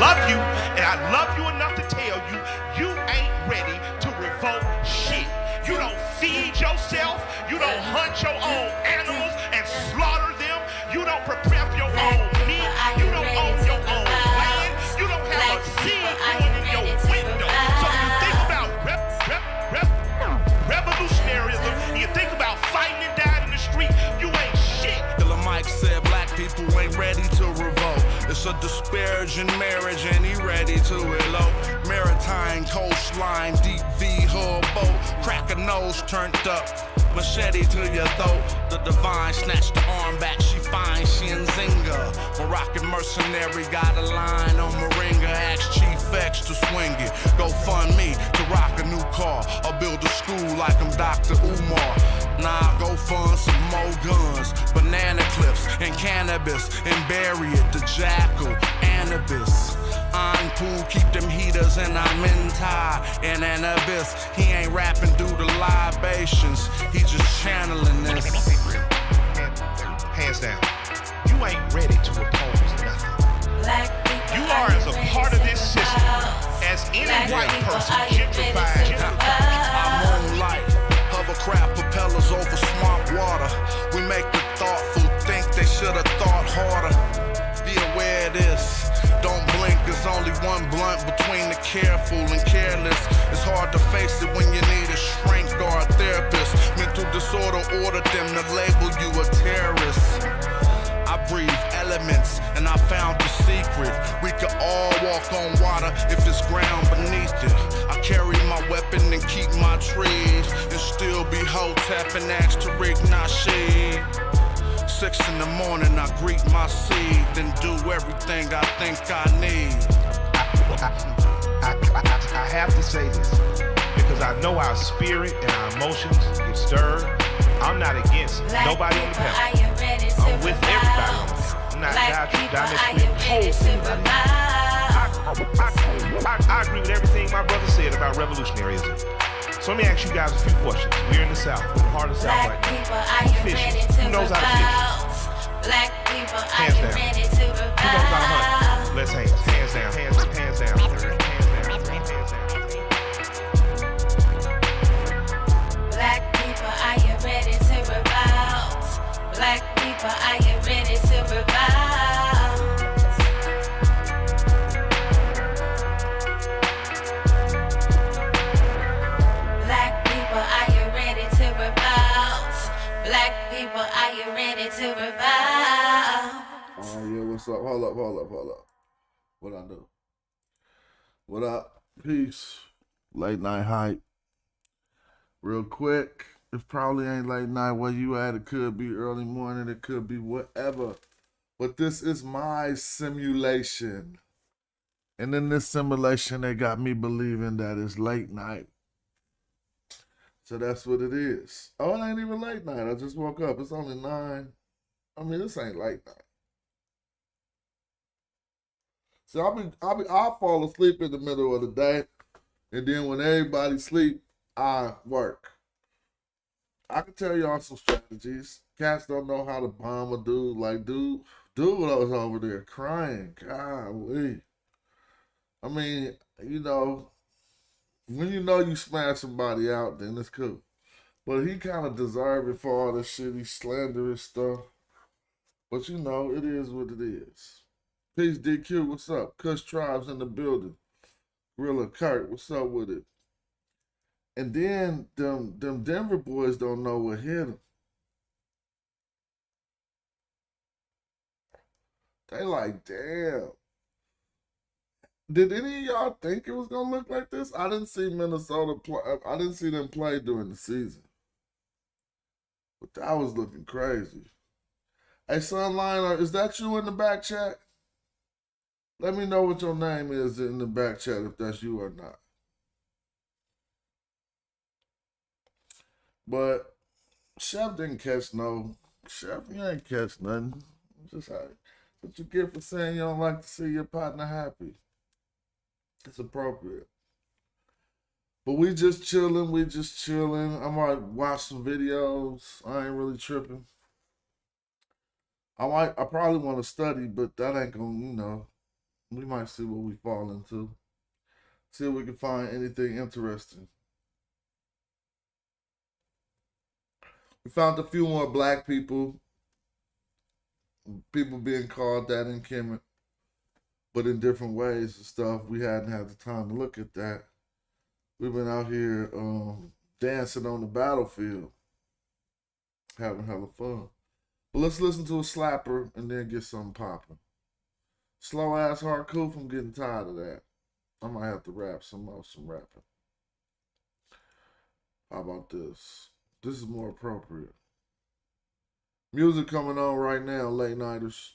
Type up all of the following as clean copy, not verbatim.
love you, and I love you enough to tell you, you ain't ready to revolt shit. You don't feed yourself. You don't hunt your own animals and slaughter them. You don't prepare for your own meat. You don't own your own land. You don't have a seed growing in your window. So when you think about revolutionaryism, and you think about fighting and dying in the street, you ain't shit. Killer Mike said black people ain't ready to revolt. It's a disparaging marriage and he ready to elope. Maritime coastline, deep V hull boat. Crack a nose turned up, machete to your throat. The divine snatched the arm back, she fine, she in Zinga. Moroccan mercenary got a line on Moringa. Ask Chief X to swing it. Go fund me to rock a new car or build a school like I'm Dr. Umar. Nah, go fund some more guns, banana clips and cannabis, and bury it, the jackal, Anubis. I'm cool, keep them heaters and I'm in tie in an abyss. He ain't rapping due to libations, he just channeling this. Hands down, you ain't ready to oppose nothing. You are as a part of this system as any white person gentrified. Our own life, hovercraft propellers over swamp water. We make the thoughtful think they should have thought harder. Be aware of this. Don't blink, there's only one blunt between the careful and careless. It's hard to face it when you need a shrink or a therapist. Mental disorder ordered them to label you a terrorist. I breathe elements and I found the secret. We could all walk on water if it's ground beneath it. I carry my weapon and keep my trees, and still be Hotep and ask Tariq Nasheed. 6 in the morning, I greet my seed, then do everything I think I need. I have to say this because I know our spirit and our emotions get stirred. I'm not against nobody on the panel. I'm with everybody on the panel. I'm not diametrically opposed to anybody. I agree with everything my brother said about revolutionaryism. So let me ask you guys a few questions. We're in the South, we're in the heart of the South right now. Who's fishing? Who knows how to fish? Hands down. Who knows how to hunt? Let's hands. Hands down. Hands down. Hands down. Hands down. Black people, are you ready to revolt? Black people, are you ready to revolt? Black people, are you ready to revolt? Black people, are you ready to revolt? Oh yeah, what's up? Hold up. What I do? What up? Peace. Late night hype. Real quick, it probably ain't late night where you at. It could be early morning. It could be whatever. But this is my simulation. And in this simulation, they got me believing that it's late night. So that's what it is. Oh, it ain't even late night. I just woke up. It's only 9. I mean, this ain't late night. So I'll fall asleep in the middle of the day. And then when everybody sleep, I work. I can tell y'all some strategies. Cats don't know how to bomb a dude. Like, dude was over there crying. Golly. I mean, you know, when you know you smash somebody out, then it's cool. But he kind of deserved it for all this shit. He slanderous stuff. But you know, it is what it is. Peace DQ, what's up? Kush Tribes in the building. Gorilla Kurt, what's up with it? And then them Denver boys don't know what hit them. They like, damn. Did any of y'all think it was gonna look like this? I didn't see Minnesota play. I didn't see them play during the season. But that was looking crazy. Hey, Sunliner, is that you in the back chat? Let me know what your name is in the back chat if that's you or not. But Chef didn't catch no. Chef, you ain't catch nothing. Just what you get for saying you don't like to see your partner happy. It's appropriate. But we just chilling. I might watch some videos. I ain't really tripping. I probably want to study, but that ain't gonna, We might see what we fall into. See if we can find anything interesting. We found a few more black people being called that in Kemet, but in different ways and stuff. We hadn't had the time to look at that. We've been out here dancing on the battlefield, having hella fun. But let's listen to a slapper and then get something popping. Slow ass hardcore, I'm getting tired of that. I might have to rap some rapping. How about this? This is more appropriate. Music coming on right now, late nighters.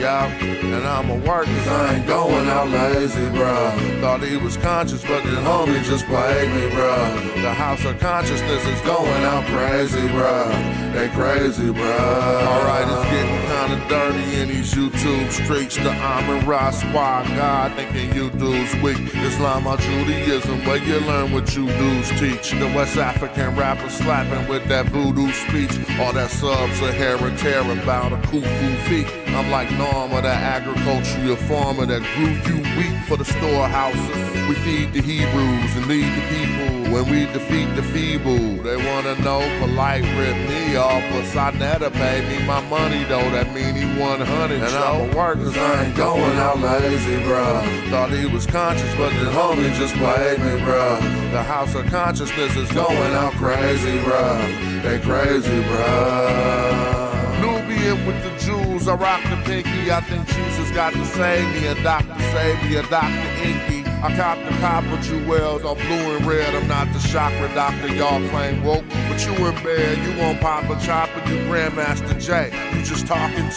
Yeah, and I'ma work cause I ain't going out lazy, bruh. Thought he was conscious, but the homie just played me, bruh. The house of consciousness is going out crazy, bruh. They crazy, bruh. Alright, it's getting kinda dirty in these YouTube streets. The Amin Ra squad, God thinking you dudes weak. Islam or Judaism, where you learn what you dudes teach. The West African rapper slapping with that voodoo speech. All that sub-Saharan terror about a kufu feet. I'm like Norma, that agricultural farmer that grew you wheat for the storehouses. We feed the Hebrews and lead the people when we defeat the feeble. They wanna know polite rip me off, but Sonetta paid me my money though. That mean he 100. And I'ma work cause I ain't going out lazy, bruh. Thought he was conscious, but the homie just played me, bruh. The house of consciousness is going out crazy, bruh. They crazy, bruh. Nubian with the Jews, I rock the pinky. I think Jesus got to save me, a doctor save me, a Dr. Inky. I cop the copper jewels on blue and red. I'm not the chakra doctor y'all claim woke, but you in bed, you won't pop a chopper, you Grandmaster J. You just talking.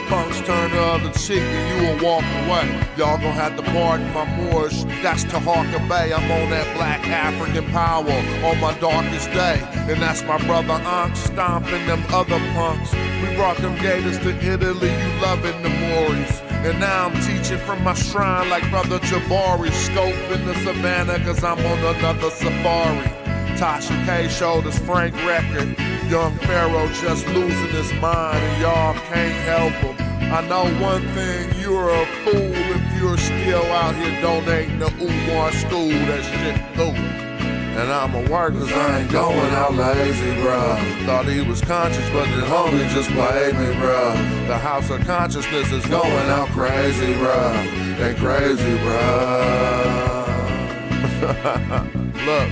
Punks turn the other cheek and you will walk away. Y'all gon' have to pardon my Moorish. That's Taharka Bay. I'm on that black African power on my darkest day. And that's my brother Ankh stomping them other punks. We brought them gators to Italy, you loving the Moors. And now I'm teaching from my shrine like Brother Jabari. Scoping the savannah cause I'm on another safari. Tasha K showed us Frank record. Young Pharaoh just losing his mind and y'all can't help him. I know one thing, you're a fool if you're still out here donating to Umar school. That shit cool. And I'ma work cause I ain't going out lazy, bruh. Thought he was conscious, but the homie just played me, bruh. The house of consciousness is going out crazy, bruh. They crazy, bruh. Look.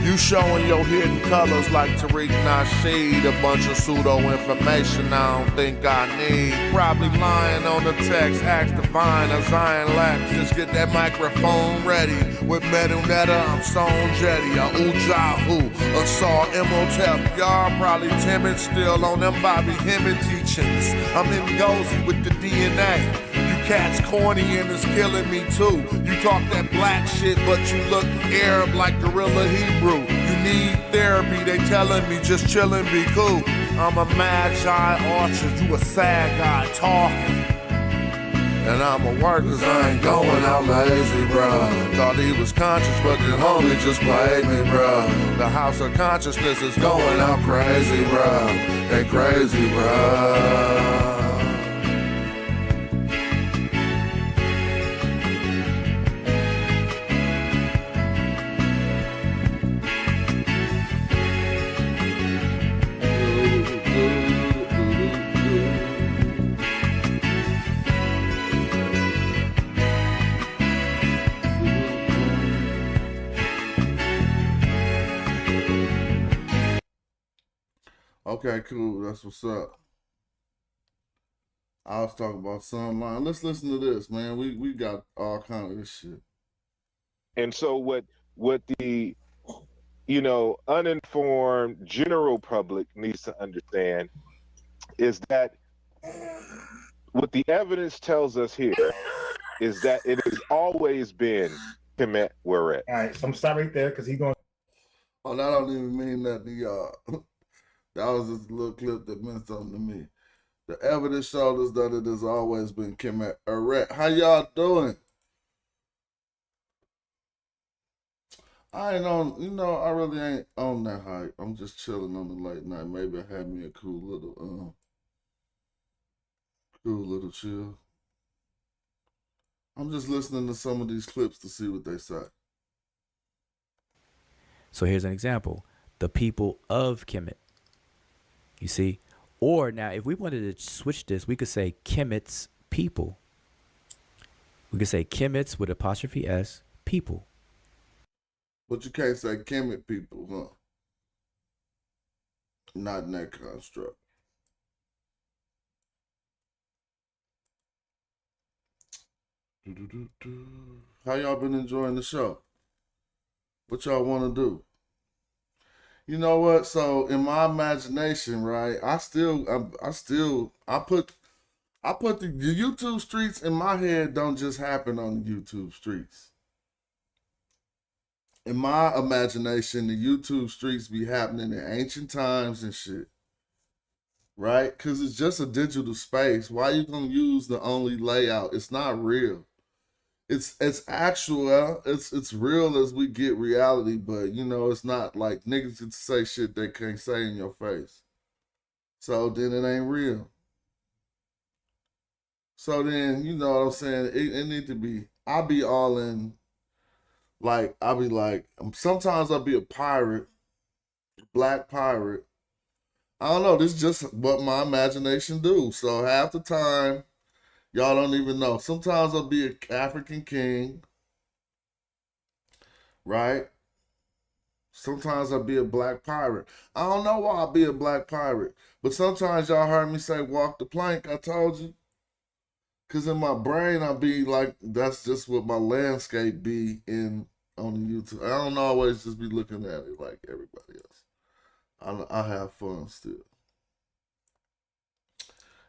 You showing your hidden colors like Tariq Nasheed. A bunch of pseudo information I don't think I need. Probably lying on the text, ask Divine or Zion Lax. Just get that microphone ready. With Metal Netta, I'm Stone Jetty. A Ujahu, a Saw Imhotep. Y'all probably timid still on them Bobby Hemmett teachings. I'm in Gozy with the DNA. Cats corny and it's killing me too. You talk that black shit, but you look Arab like Gorilla Hebrew. You need therapy, they telling me just chillin', be cool. I'm a magi archer, you a sad guy talking. And I'ma work cause I ain't going out lazy, bruh. Thought he was conscious, but the homie just played me, bruh. The house of consciousness is going out crazy, bruh. They crazy, bruh. Okay, cool. That's what's up. I was talking about Sunline. Let's listen to this, man. We got all kind of this shit. And so what the uninformed general public needs to understand is that what the evidence tells us here is that it has always been Kemet Weret. All right, so I'm stop right there because he's going. Oh, that don't even mean that to y'all. That was just a little clip that meant something to me. The evidence showed us that it has always been Kemet Weret. How y'all doing? I ain't on, I really ain't on that hype. I'm just chilling on the late night. Maybe I had me a cool Do a little chill. I'm just listening to some of these clips to see what they say. So here's an example: the people of Kemet. You see, or now if we wanted to switch this, we could say Kemet's people. We could say Kemet's with apostrophe S people. But you can't say Kemet people, huh? Not in that construct. How y'all been enjoying the show? What y'all want to do? You know what? So in my imagination, right? I put the YouTube streets in my head. Don't just happen on the YouTube streets. In my imagination, the YouTube streets be happening in ancient times and shit. Right? Because it's just a digital space. Why you gonna use the only layout? It's not real. It's actual. It's real as we get reality, but you know, it's not like niggas get to say shit they can't say in your face. So then it ain't real. So then, you know what I'm saying? It need to be, I'll be all in, like, I'll be like, sometimes I'll be a pirate, black pirate. I don't know, this is just what my imagination do. So half the time, y'all don't even know. Sometimes I'll be an African king, right? Sometimes I'll be a black pirate. I don't know why I'll be a black pirate, but sometimes y'all heard me say walk the plank, I told you. Because in my brain, I'll be like, that's just what my landscape be in on the YouTube. I don't always just be looking at it like everybody else. I have fun still.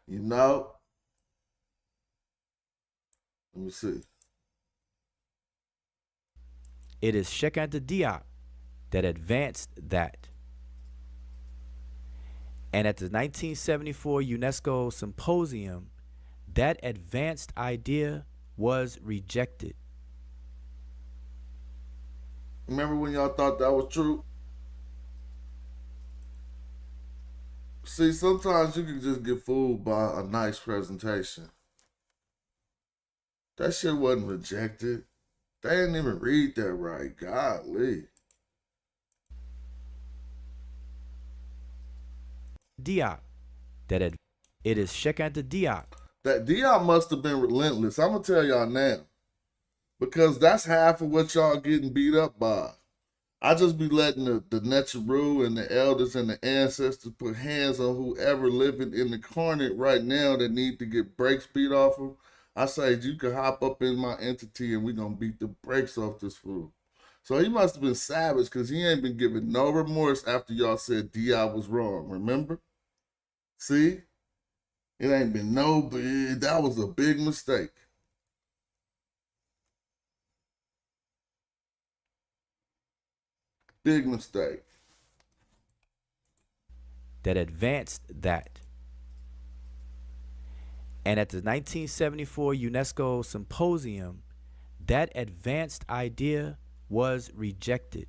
You know? Let me see. It is Sheikh Anta Diop that advanced that. And at the 1974 UNESCO Symposium, that advanced idea was rejected. Remember when y'all thought that was true? See, sometimes you can just get fooled by a nice presentation. That shit wasn't rejected. They didn't even read that right. Golly. Diop that it is Sheikh Anta Diop. That Diop must have been relentless. I'm gonna tell y'all now. Because that's half of what y'all getting beat up by. I just be letting the Necharu and the elders and the ancestors put hands on whoever living in the corner right now that need to get brakes beat off them. I say, you can hop up in my entity and we gonna beat the brakes off this fool. So he must have been savage because he ain't been giving no remorse after y'all said Diop was wrong, remember? See? It ain't been no big, that was a big mistake. Big mistake. That advanced that. And at the 1974 UNESCO Symposium, that advanced idea was rejected.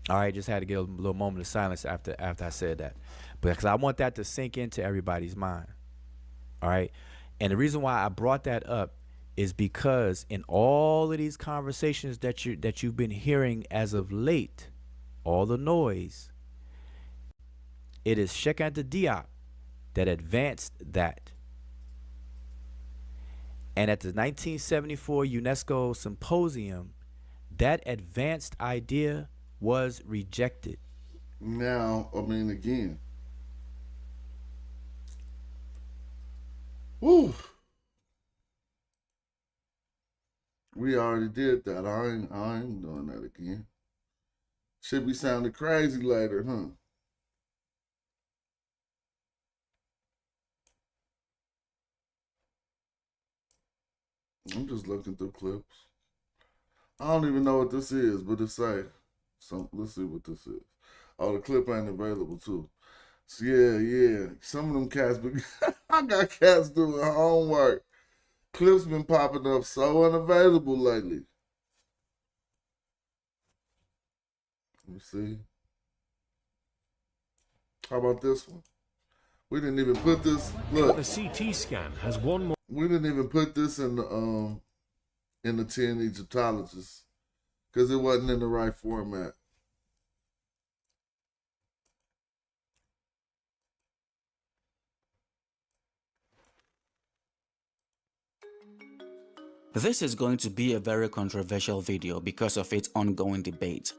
All right, just had to get a little moment of silence after I said that, because I want that to sink into everybody's mind. All right, and the reason why I brought that up is because in all of these conversations that you've been hearing as of late, all the noise, it is Sheikh Anta Diop that advanced that. And at the 1974 UNESCO Symposium, that advanced idea was rejected. Now, I mean, again. Woo. We already did that. I ain't doing that again. Should be sounding crazy later, huh? I'm just looking through clips. I don't even know what this is, but it say let's see what this is. Oh, the clip ain't available too. So yeah. Some of them cats, I got cats doing homework. Clips been popping up so unavailable lately. Let me see. How about this one? We didn't even put this. Look, The CT scan has one more. we didn't even put this in the 10 Egyptologists because it wasn't in the right format. This is going to be a very controversial video because of its ongoing debate.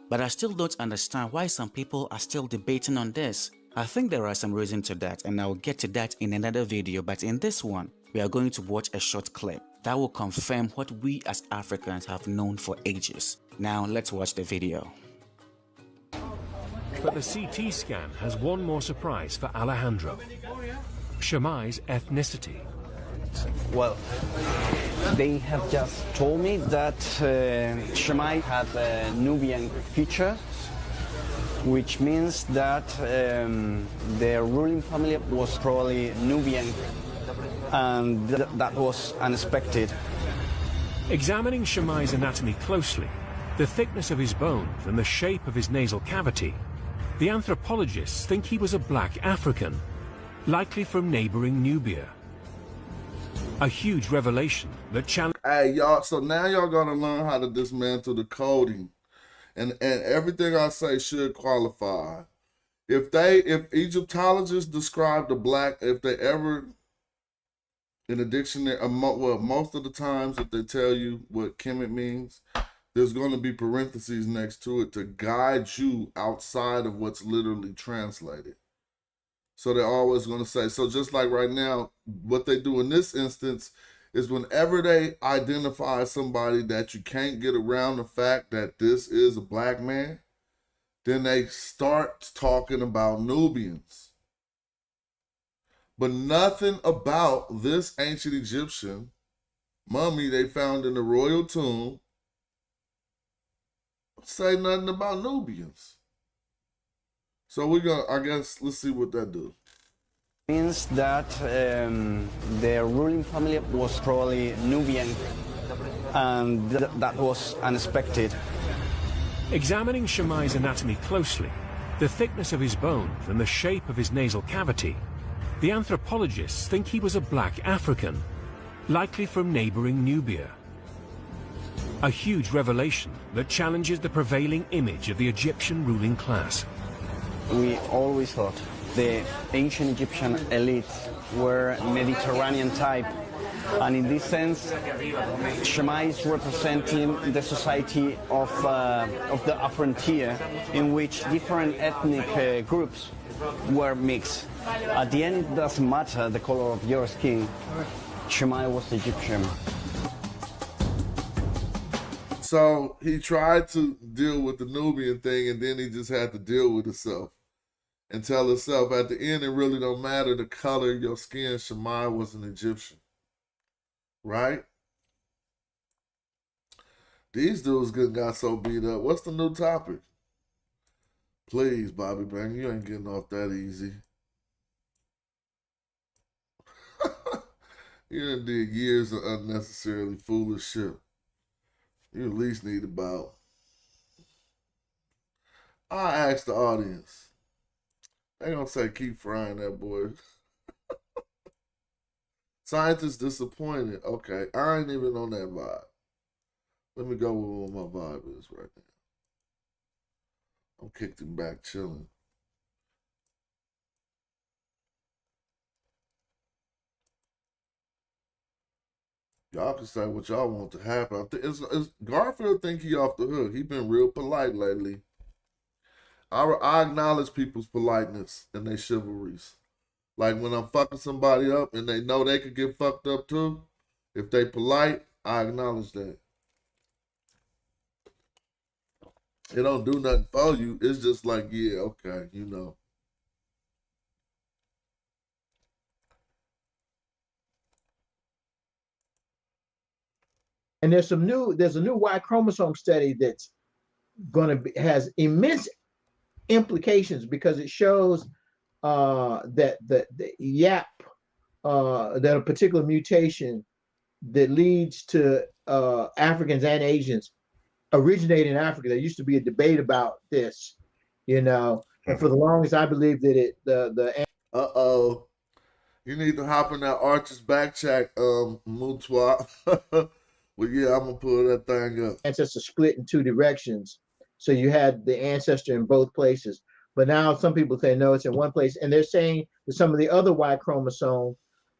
But I still don't understand why some people are still debating on this. I think there are some reasons to that, and I'll get to that in another video, but in this one, we are going to watch a short clip that will confirm what we as Africans have known for ages. Now let's watch the video. But the CT scan has one more surprise for Alejandro. Shammai's ethnicity. Well, they have just told me that Shammai had Nubian features, which means that their ruling family was probably Nubian, and that was unexpected. Examining Shammai's anatomy closely, the thickness of his bones and the shape of his nasal cavity, the anthropologists think he was a black African, likely from neighboring Nubia. A huge revelation that challenged. Hey, y'all, so now y'all gonna learn how to dismantle the coding. And everything I say should qualify. If Egyptologists describe the black, if they ever in a dictionary, well, most of the times if they tell you what Kemet means, there's going to be parentheses next to it to guide you outside of what's literally translated. So they're always going to say, so just like right now, what they do in this instance is whenever they identify somebody that you can't get around the fact that this is a black man, then they start talking about Nubians. But nothing about this ancient Egyptian mummy they found in the royal tomb say nothing about Nubians. So we're gonna, I guess, let's see what that do. Means that their ruling family was probably Nubian, and that was unexpected. Examining Shammai's anatomy closely, the thickness of his bones and the shape of his nasal cavity, the anthropologists think he was a black African, likely from neighboring Nubia. A huge revelation that challenges the prevailing image of the Egyptian ruling class. We always thought the ancient Egyptian elite were Mediterranean type, and in this sense, Shammai is representing the society of the frontier, in which different ethnic groups were mixed. At the end, it doesn't matter the color of your skin. Shammai was Egyptian. So he tried to deal with the Nubian thing, and then he just had to deal with himself and tell himself at the end, it really don't matter the color of your skin. Shammai was an Egyptian, right? These dudes got so beat up. What's the new topic? Please, Bobby Bang, you ain't getting off that easy. You done did years of unnecessarily foolish shit. You at least need about. I asked the audience. They gonna say keep frying that boy. Scientists disappointed. Okay, I ain't even on that vibe. Let me go with what my vibe is right now. I'm kicked him back chilling. Y'all can say what y'all want to happen. Garfield think he off the hook. He been real polite lately. I acknowledge people's politeness and their chivalries. Like when I'm fucking somebody up and they know they could get fucked up too, if they polite, I acknowledge that. It don't do nothing for you. It's just like, yeah, okay, you know. And there's a new Y chromosome study that's has immense implications because it shows that the YAP, that a particular mutation that leads to Africans and Asians originate in Africa. There used to be a debate about this, you know, and for the longest, I believe that Uh-oh. You need to hop in that Archer's back check, Mutwa. Well, yeah, I'm gonna pull that thing up. ancestor split in two directions. So you had the ancestor in both places. But now some people say no, it's in one place. And they're saying that some of the other Y chromosome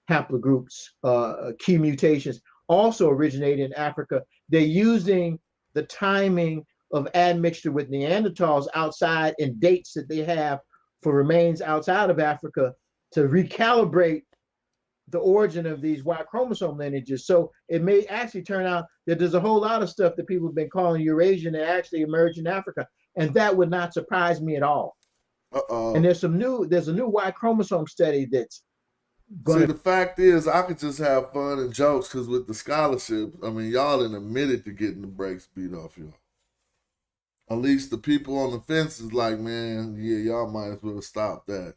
haplogroups, key mutations, also originate in Africa. They're using the timing of admixture with Neanderthals outside and dates that they have for remains outside of Africa to recalibrate the origin of these Y chromosome lineages. So it may actually turn out that there's a whole lot of stuff that people have been calling Eurasian that actually emerged in Africa. And that would not surprise me at all. Uh-oh. And there's a new Y chromosome study that's See, the fact is, I could just have fun and jokes because with the scholarship, I mean, y'all done admitted to getting the brakes beat off y'all. At least the people on the fence is like, man, yeah, y'all might as well stop that.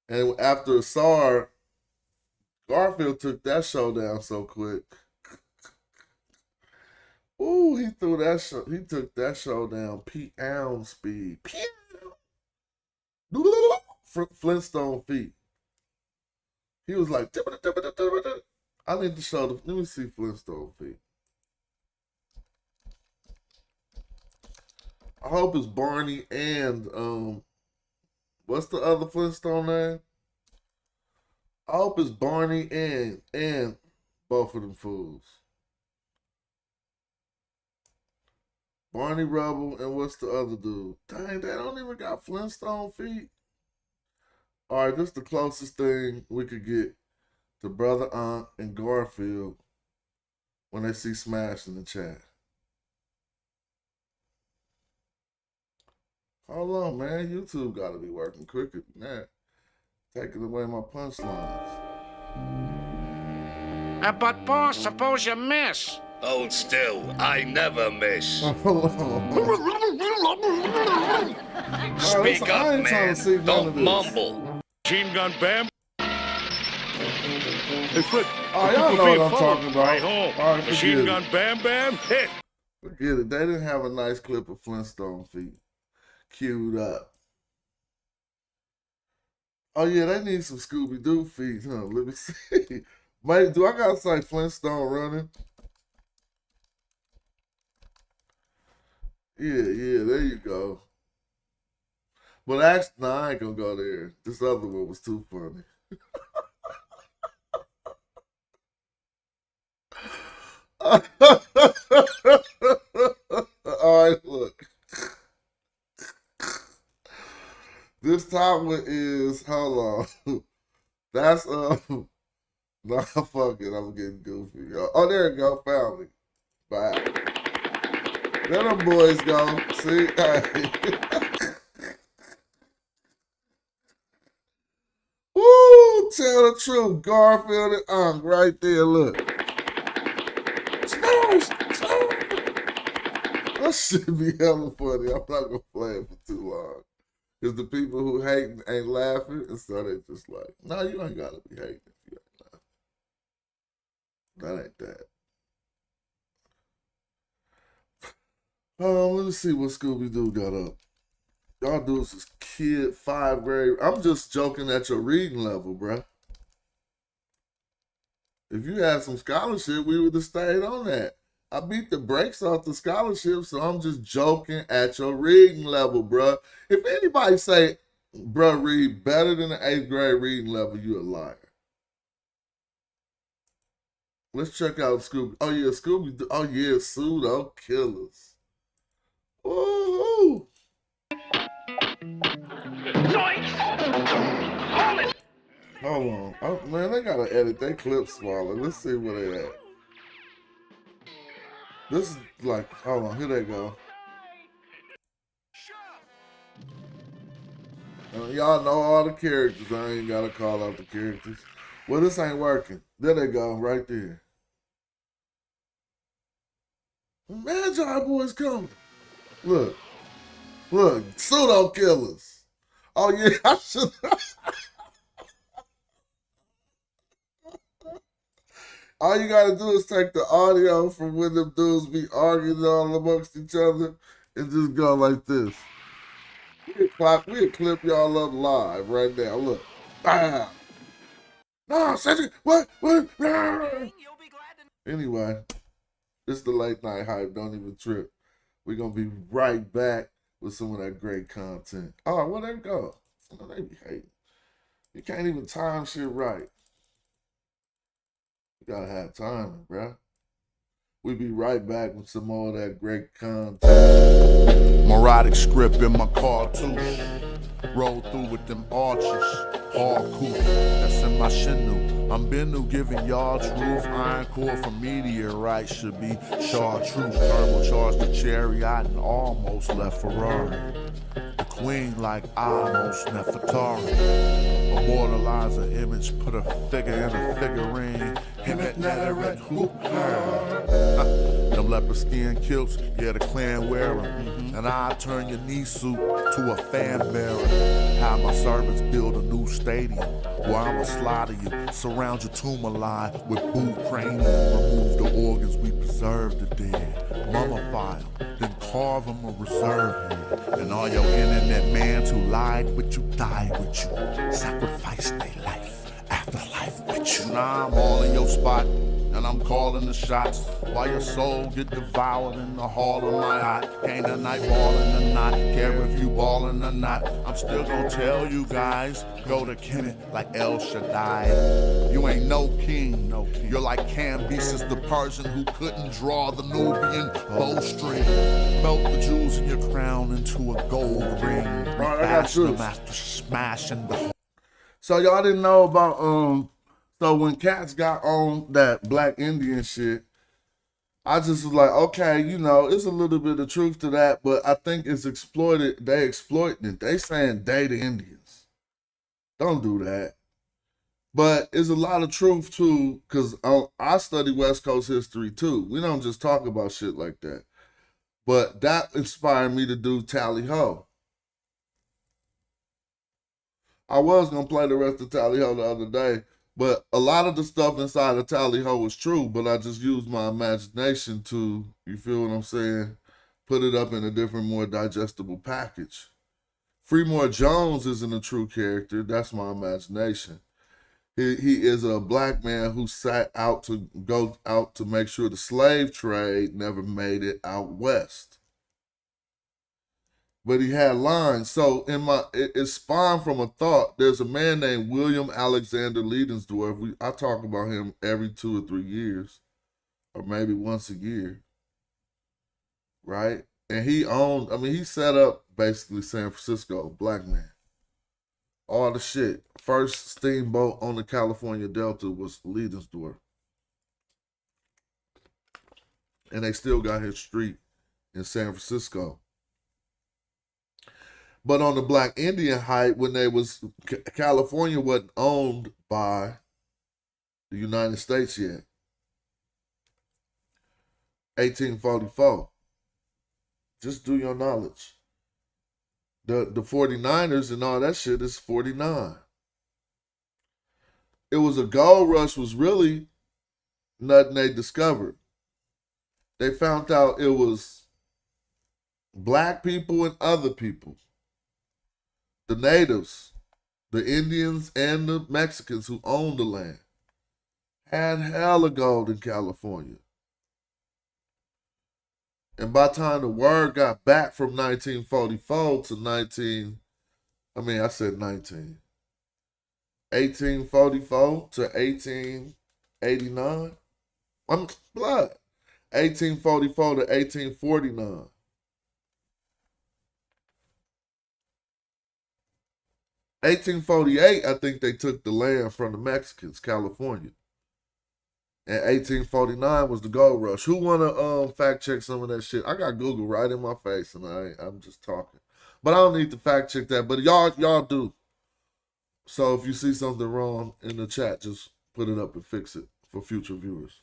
And after SAR, Garfield took that show down so quick. Ooh, he threw that show. He took that show down pound speed. Flintstone feet. He was like, I need to show the. Let me see Flintstone feet. I hope it's Barney and what's the other Flintstone name? I hope it's Barney and both of them fools. Barney Rubble and what's the other dude? Dang, they don't even got Flintstone feet. All right, this is the closest thing we could get to Brother Aunt and Garfield when they see Smash in the chat. Hold on, man. YouTube got to be working quicker than that. Taking away my punchlines. But boss, suppose you miss. Hold still. I never miss. Speak up, man. Don't mumble. Machine gun Bam. Hey, Fred. Oh, y'all know what I'm talking about. Right home. All right, Machine gun Bam Bam hit. Forget it. They didn't have a nice clip of Flintstone feet queued up. Oh, yeah, they need some Scooby-Doo feet, huh? Let me see. Wait, do I got to say Flintstone running? Yeah, there you go. But actually, no, I ain't going to go there. This other one was too funny. All right, look. This top one is, hold on. That's, nah, fuck it, I'm getting goofy. Oh, there you go, found me. Bye. There them boys go. See? Hey. Woo! Tell the truth. Garfield and Unc right there, look. Smash! That should be hella funny. I'm not going to play it for too long. Because the people who hate ain't laughing, and so they just like, no, you ain't got to be hating if you ain't laughing. That ain't that. Let me see what Scooby-Doo got up. Y'all dudes is kid 5th grade. I'm just joking at your reading level, bruh. If you had some scholarship, we would have stayed on that. I beat the brakes off the scholarship, so I'm just joking at your reading level, bruh. If anybody say, bruh, read better than the 8th grade reading level, you a liar. Let's check out Scooby. Oh, yeah, Scooby. Oh, yeah, Pseudo Killers. Woohoo! Hold on. Oh, man, they gotta edit their clips smaller. Let's see where they at. This is like, hold on, here they go. Y'all know all the characters. I ain't gotta call out the characters. Well, this ain't working. There they go, right there. Magi boys coming. Look, Pseudo Killers. Oh yeah, I should. All you gotta do is take the audio from when them dudes be arguing all amongst each other and just go like this. We'll clip y'all up live right now. Look. Bam. No, Cedric, what? Anyway, it's the late night hype. Don't even trip. We're gonna be right back with some of that great content. Oh, well, there you go. Oh, they be hating. You can't even time shit right. You gotta have timing, bruh. We'll be right back with some more of that great content. Morodic script in my car too. Roll through with them arches. Hardcore, that's in my shinu. I'm Bennu giving y'all truth. Iron core from meteorite should be chartreuse. Turbocharged the chariot and almost left Ferrari. The queen like almost Nefertari. Immortalize an image, put a figure in a figurine. Him at Netherite hoop her. Them leopard skin kilts, yeah, the clan wear them. And I turn your knee suit to a fan bearer. Have my servants build a new stadium where I'ma slaughter you, surround your tomb line with boot cranium. Remove the organs, we preserve the dead. Mummify them, then carve them a reserve head. And all your internet mans who lied with you, died with you, sacrificed their life, afterlife with you. Now I'm all in your spot, and I'm calling the shots. While your soul get devoured in the hall of my eye. Can't a night ballin' or not, care if you ballin' or not. I'm still gonna tell you guys, go to Kemet like El Shaddai. You ain't no king, You're like Cambyses the Persian who couldn't draw the Nubian bowstring. Melt the jewels in your crown into a gold ring. Refashion them after smashing the. So y'all didn't know about so when cats got on that Black Indian shit, I just was like, okay, you know, it's a little bit of truth to that, but I think it's exploited. They exploiting it. They saying they the Indians. Don't do that. But there's a lot of truth too, because I study West Coast history too. We don't just talk about shit like that. But that inspired me to do Tally Ho. I was going to play the rest of Tally Ho the other day, but a lot of the stuff inside of Tally Ho was true, but I just used my imagination to, you feel what I'm saying, put it up in a different, more digestible package. Fremore Jones isn't a true character. That's my imagination. He is a black man who set out to go out to make sure the slave trade never made it out west. But he had lines. So it spawned from a thought. There's a man named William Alexander Leidensdorf. I talk about him every 2 or 3 years, or maybe once a year, right? And he set up basically San Francisco, black man. All the shit. First steamboat on the California Delta was Leidensdorf. And they still got his street in San Francisco. But on the Black Indian hype, when California wasn't owned by the United States yet. 1844. Just do your knowledge. The 49ers and all that shit is 49. It was a gold rush was really nothing they discovered. They found out it was black people and other people. The natives, the Indians, and the Mexicans who owned the land had hella gold in California. And by the time the word got back from 1844 to 1844 to 1889, I'm blood. 1844 to 1849. In 1848, I think they took the land from the Mexicans, California. And 1849 was the gold rush. Who wanna fact check some of that shit? I got Google right in my face, and I'm just talking. But I don't need to fact check that. But y'all do. So if you see something wrong in the chat, just put it up and fix it for future viewers.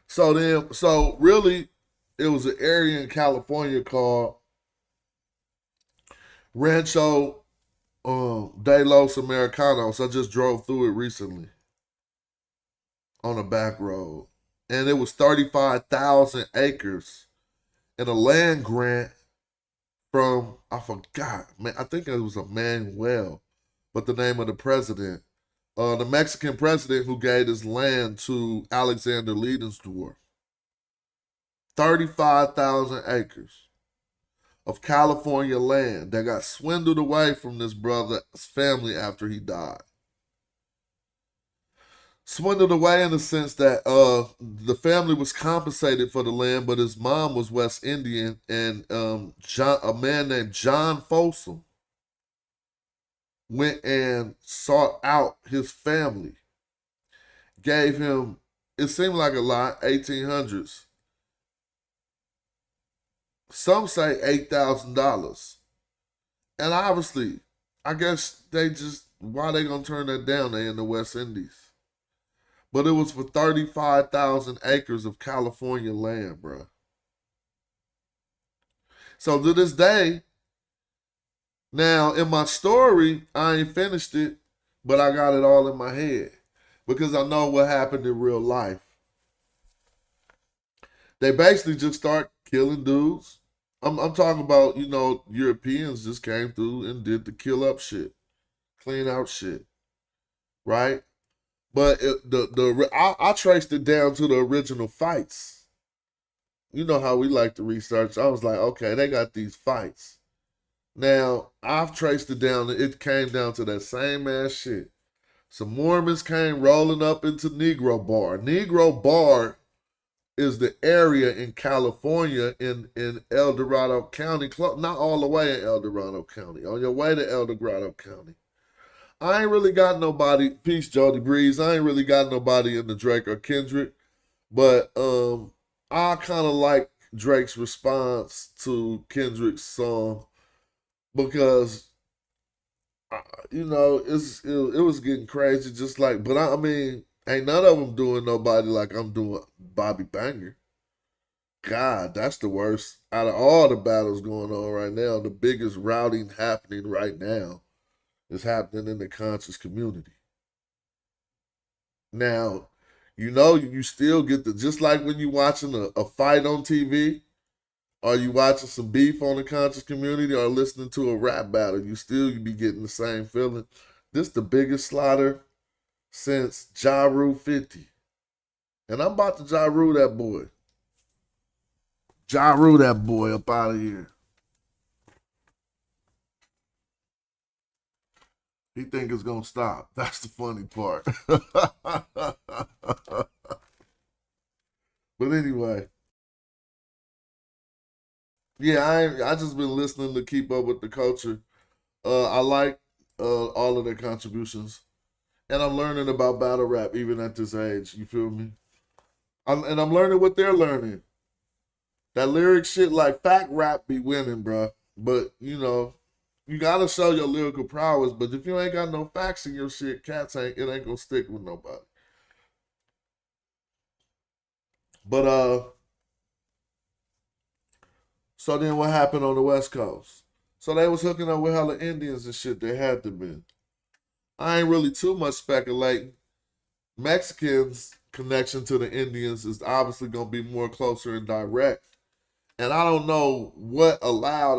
So really, it was an area in California called Rancho de los Americanos. I just drove through it recently. on a back road. And it was 35,000 acres and a land grant from, I forgot, man, I think it was Manuel, but the name of the president, the Mexican president who gave this land to Alexander Liedensdorf. 35,000 acres of California land that got swindled away from this brother's family after he died. Swindled away in the sense that the family was compensated for the land, but his mom was West Indian, and a man named John Folsom went and sought out his family, gave him, it seemed like a lot, 1800s. Some say $8,000. And obviously, I guess they just, why they gonna turn that down? They in the West Indies. But it was for 35,000 acres of California land, bro. So to this day, now in my story, I ain't finished it, but I got it all in my head because I know what happened in real life. They basically just start killing dudes. I'm talking about, Europeans just came through and did the kill up shit, clean out shit, right? But I traced it down to the original fights. You know how we like to research. I was like, okay, they got these fights. Now, I've traced it down. It came down to that same ass shit. Some Mormons came rolling up into Negro Bar. Negro Bar is the area in California in El Dorado County, not all the way in El Dorado County, on your way to El Dorado County. I ain't really got nobody, peace Jody Breeze, I ain't really got nobody in the Drake or Kendrick, but I kind of like Drake's response to Kendrick's song because, it was getting crazy just like, but I mean, ain't none of them doing nobody like I'm doing Bobby Banger. God, that's the worst. Out of all the battles going on right now, the biggest routing happening right now is happening in the conscious community. Now, you still get just like when you watching a fight on TV, or you watching some beef on the conscious community, or listening to a rap battle, you be getting the same feeling. This the biggest slaughter since Ja Rule 50. And I'm about to Ja Rule that boy. Ja Rule that boy up out of here. He think it's gonna stop. That's the funny part. But anyway. Yeah, I just been listening to keep up with the culture. I like all of their contributions. And I'm learning about battle rap even at this age. You feel me? I'm learning what they're learning. That lyric shit, like fact rap be winning, bro. But, you gotta show your lyrical prowess. But if you ain't got no facts in your shit, it ain't gonna stick with nobody. But, so then what happened on the West Coast? So they was hooking up with hella Indians and shit. They had to be. I ain't really too much speculating. Mexicans' connection to the Indians is obviously going to be more closer and direct. And I don't know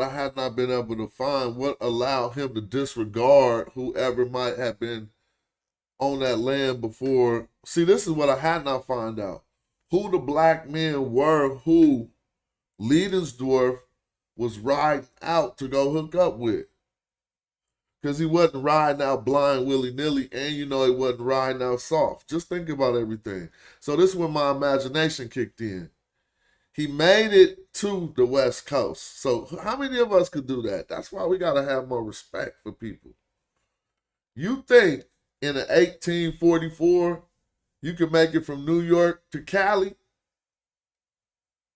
I had not been able to find what allowed him to disregard whoever might have been on that land before. See, this is what I had not found out. Who the black men were who Liedensdorf was riding out to go hook up with. Because he wasn't riding out blind willy-nilly, and he wasn't riding out soft. Just think about everything. So this is when my imagination kicked in. He made it to the West Coast. So how many of us could do that? That's why we got to have more respect for people. You think in an 1844, you can make it from New York to Cali?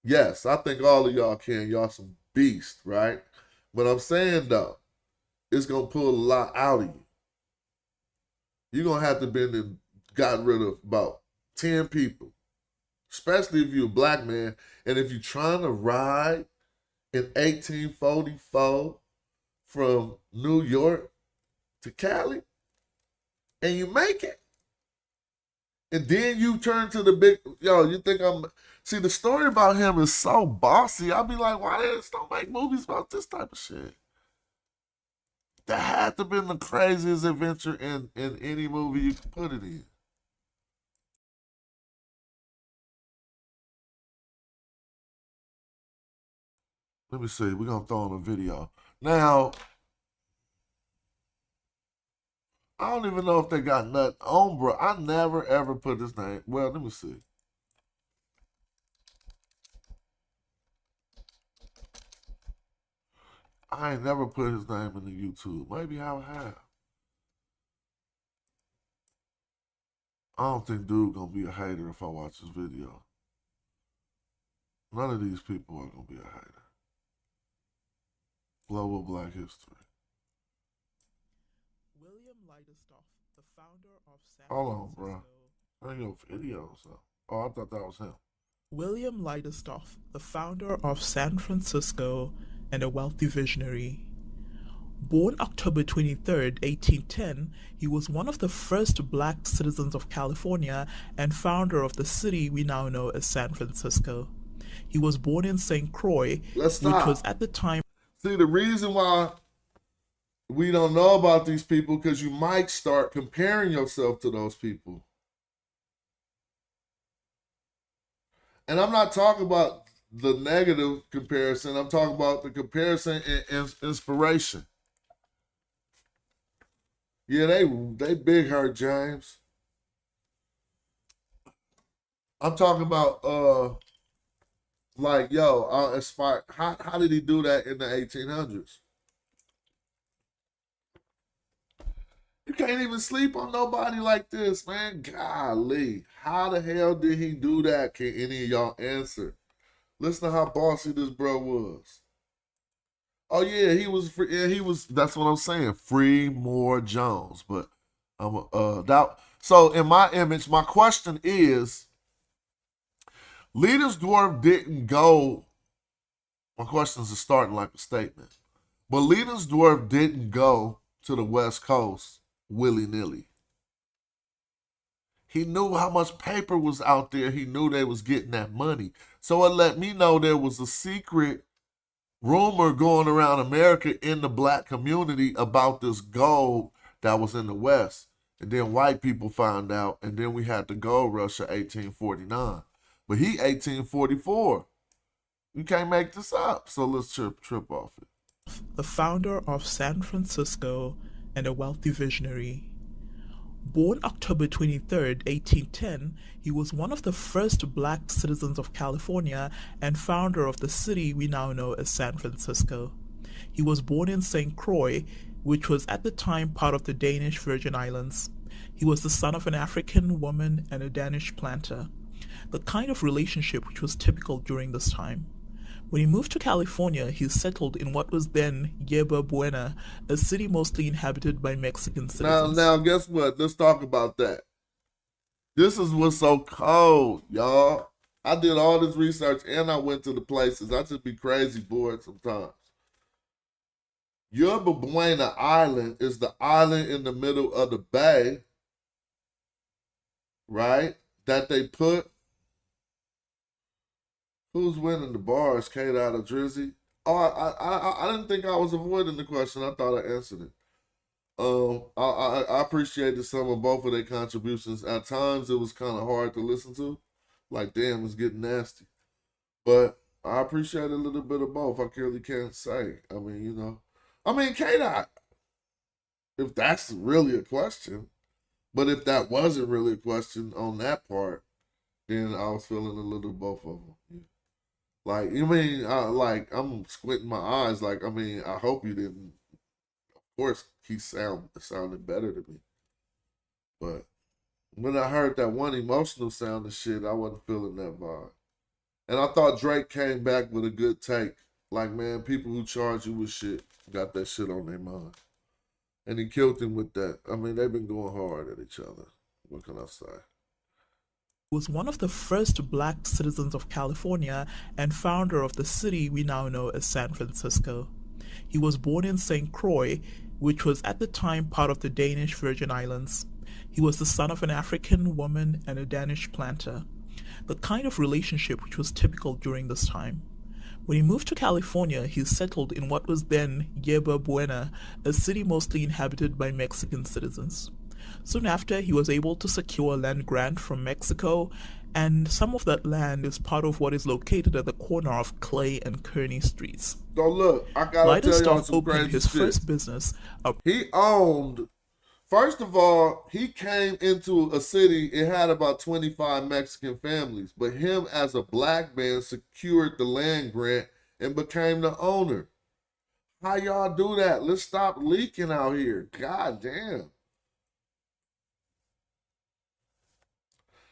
Yes, I think all of y'all can. Y'all some beasts, right? But I'm saying, though, it's going to pull a lot out of you. You're going to have to been and got rid of about 10 people, especially if you're a black man. And if you're trying to ride in 1844 from New York to Cali, and you make it, And then you turn to the big, you think see, the story about him is so bossy. I'll be like, why they just don't make movies about this type of shit? That had to have been the craziest adventure in any movie you could put it in. Let me see. We're going to throw on a video. Now, I don't even know if they got nothing on, bro. I never, ever put his name. Well, let me see. I ain't never put his name in the YouTube. Maybe I have. I don't think dude gonna be a hater if I watch this video. None of these people are gonna be a hater. Global Black History. William Leiderstoff, the founder of San Hold on, Francisco. bro. I ain't no videos. Oh, I thought that was him. William Leiderstoff, the founder of San Francisco and a wealthy visionary. Born October 23, 1810, he was one of the first black citizens of California and founder of the city we now know as San Francisco. He was born in St. Croix, which was at the time... See, the reason why we don't know about these people, because you might start comparing yourself to those people. And I'm not talking about the negative comparison. I'm talking about the comparison and inspiration. Yeah, they big hurt, James. I'm talking about like, yo, I aspire. How did he do that in the 1800s? You can't even sleep on nobody like this, man. Golly, how the hell did he do that? Can any of y'all answer? Listen to how bossy this bro was. Oh yeah, he was free. Yeah, he was. That's what I'm saying. Free More Jones. But so in my image, my question is, Leader's Dwarf didn't go. My questions are starting like a statement, but Leader's Dwarf didn't go to the West Coast willy-nilly. He knew how much paper was out there. He knew they was getting that money. So it let me know there was a secret rumor going around America in the black community about this gold that was in the West. And then white people found out, and then we had the gold rush of 1849. But he 1844. You can't make this up. So let's trip off it. The founder of San Francisco and a wealthy visionary. Born October 23, 1810, he was one of the first black citizens of California and founder of the city we now know as San Francisco. He was born in St. Croix, which was at the time part of the Danish Virgin Islands. He was the son of an African woman and a Danish planter, the kind of relationship which was typical during this time. When he moved to California, he settled in what was then Yerba Buena, a city mostly inhabited by Mexican citizens. Now, guess what? Let's talk about that. This is what's so cold, y'all. I did all this research and I went to the places. I just be crazy bored sometimes. Yerba Buena Island is the island in the middle of the bay, right? That they put. Who's winning the bars? Kate out of Drizzy? Oh, I didn't think I was avoiding the question. I thought I answered it. I appreciated some of both of their contributions. At times, it was kind of hard to listen to. Like, damn, it's getting nasty. But I appreciate a little bit of both. I clearly can't say. I mean, K-Dot, if that's really a question, but if that wasn't really a question on that part, then I was feeling a little both of them. Yeah. Like, you mean, like, I'm squinting my eyes. Like, I mean, I hope you didn't. Of course, he sounded better to me. But when I heard that one emotional sound and shit, I wasn't feeling that vibe. And I thought Drake came back with a good take. Like, man, people who charge you with shit got that shit on their mind. And he killed him with that. I mean, they've been going hard at each other. What can I say? Was one of the first black citizens of California and founder of the city we now know as San Francisco. He was born in St. Croix, which was at the time part of the Danish Virgin Islands. He was the son of an African woman and a Danish planter, the kind of relationship which was typical during this time. When he moved to California, he settled in what was then Yerba Buena, a city mostly inhabited by Mexican citizens. Soon after, he was able to secure a land grant from Mexico, and some of that land is part of what is located at the corner of Clay and Kearny Streets. So look, I gotta tell y'all some opened crazy his shit. first business. He owned. First of all, he came into a city, it had about 25 Mexican families, but him as a black man secured the land grant and became the owner. How y'all do that? Let's stop leaking out here. God damn.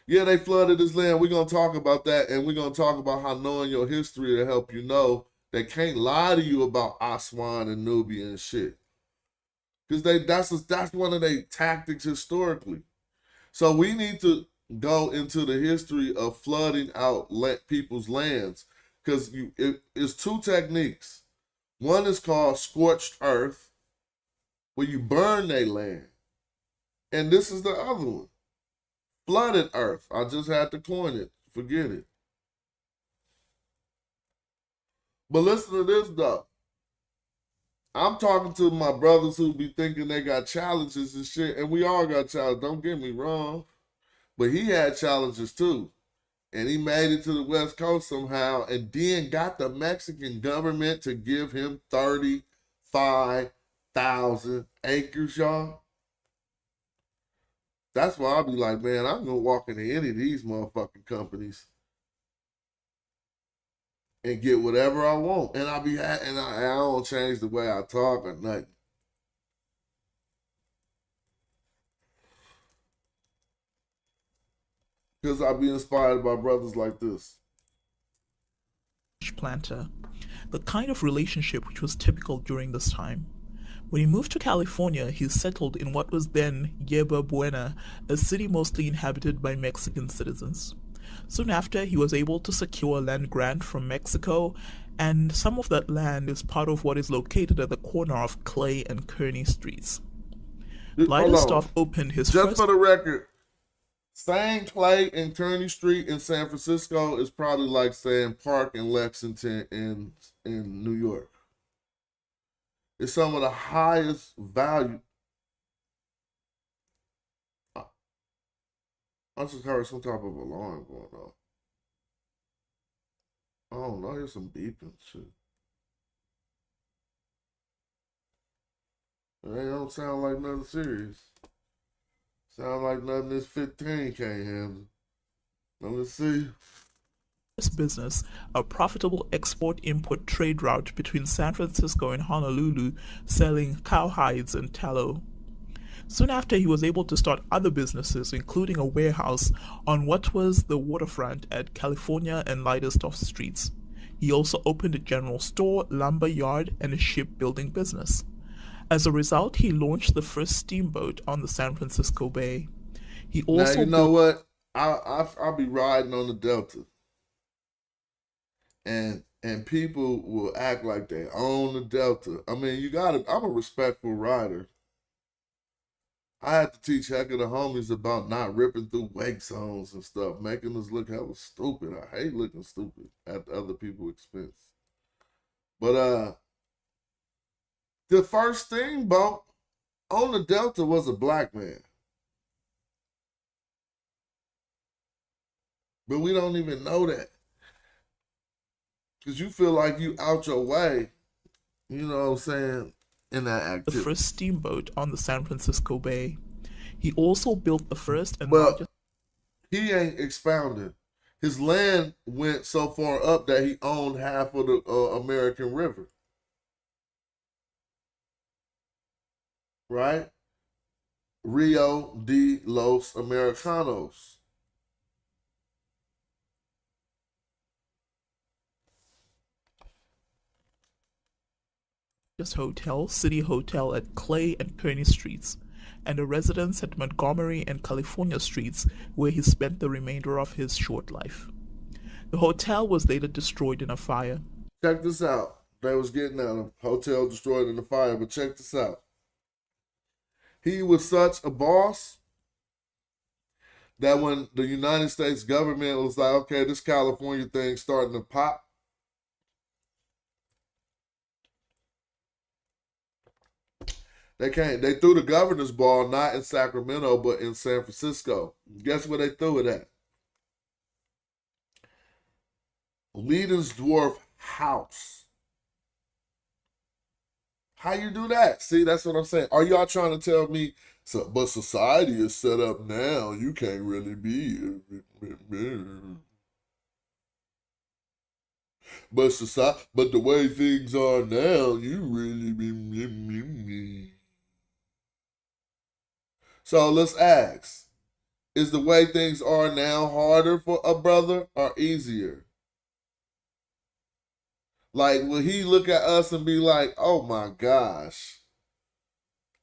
Yeah, they flooded his land. We're going to talk about that, and we're going to talk about how knowing your history to help you know they can't lie to you about Aswan and Nubia and shit. Because that's one of their tactics historically. So we need to go into the history of flooding out people's lands, because it's two techniques. One is called scorched earth, where you burn their land. And this is the other one, flooded earth. I just had to coin it. Forget it. But listen to this, though. I'm talking to my brothers who be thinking they got challenges and shit, and we all got challenges, don't get me wrong. But he had challenges too. And he made it to the West Coast somehow, and then got the Mexican government to give him 35,000 acres, y'all. That's why I'll be like, man, I'm going to walk into any of these motherfucking companies and get whatever I want. And I don't change the way I talk or nothing. Because I be inspired by brothers like this. Planter, the kind of relationship which was typical during this time. When he moved to California, he settled in what was then Yerba Buena, a city mostly inhabited by Mexican citizens. Soon after, he was able to secure a land grant from Mexico, and some of that land is part of what is located at the corner of Clay and Kearny Streets. Leidenstoff opened his first... Just for the record, saying Clay and Kearny Street in San Francisco is probably like saying Park and Lexington in New York. It's some of the highest value. I just heard some type of alarm going on. I don't know, here's some beeping shit. It don't sound like nothing serious. Sound like nothing this 15 can't handle. Now let's see. This business, a profitable export-import trade route between San Francisco and Honolulu, selling cowhides and tallow. Soon after, he was able to start other businesses, including a warehouse on what was the waterfront at California and Leidenstoff Streets. He also opened a general store, lumber yard, and a shipbuilding business. As a result, he launched the first steamboat on the San Francisco Bay. He also now, you know what? I'll be riding on the Delta. And people will act like they own the Delta. I mean, I'm a respectful rider. I had to teach heck of the homies about not ripping through wake zones and stuff, making us look hella stupid. I hate looking stupid at other people's expense. But the first steamboat on the Delta was a black man. But we don't even know that. Because you feel like you out your way, you know what I'm saying, in that activity. The first steamboat on the San Francisco Bay. He also built the first and largest... He ain't expounded. His land went so far up that he owned half of the American River. Right? Rio de los Americanos. Hotel, City Hotel at Clay and Kearny Streets, and a residence at Montgomery and California Streets, where he spent the remainder of his short life. The hotel was later destroyed in a fire. Check this out. They was getting at him. Hotel destroyed in a fire, but check this out. He was such a boss that when the United States government was like, okay, this California thing starting to pop, they threw the governor's ball not in Sacramento, but in San Francisco. Guess where they threw it at? Leidensdorf House. How you do that? See, that's what I'm saying. Are y'all trying to tell me, so, but society is set up now, you can't really be. But the way things are now, you really be. So let's ask, is the way things are now harder for a brother or easier? Like, will he look at us and be like, oh my gosh,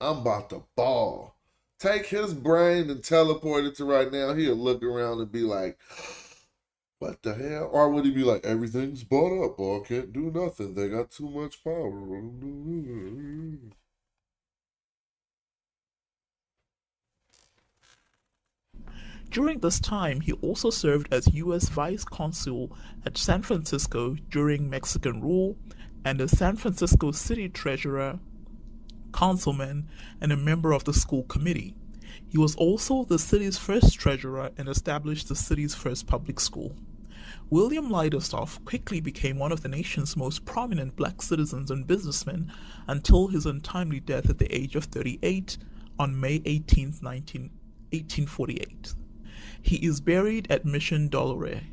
I'm about to ball? Take his brain and teleport it to right now. He'll look around and be like, what the hell? Or would he be like, everything's bought up, boy, can't do nothing. They got too much power. During this time, he also served as U.S. Vice Consul at San Francisco during Mexican rule and as San Francisco City Treasurer, councilman, and a member of the school committee. He was also the city's first treasurer and established the city's first public school. William Leidesdorff quickly became one of the nation's most prominent black citizens and businessmen until his untimely death at the age of 38 on May 18, 1848. He is buried at Mission Dolores.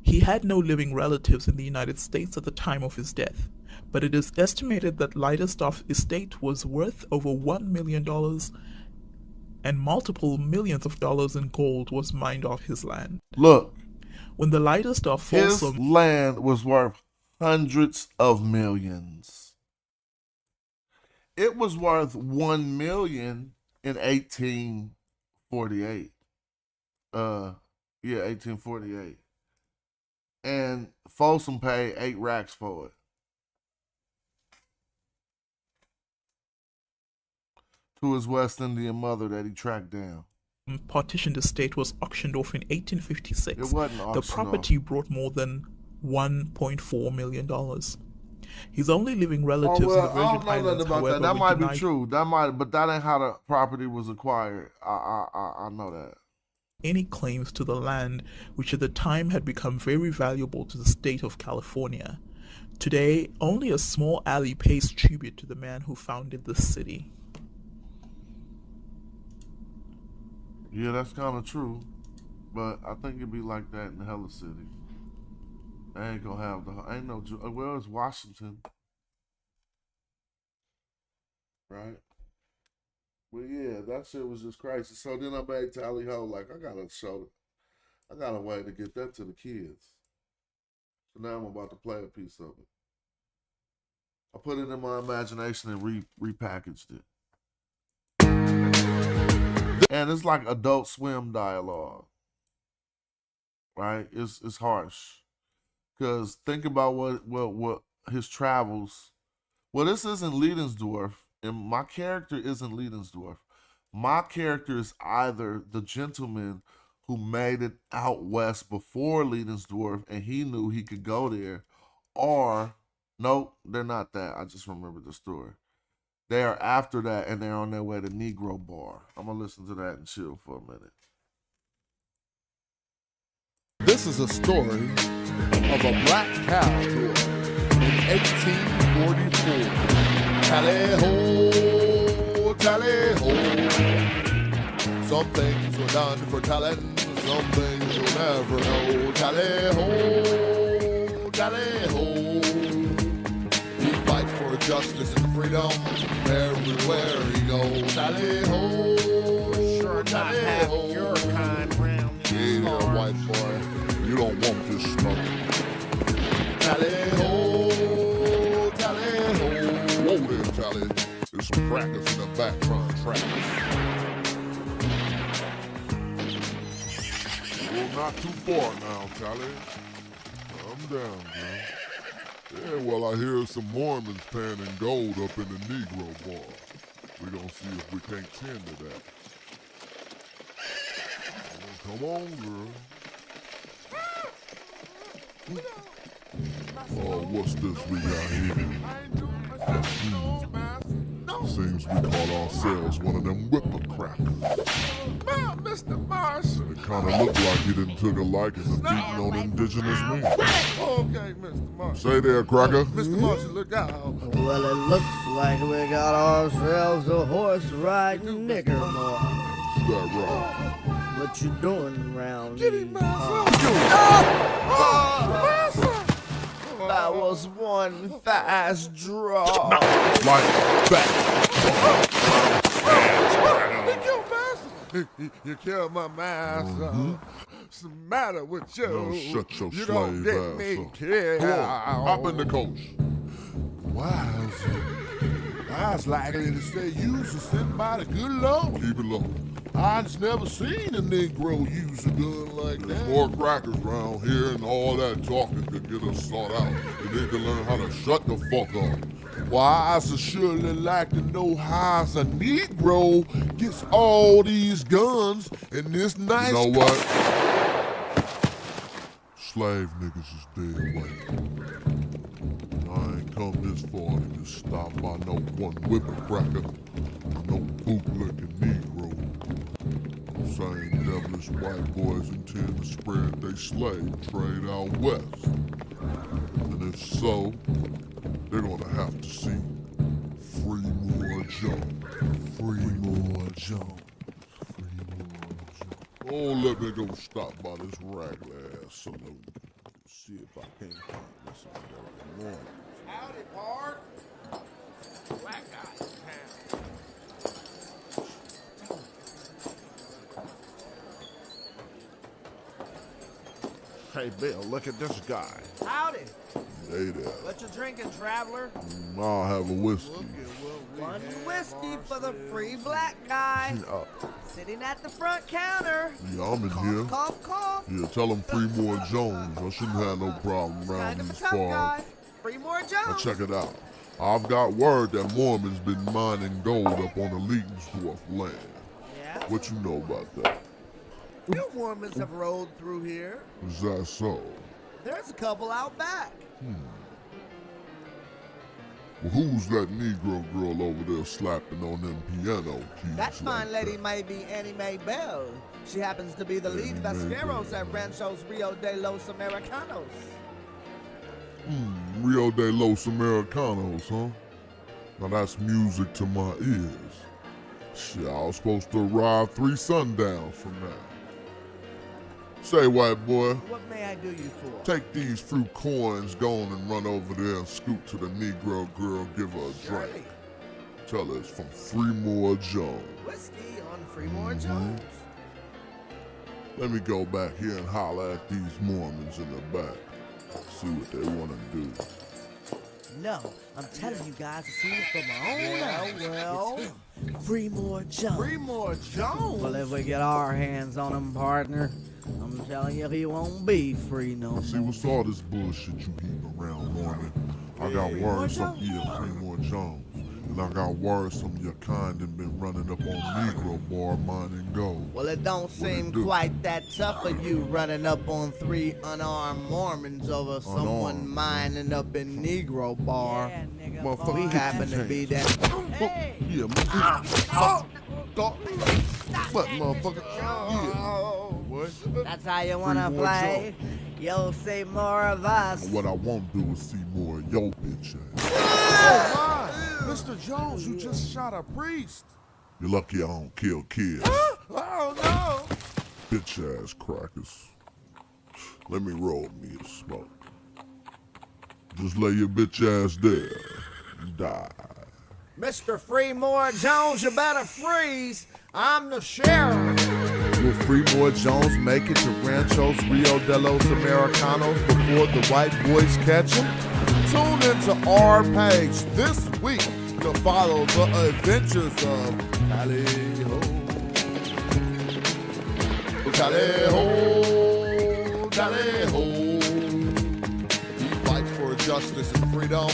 He had no living relatives in the United States at the time of his death, but it is estimated that Leidesdorff's estate was worth over $1 million and multiple millions of dollars in gold was mined off his land. Look, when the Leidesdorff his land was worth hundreds of millions. It was worth $1 million in 1848. 1848. And Folsom paid 8 racks for it. To his West Indian mother that he tracked down. Partitioned estate was auctioned off in 1856. It wasn't auctioned The property brought more than $1.4 million. His only living relatives in the Virgin Islands, however, that might be denied true. But that ain't how the property was acquired. I know that. Any claims to the land, which at the time had become very valuable to the state of California. Today, only a small alley pays tribute to the man who founded the city. Yeah, that's kind of true. But I think it'd be like that in the Hella City. They ain't gonna have ain't no, well, it's Washington. Right? But yeah, that shit was just crazy. So then I made Tally Ho like, I got a way to get that to the kids. So now I'm about to play a piece of it. I put it in my imagination and repackaged it. And it's like Adult Swim dialogue. Right? It's harsh. Because think about what his travels. Well, this isn't Leidensdorf, and my character isn't Leidensdorf. My character is either the gentleman who made it out west before Leidensdorf, and he knew he could go there, or nope, they're not that. I just remembered the story. They are after that, and they're on their way to Negro Bar. I'm gonna listen to that and chill for a minute. This is a story of a black cowboy in 1844. Tally-ho, tally-ho. Some things were done for talent, some things you'll never know. Tally-ho, tally-ho. He fights for justice and freedom everywhere he goes. Tally-ho, Sure not having your kind round in this yeah, bar. white boy, you don't want this smoke. Tally-ho, tally-ho. Whoa there, Tally. There's some crackers in the back trying to trap us. Well, not too far now, Tally. Calm down, man. Yeah, well, I hear some Mormons panning gold up in the Negro Bar. We're gonna see if we can't tend to that. Come on, girl. Oh, what's this we got here? Seems we call ourselves one of them whipper crackers. Mr. Marshall. It kind of looked like you didn't took a liking to beating on indigenous men. Okay, Mr. Marshall. Say there, cracker. Mr. Marshall, look out. Well, it looks like we got ourselves a horse riding nigger boy. Is that right? What you doing around Get here? him, Marshall. That was one fast draw. Like that. You killed my master. What's the matter with you? No, shut your You slave don't get ass me up. killed. Come on, hop in the coach. I was likely to say you was somebody good low. Keep it low. I just never seen a Negro use a gun like There's that. more crackers around here, and all that talking could get us sought out. You need to learn how to shut the fuck up. Why, I should surely like to know how a Negro gets all these guns in this nice. You know what? Slave niggas is dead weight. I ain't come this far to get stopped by no one whipper cracker, no bootlicking Negro. Same devilish white boys intend to spread they slave trade out west. And if so, they're gonna have to see Free More Jones. Free More Jones. Free More Jones. Oh, let me go stop by this ragged ass saloon. See if I can't find me some dirty morning. Howdy, Bart. Black guy in town. Hey, Bill, look at this guy. Howdy. Hey there. What you drinking, traveler? I'll have a whiskey. One whiskey for the free black guy. Sitting at the front counter. Yeah, I'm in here. Cough, cough. Yeah, tell him Free More Jones. I shouldn't have no problem around Kind of a these tough parts. guy. Free more Now Jones. check it out. I've got word that Mormons been mining gold up on the Leetonsdorf land. Yeah? What you know about that? Few Mormons have rolled through here. Is that so? There's a couple out back. Well, who's that Negro girl over there slapping on them piano keys? That fine like lady that? may be Annie Mae Bell. She happens to be the lead Annie Mae Vasqueros at Ranchos Rio de los Americanos. Rio de los Americanos, huh? Now that's music to my ears. Shit, I was supposed to arrive 3 sundowns from now. Say, white boy, What may I do you for? take these few coins, go on and run over there and scoot to the Negro girl, give her a drink. Tell her it's from Free More Jones. Whiskey on Free More Jones. Let me go back here and holler at these Mormons in the back. See what they want to do. No, I'm telling you guys, I've seen it from my own eyes. Well, Free More Jones. Free More Jones? Well, if we get our hands on him, partner, I'm telling you, he won't be free no See, what's all this bullshit you heap around, Mormon? I got word some Free More Jones. And I got word some of your kind have been running up on Negro bar mining gold. Well, it don't seem quite that tough of you running up on 3 unarmed Mormons over someone mining up in Negro bar. Yeah, nigga, Motherfucker, we get happen your to be that. Hey. Yeah, motherfucker. What, motherfucker? Yeah. What? That's how you wanna Free More play? You'll see more of us. What I won't do is see more of your bitch ass. Oh, my. Mr. Jones, you just shot a priest. You're lucky I don't kill kids. Oh, no. Bitch ass crackers. Let me roll me a smoke. Just lay your bitch ass there and die. Mr. Free More Jones, you better freeze. I'm the sheriff. Will Free More Jones make it to Ranchos Rio de los Americanos before the white boys catch him? Tune into our page this week to follow the adventures of Tally-Ho. Tally-Ho, Tally-Ho. He fights for justice. justice and freedom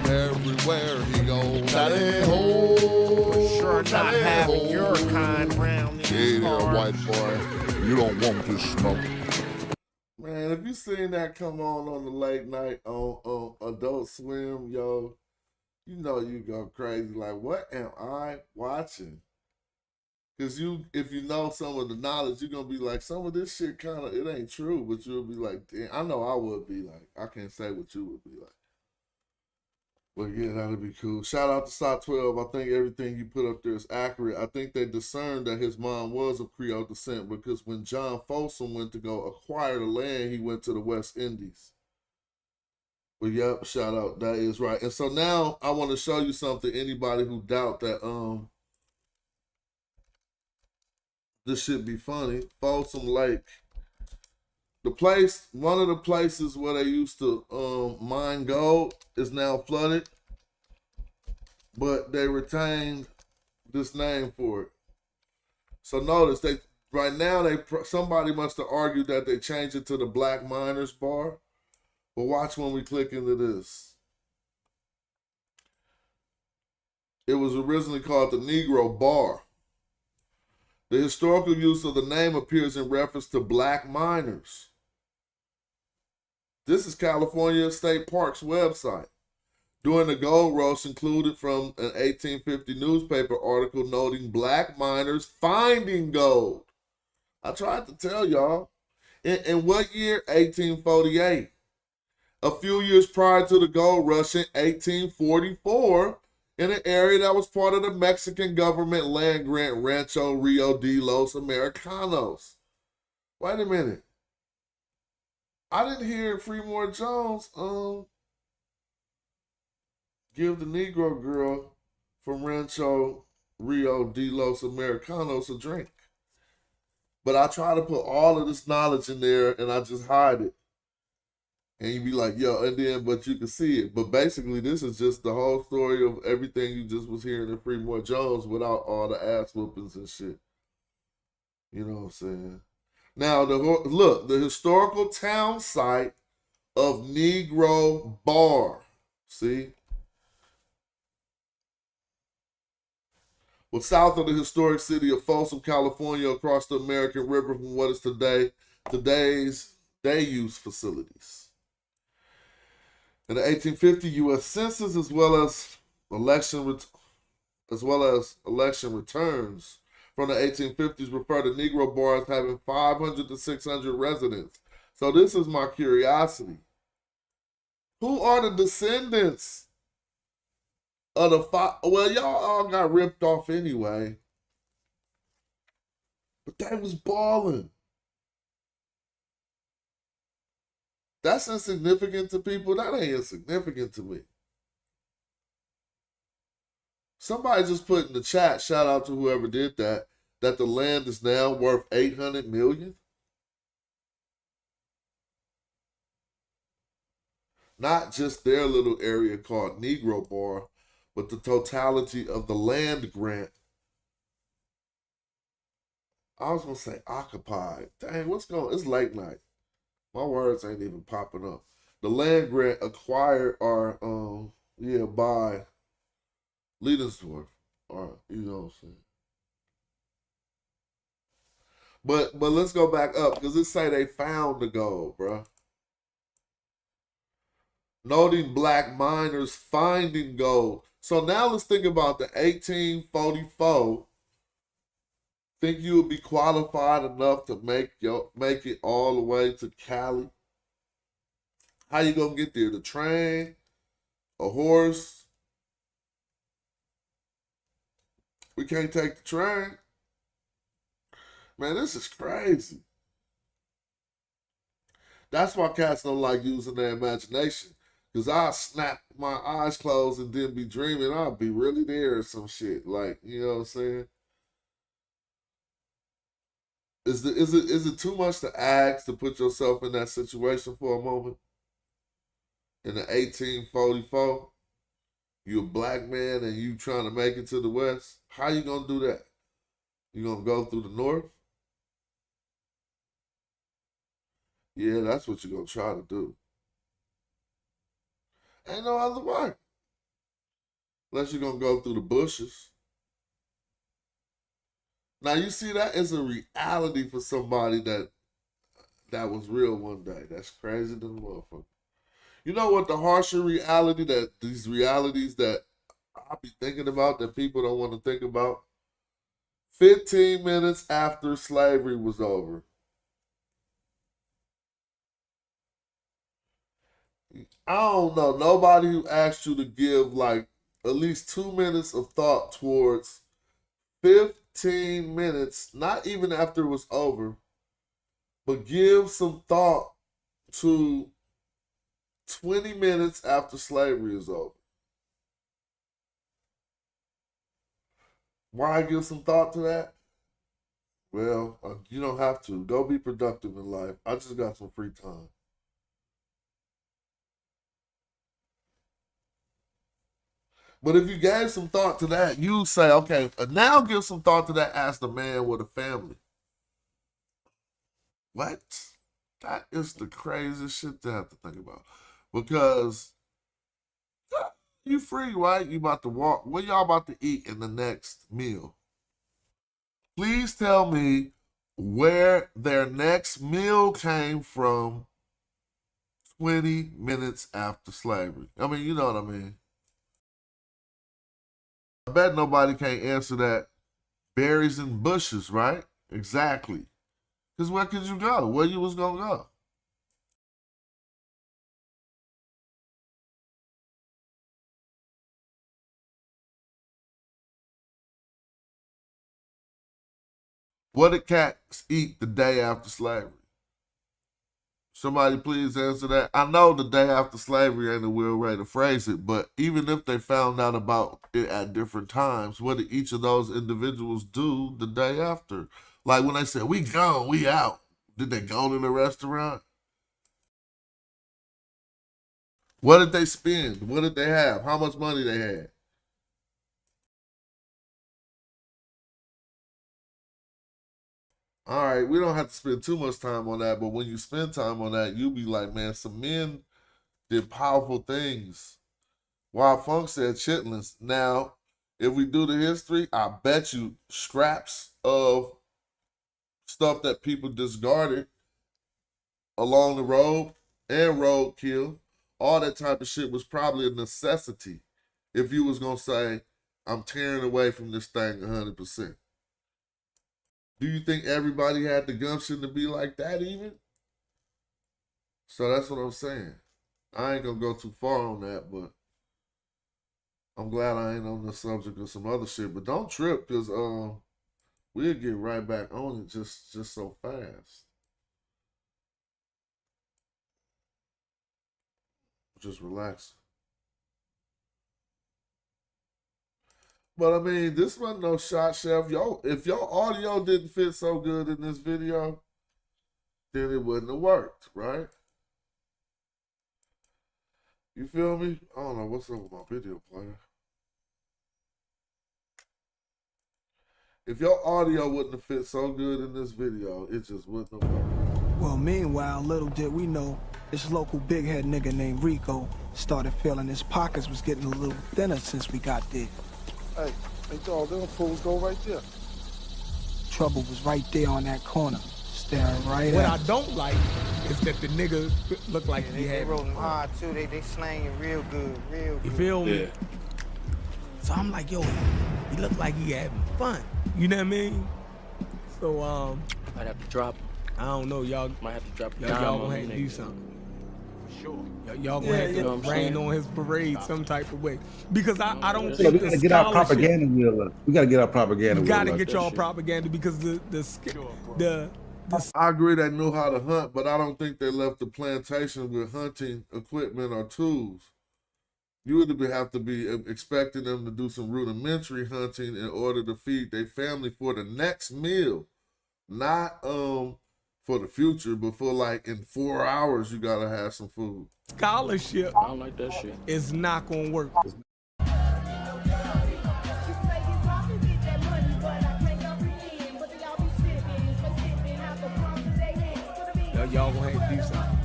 everywhere he goes. Tally ho, Sure not having your kind round Hey these there, white parts. boy. You don't want this smoke. Man, if you seen that come on the late night on Adult Swim, yo, you know you go crazy. Like, what am I watching? Because if you know some of the knowledge, you're going to be like, some of this shit kind of, it ain't true, but you'll be like, damn, I know I would be like. I can't say what you would be like. But yeah, that'd be cool. Shout out to Sot 12. I think everything you put up there is accurate. I think they discerned that his mom was of Creole descent because when John Folsom went to go acquire the land, he went to the West Indies. But yep, shout out. That is right. And so now I want to show you something. Anybody who doubt that this should be funny. Folsom Lake. One of the places where they used to mine gold is now flooded, but they retained this name for it. So notice right now somebody must have argued that they changed it to the Black Miners Bar. But watch when we click into this. It was originally called the Negro Bar. The historical use of the name appears in reference to black miners. This is California State Park's website. During the gold rush included from an 1850 newspaper article noting black miners finding gold. I tried to tell y'all. In what year? 1848. A few years prior to the gold rush in 1844, in an area that was part of the Mexican government land grant Rancho Rio de los Americanos. Wait a minute. I didn't hear Fremont Jones give the Negro girl from Rancho Rio de los Americanos a drink. But I try to put all of this knowledge in there and I just hide it. And you be like, yo, and then, but you can see it. But basically, this is just the whole story of everything you just was hearing in Fremont Jones without all the ass whoopings and shit. You know what I'm saying? Now, the historical town site of Negro Bar. See? Well, south of the historic city of Folsom, California, across the American River from what is today's day-use facilities. In the 1850 U.S. Census, as well as election returns from the 1850s, refer to Negro bars having 500 to 600 residents. So this is my curiosity. Who are the descendants of the well, y'all all got ripped off anyway. But they was balling. That's insignificant to people. That ain't insignificant to me. Somebody just put in the chat, shout out to whoever did that the land is now worth $800 million. Not just their little area called Negro Bar, but the totality of the land grant. I was gonna say occupied. Dang, what's going on? It's late night. My words ain't even popping up. The land grant acquired are by Leidensdorf. Or you know what I'm saying. But let's go back up because it say they found the gold, bro. Noting black miners finding gold. So now let's think about the 1844. Think you would be qualified enough to make it all the way to Cali? How you gonna get there? The train? A horse? We can't take the train. Man, this is crazy. That's why cats don't like using their imagination. Because I'll snap my eyes closed and then be dreaming I'll be really there or some shit. Like, you know what I'm saying? Is it too much to ask to put yourself in that situation for a moment? In the 1844, you a black man and you trying to make it to the West. How you gonna do that? You gonna go through the North? Yeah, that's what you're gonna try to do. Ain't no other way. Unless you're going to go through the bushes. Now, you see, that is a reality for somebody that was real one day. That's crazy than a motherfucker. You know what the harsher reality that these realities that I be thinking about that people don't want to think about? 15 minutes after slavery was over. I don't know. Nobody who asked you to give like at least 2 minutes of thought towards 15 minutes, not even after it was over, but give some thought to 20 minutes after slavery is over. Why give some thought to that? Well, you don't have to. Go be productive in life. I just got some free time. But if you gave some thought to that, you say, okay, now give some thought to that as the man with a family. What? That is the craziest shit to have to think about. Because you free, right? You about to walk. What y'all about to eat in the next meal? Please tell me where their next meal came from 20 minutes after slavery. I mean, you know what I mean. I bet nobody can't answer that. Berries and bushes, right? Exactly. Because where could you go? Where you was going to go? What did cats eat the day after slavery? Somebody please answer that. I know the day after slavery ain't a real way to phrase it, but even if they found out about it at different times, what did each of those individuals do the day after? Like when they said, we gone, we out. Did they go to the restaurant? What did they spend? What did they have? How much money they had? All right, we don't have to spend too much time on that, but when you spend time on that, you be like, man, some men did powerful things. Wild Funk said chitlins. Now, if we do the history, I bet you scraps of stuff that people discarded along the road and roadkill, all that type of shit was probably a necessity if you was going to say, I'm tearing away from this thing 100%. Do you think everybody had the gumption to be like that even? So that's what I'm saying. I ain't going to go too far on that, but I'm glad I ain't on the subject of some other shit. But don't trip, because we'll get right back on it just so fast. Just relax. But I mean, this wasn't no shot, Chef. If your audio didn't fit so good in this video, then it wouldn't have worked, right? You feel me? I don't know what's up with my video player. If your audio wouldn't have fit so good in this video, it just wouldn't have worked. Well, meanwhile, little did we know, this local big head nigga named Rico started feeling his pockets was getting a little thinner since we got there. Hey dog, them fools go right there. Trouble was right there on that corner, staring right What at I us. don't like is that the nigga look like he They had rolling hard too. They slanging real good, real good. You feel me? Yeah. So I'm like, yo, he looked like he having fun. You know what I mean? So Might have to drop. I don't know, y'all Might have to drop. y'all gonna have to do something. Sure. Y'all gonna have to rain on his parade some type of way. Because I don't think we the gotta get our scholarship- propaganda wheel up. We gotta get our propaganda You wheel gotta up. get y'all propaganda because the I agree they knew how to hunt, but I don't think they left the plantation with hunting equipment or tools. You would have to be expecting them to do some rudimentary hunting in order to feed their family for the next meal. Not for the future, but for like in 4 hours you gotta have some food. scholarship I don't like that shit. is not gonna work. Y'all gonna have to do something.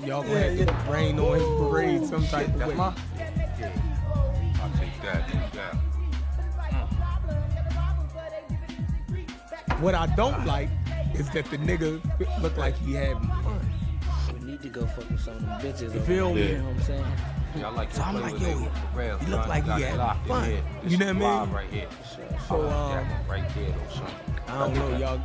Y'all gonna have to rain on his parade some type of way. I'll take that. What I don't like is that the nigga look like he having fun. We need to go fuck with some of them bitches. You feel me? You know what I'm saying? Yeah, I like So I'm like, yo, he look like he having fun. You know what I mean? Right here. So right there, though, son. I don't know, y'all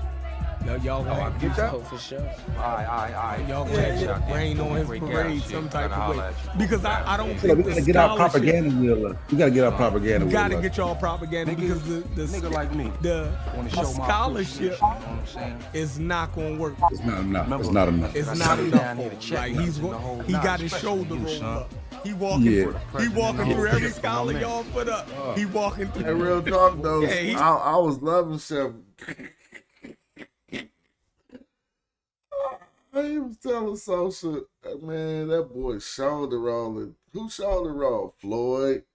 gonna have to do something for sure. All right. Y'all gonna have to rain on his parade some type of way. Because I don't So we think gotta the get our scholarship. propaganda wheel. We gotta get our propaganda You wheel. gotta get y'all propaganda because nigga like me the wanna show my scholarship appreciation, you know what I'm saying? is not gonna work. It's not enough. It's not enough. It's I not sit enough down for here to him. check Like notes in the whole he nine, got his especially shoulder you, rolled son. up. He walking Yeah. through every scholar y'all put up. He walking through. Hey, real talk though. Yeah, I was loving Chef. He was telling Sosa, man, that boy shoulder rolling. Who shoulder roll? Floyd.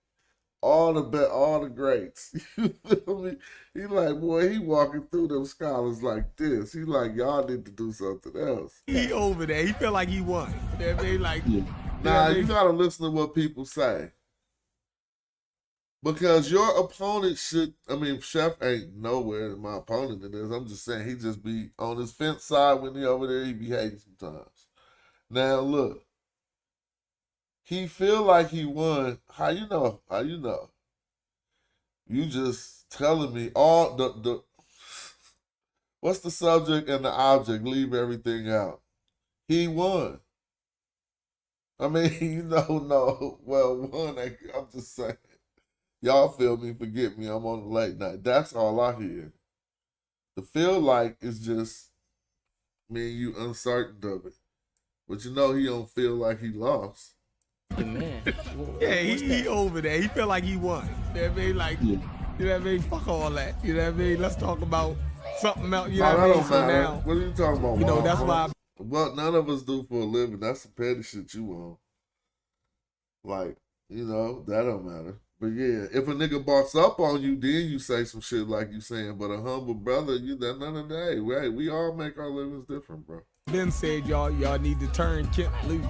All the greats. You feel me? He like, boy, he walking through them scholars like this. He like, y'all need to do something else. He over there. He feel like he won. You know what I mean? Like, Nah, you gotta listen to what people say. Because your opponent Chef ain't nowhere my opponent it is. I'm just saying he just be on his fence side when he over there, he be hating sometimes. Now look, he feel like he won. How you know? You just telling me all the what's the subject and the object? Leave everything out. He won. I mean, no. Well, one, I'm just saying. Y'all feel me, forget me, I'm on the late night. That's all I hear. The feel like is just me and you uncertain of it. But he don't feel like he lost. Man. Yeah, he over there. He feel like he won. You know what I mean? Like, you know what I mean? Fuck all that. You know what I mean? Let's talk about something else. You know what I mean? So now, what are you talking about? You know, that's why. What none of us do for a living. That's the petty shit you want. Like, that don't matter. But yeah, if a nigga boss up on you, then you say some shit like you saying. But a humble brother, that none of that. Hey, we all make our livings different, bro. Ben said y'all need to turn Kent loose.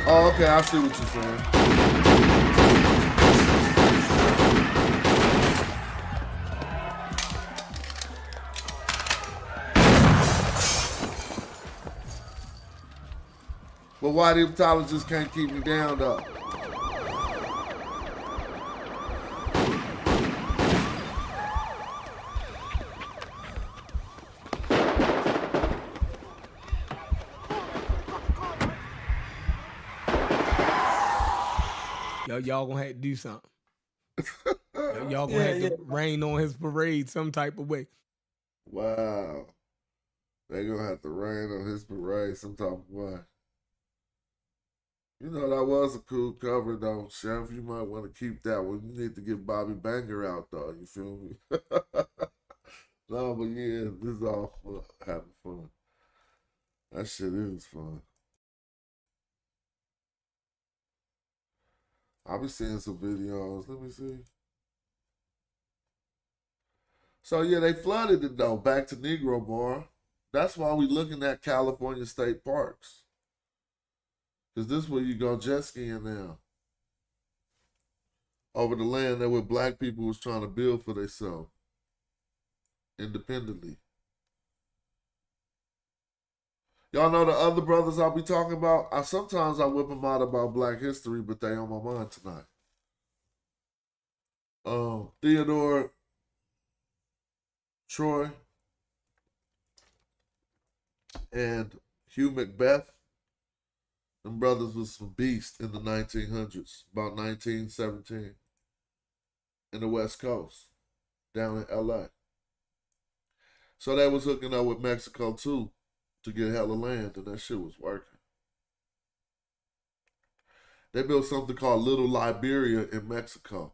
Oh, okay, I see what you're saying. But why the optometrists can't keep me down, though? Y'all gonna have to do something. Y'all gonna have to rain on his parade some type of way. Wow. They gonna have to rain on his parade some type of way. That was a cool cover, though, Chef. You might want to keep that one. You need to get Bobby Banger out, though. You feel me? No, but yeah, this is all fun. Having fun. That shit is fun. I'll be seeing some videos. Let me see. So, yeah, they flooded it, though, back to Negro Bar. That's why we looking at California state parks. Because this is where you go jet skiing now. Over the land that where black people was trying to build for themselves. Independently. Y'all know the other brothers I'll be talking about? Sometimes I whip them out about black history, but they on my mind tonight. Theodore Troy and Hugh Macbeth. Them brothers was some beasts in the 1900s, about 1917, in the West Coast, down in L.A. So they was hooking up with Mexico, too, to get hella land, and that shit was working. They built something called Little Liberia in Mexico.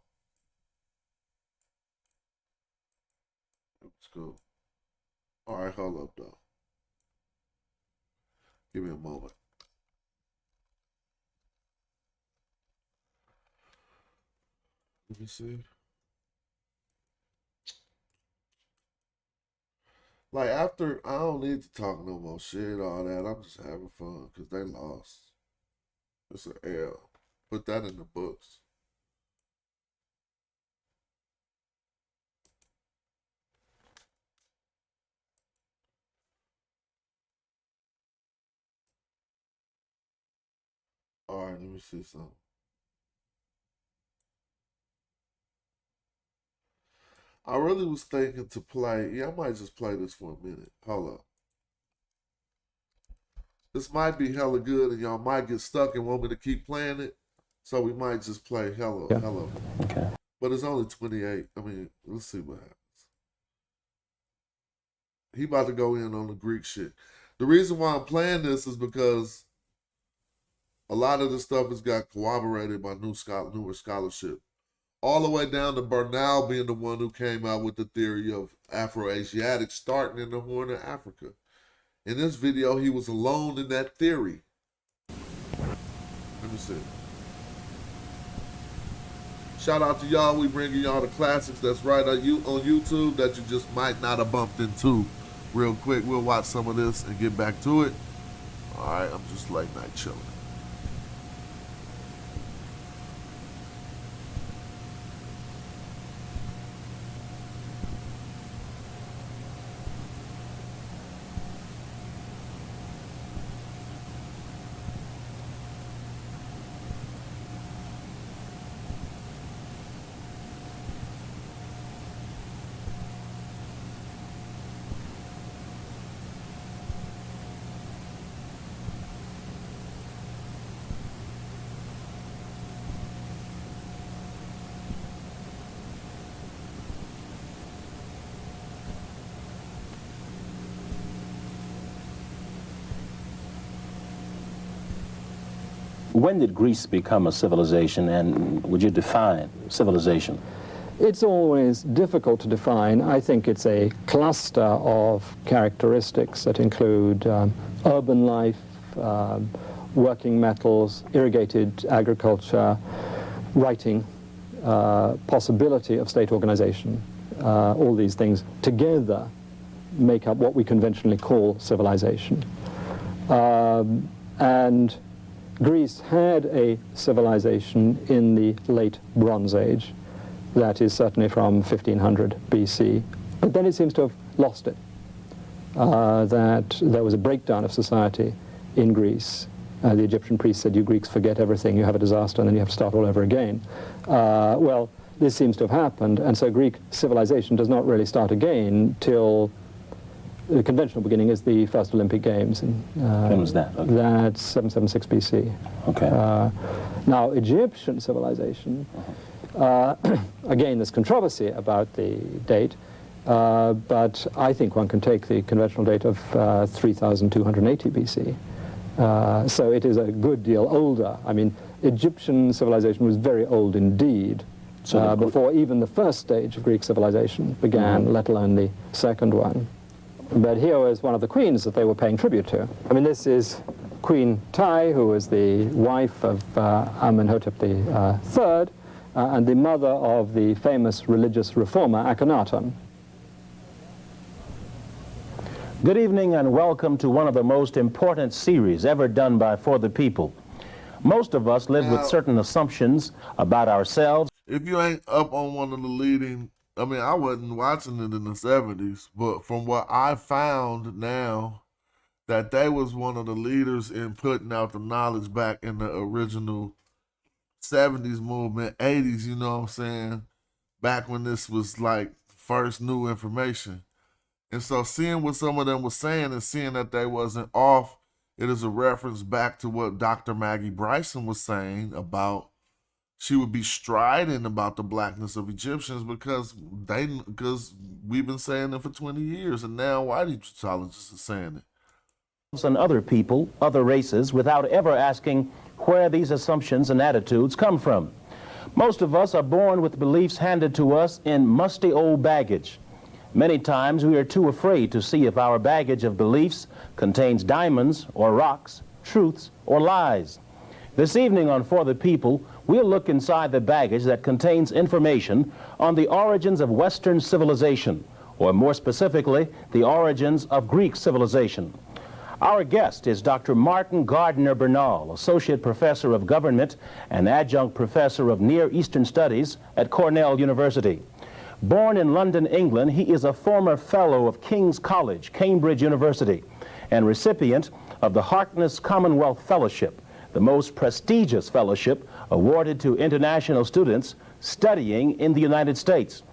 It was cool. All right, hold up, though. Give me a moment. Let me see. Like, after, I don't need to talk no more shit, all that. I'm just having fun because they lost. It's an L. Put that in the books. All right, let me see something. I really was thinking to play. Yeah, I might just play this for a minute. Hold up. This might be hella good, and y'all might get stuck and want me to keep playing it. So we might just play hella. Okay. But it's only 28. I mean, let's see what happens. He about to go in on the Greek shit. The reason why I'm playing this is because a lot of this stuff has got corroborated by newer scholarship. All the way down to Bernal being the one who came out with the theory of Afro-Asiatics starting in the Horn of Africa. In this video, he was alone in that theory. Let me see. Shout out to y'all. We bringing y'all the classics that's right on YouTube that you just might not have bumped into. Real quick, we'll watch some of this and get back to it. All right, I'm just late night chilling. When did Greece become a civilization, and would you define civilization? It's always difficult to define. I think it's a cluster of characteristics that include urban life, working metals, irrigated agriculture, writing, possibility of state organization. All these things together make up what we conventionally call civilization. And Greece had a civilization in the late Bronze Age, that is certainly from 1500 BC, but then it seems to have lost it. That there was a breakdown of society in Greece. The Egyptian priest said, "You Greeks forget everything, you have a disaster, and then you have to start all over again." Well, this seems to have happened, and so Greek civilization does not really start again till the conventional beginning is the first Olympic Games. When was that? Okay. That's 776 BC. Okay. Now, Egyptian civilization, again, there's controversy about the date, but I think one can take the conventional date of 3280 BC. So it is a good deal older. I mean, Egyptian civilization was very old indeed, before even the first stage of Greek civilization began, let alone the second one. But here was one of the queens that they were paying tribute to. I mean, this is Queen Tai, who was the wife of Amenhotep III, and the mother of the famous religious reformer Akhenaten. Good evening and welcome to one of the most important series ever done by For the People. Most of us live with certain assumptions about ourselves. If you ain't up on one of the leading, I mean, I wasn't watching it in the 70s, but from what I found now, that they was one of the leaders in putting out the knowledge back in the original 70s movement, 80s, you know what I'm saying? Back when this was like first new information. And so seeing what some of them was saying and seeing that they wasn't off, it is a reference back to what Dr. Maggie Bryson was saying about she would be strident about the blackness of Egyptians because we've been saying it for 20 years, and now white Egyptologists are saying it. And other people, other races, without ever asking where these assumptions and attitudes come from. Most of us are born with beliefs handed to us in musty old baggage. Many times we are too afraid to see if our baggage of beliefs contains diamonds or rocks, truths or lies. This evening on For the People, we'll look inside the baggage that contains information on the origins of Western civilization, or more specifically, the origins of Greek civilization. Our guest is Dr. Martin Gardner Bernal, Associate Professor of Government and Adjunct Professor of Near Eastern Studies at Cornell University. Born in London, England, he is a former Fellow of King's College, Cambridge University, and recipient of the Harkness Commonwealth Fellowship, the most prestigious fellowship awarded to international students studying in the United States.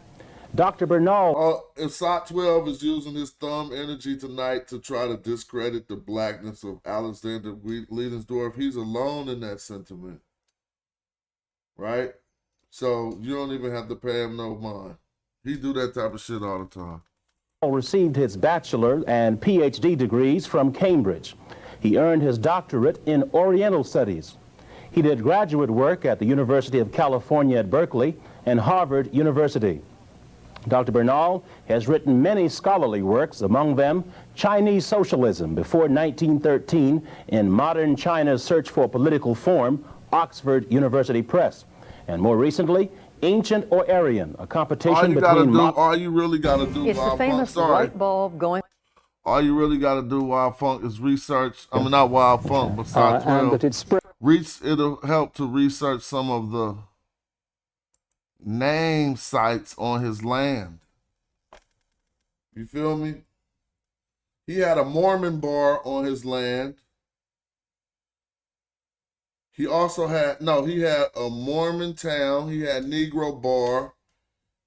Dr. Bernal. If SOT 12 is using his thumb energy tonight to try to discredit the blackness of Alexander Leidensdorf, he's alone in that sentiment. Right? So you don't even have to pay him no mind. He do that type of shit all the time. Received his bachelor and PhD degrees from Cambridge. He earned his doctorate in Oriental Studies. He did graduate work at the University of California at Berkeley and Harvard University. Dr. Bernal has written many scholarly works, among them Chinese Socialism Before 1913 in Modern China's Search for Political Form, Oxford University Press, and more recently, Ancient or Aryan, a competition between... All you really got to do it's the famous light bulb going... All you really got to do, Wild Funk, is research. I mean, not Wild Funk, but SOT 12. It'll help to research some of the name sites on his land. You feel me? He had a Mormon bar on his land. He also had, he had a Mormon town. He had Negro bar.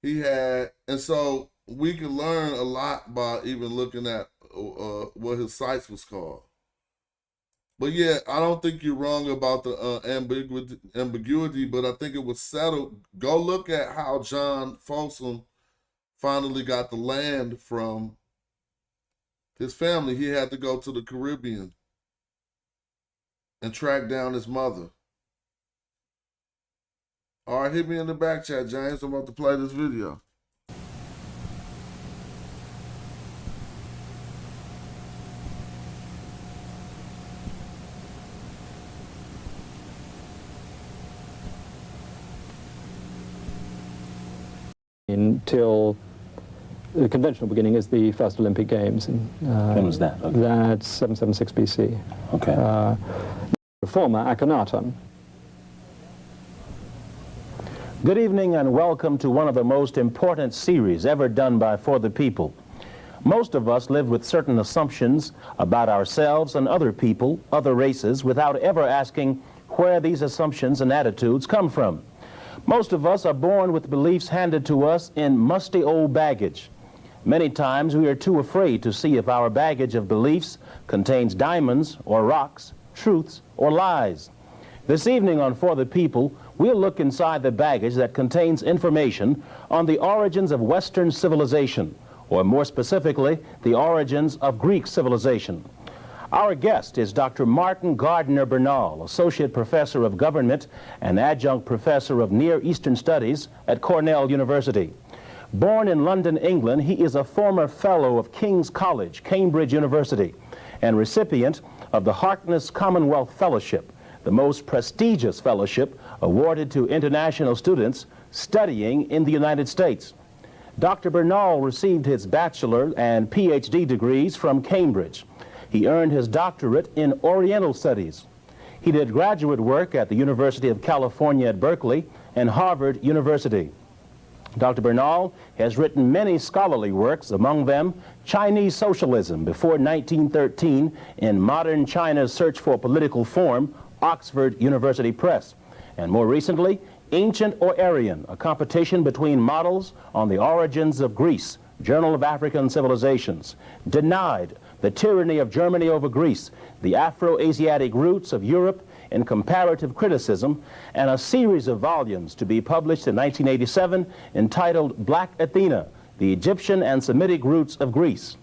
And so we can learn a lot by even looking at what his sites was called. But yeah, I don't think you're wrong about the ambiguity, but I think it was settled. Go look at how John Folsom finally got the land from his family. He had to go to the Caribbean and track down his mother. All right, hit me in the back chat, James. I'm about to play this video. Until the conventional beginning is the first Olympic Games. When was that? Okay. That's 776 BC. Okay. Reformer Akhenaten. Good evening and welcome to one of the most important series ever done by For the People. Most of us live with certain assumptions about ourselves and other people, other races, without ever asking where these assumptions and attitudes come from. Most of us are born with beliefs handed to us in musty old baggage. Many times we are too afraid to see if our baggage of beliefs contains diamonds or rocks, truths or lies. This evening on For the People, we'll look inside the baggage that contains information on the origins of Western civilization, or more specifically, the origins of Greek civilization. Our guest is Dr. Martin Gardner Bernal, Associate Professor of Government and Adjunct Professor of Near Eastern Studies at Cornell University. Born in London, England, he is a former Fellow of King's College, Cambridge University, and recipient of the Harkness Commonwealth Fellowship, the most prestigious fellowship awarded to international students studying in the United States. Dr. Bernal received his bachelor and PhD degrees from Cambridge. He earned his doctorate in Oriental Studies. He did graduate work at the University of California at Berkeley and Harvard University. Dr. Bernal has written many scholarly works, among them Chinese Socialism Before 1913 in Modern China's Search for Political Form, Oxford University Press, and more recently, Ancient or Aryan, a competition between models on the origins of Greece, Journal of African Civilizations, Denied, The Tyranny of Germany over Greece, the Afro-Asiatic Roots of Europe in Comparative Criticism, and a series of volumes to be published in 1987 entitled Black Athena, The Egyptian and Semitic Roots of Greece.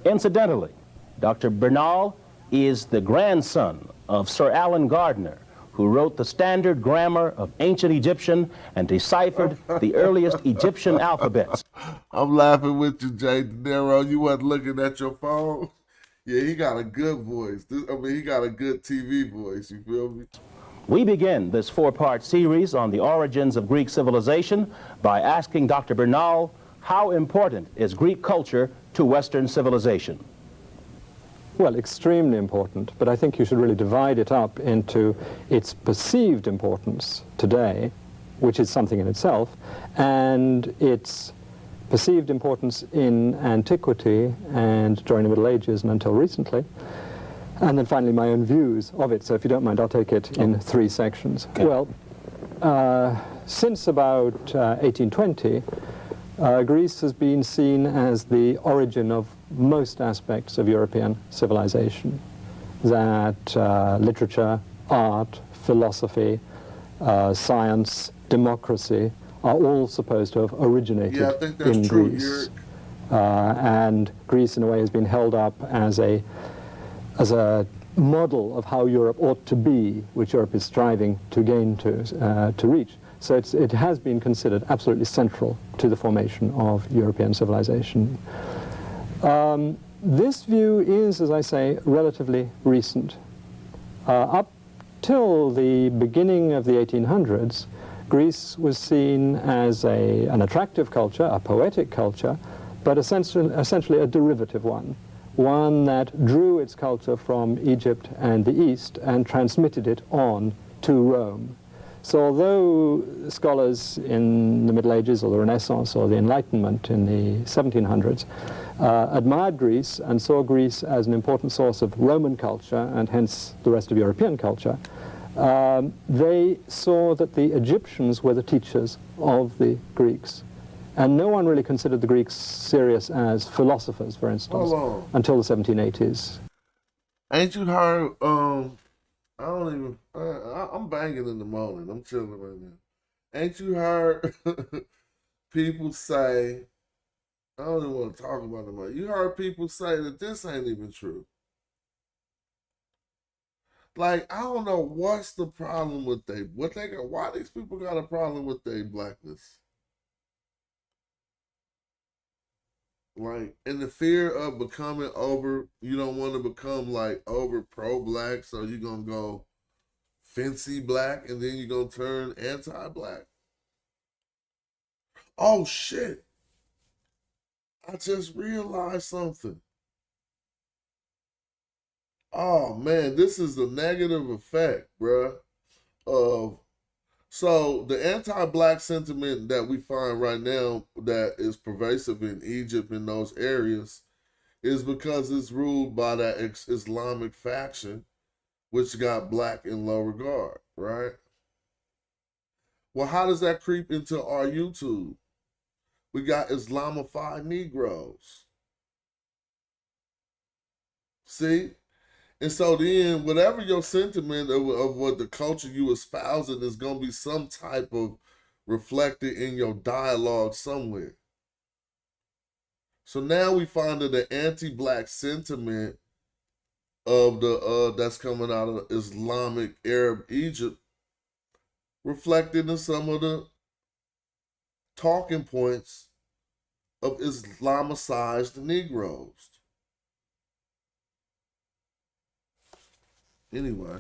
Incidentally, Dr. Bernal is the grandson of Sir Alan Gardner, who wrote the standard grammar of ancient Egyptian and deciphered the earliest Egyptian alphabets. I'm laughing with you, Jay De Niro. You wasn't looking at your phone? Yeah, he got a good voice. He got a good TV voice, you feel me? We begin this four-part series on the origins of Greek civilization by asking Dr. Bernal, how important is Greek culture to Western civilization? Well, extremely important, but I think you should really divide it up into its perceived importance today, which is something in itself, and its perceived importance in antiquity and during the Middle Ages and until recently, and then finally my own views of it. So if you don't mind, I'll take it in 3 sections. Okay. Well, since about 1820, Greece has been seen as the origin of most aspects of European civilization, that literature, art, philosophy, science, democracy are all supposed to have originated in Greece. And Greece, in a way, has been held up as a model of how Europe ought to be, which Europe is striving to gain to reach. So it has been considered absolutely central to the formation of European civilization. This view is, as I say, relatively recent. Up till the beginning of the 1800s, Greece was seen as an attractive culture, a poetic culture, but essentially a derivative one that drew its culture from Egypt and the East and transmitted it on to Rome. So although scholars in the Middle Ages or the Renaissance or the Enlightenment in the 1700s admired Greece and saw Greece as an important source of Roman culture and hence the rest of European culture, they saw that the Egyptians were the teachers of the Greeks. And no one really considered the Greeks serious as philosophers, for instance, until the 1780s. Ain't you heard, I'm banging in the morning. I'm chilling right now. Ain't you heard people say, I don't even want to talk about it. You heard people say that this ain't even true. Like, I don't know what's the problem with why these people got a problem with their blackness. Like, in the fear of becoming you don't want to become like over pro-black, so you're going to go fancy black and then you're going to turn anti-black. Oh, shit. I just realized something. Oh, man, this is the negative effect, bruh, so the anti-black sentiment that we find right now that is pervasive in Egypt and those areas is because it's ruled by that Islamic faction, which got black in low regard, right? Well, how does that creep into our YouTube? We got Islamified Negroes. See? And so then, whatever your sentiment of what the culture you espousing is going to be some type of reflected in your dialogue somewhere. So now we find that the anti-black sentiment of the that's coming out of Islamic Arab Egypt reflected in some of the talking points of Islamicized Negroes. Anyway.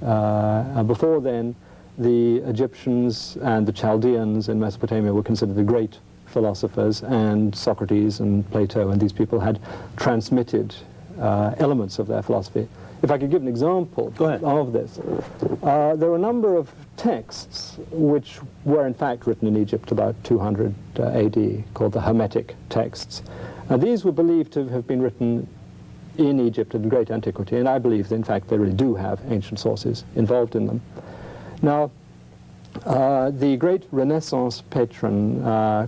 Before then, the Egyptians and the Chaldeans in Mesopotamia were considered the great philosophers, and Socrates and Plato and these people had transmitted elements of their philosophy. If I could give an example of this, there are a number of texts which were in fact written in Egypt about 200 AD, called the Hermetic texts. These were believed to have been written in Egypt in great antiquity, and I believe that in fact they really do have ancient sources involved in them. Now, the great Renaissance patron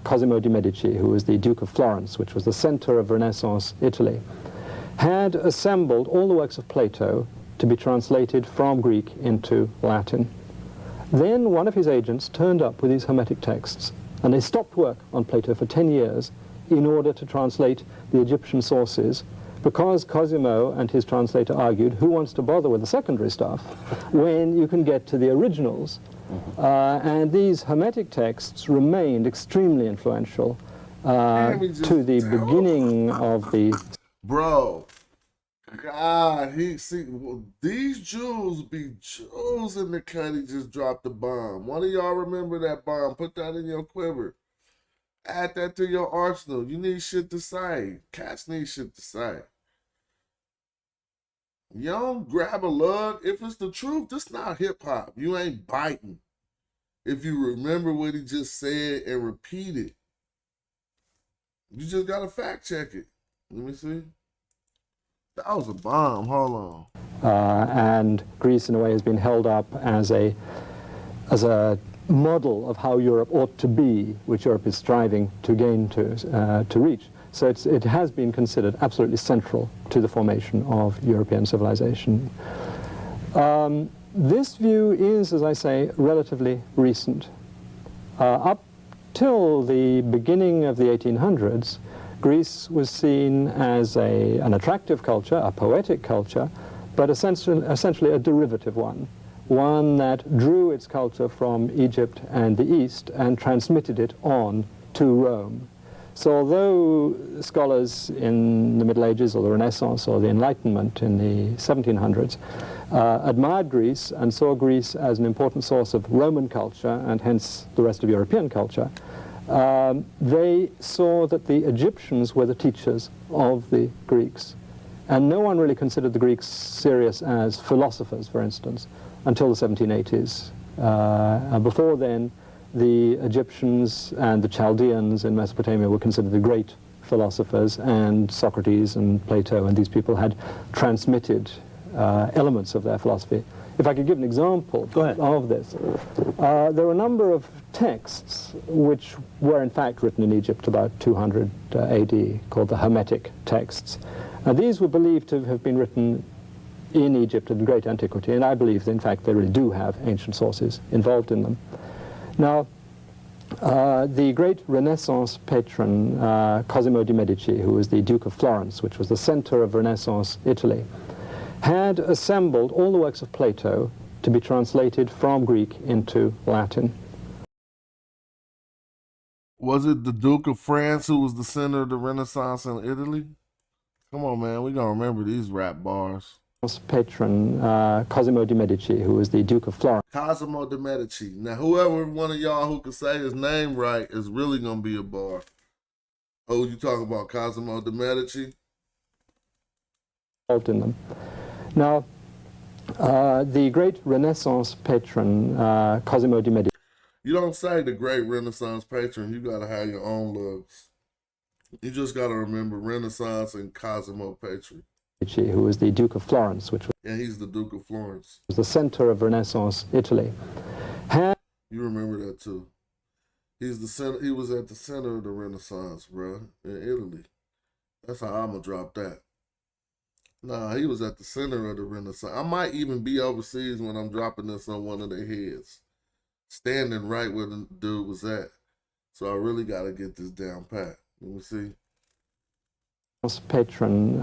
Cosimo de' Medici, who was the Duke of Florence, which was the center of Renaissance Italy, had assembled all the works of Plato to be translated from Greek into Latin. Then one of his agents turned up with these Hermetic texts, and they stopped work on Plato for 10 years in order to translate the Egyptian sources, because Cosimo and his translator argued, who wants to bother with the secondary stuff when you can get to the originals? And these Hermetic texts remained extremely influential to the beginning of the... Bro, God, these Jews be Jews in the cut. He just dropped the bomb. One of y'all remember that bomb? Put that in your quiver. Add that to your arsenal. You need shit to say. Cats need shit to say. You don't grab a lug. If it's the truth, this not hip-hop. You ain't biting. If you remember what he just said and repeat it. You just got to fact check it. Let me see. That was a bomb. Hold on. And Greece, in a way, has been held up as a model of how Europe ought to be, which Europe is striving to gain to reach. So it has been considered absolutely central to the formation of European civilization. This view is, as I say, relatively recent. Up till the beginning of the 1800s, Greece was seen as an attractive culture, a poetic culture, but essentially a derivative one that drew its culture from Egypt and the East and transmitted it on to Rome. So although scholars in the Middle Ages or the Renaissance or the Enlightenment in the 1700s admired Greece and saw Greece as an important source of Roman culture and hence the rest of European culture, they saw that the Egyptians were the teachers of the Greeks. And no one really considered the Greeks serious as philosophers, for instance, until the 1780s. Before then, the Egyptians and the Chaldeans in Mesopotamia were considered the great philosophers, and Socrates and Plato and these people had transmitted elements of their philosophy. If I could give an example of this, there are a number of texts which were in fact written in Egypt about 200 AD, called the Hermetic texts. These were believed to have been written in Egypt in great antiquity, and I believe that in fact they really do have ancient sources involved in them. Now, the great Renaissance patron Cosimo de' Medici, who was the Duke of Florence, which was the center of Renaissance Italy, had assembled all the works of Plato to be translated from Greek into Latin. Was it the Duke of France who was the center of the Renaissance in Italy? Come on, man, we gonna remember these rap bars. Patron Cosimo de' Medici, who was the Duke of Florence. Cosimo de' Medici. Now, whoever one of y'all who can say his name right is really gonna be a bar. Oh, you talking about Cosimo de' Medici? In them. Now, the great Renaissance patron Cosimo de' Medici. You don't say the great Renaissance patron. You gotta have your own looks. You just gotta remember Renaissance and Cosimo patron. Who was the Duke of Florence, which was, yeah, he's the Duke of Florence. Was the center of Renaissance Italy. You remember that too. He's the center. He was at the center of the Renaissance, bro, in Italy. That's how I'm gonna drop that. Nah, he was at the center of the Renaissance. I might even be overseas when I'm dropping this on one of their heads, standing right where the dude was at. So I really gotta get this down pat. Let me see. Patron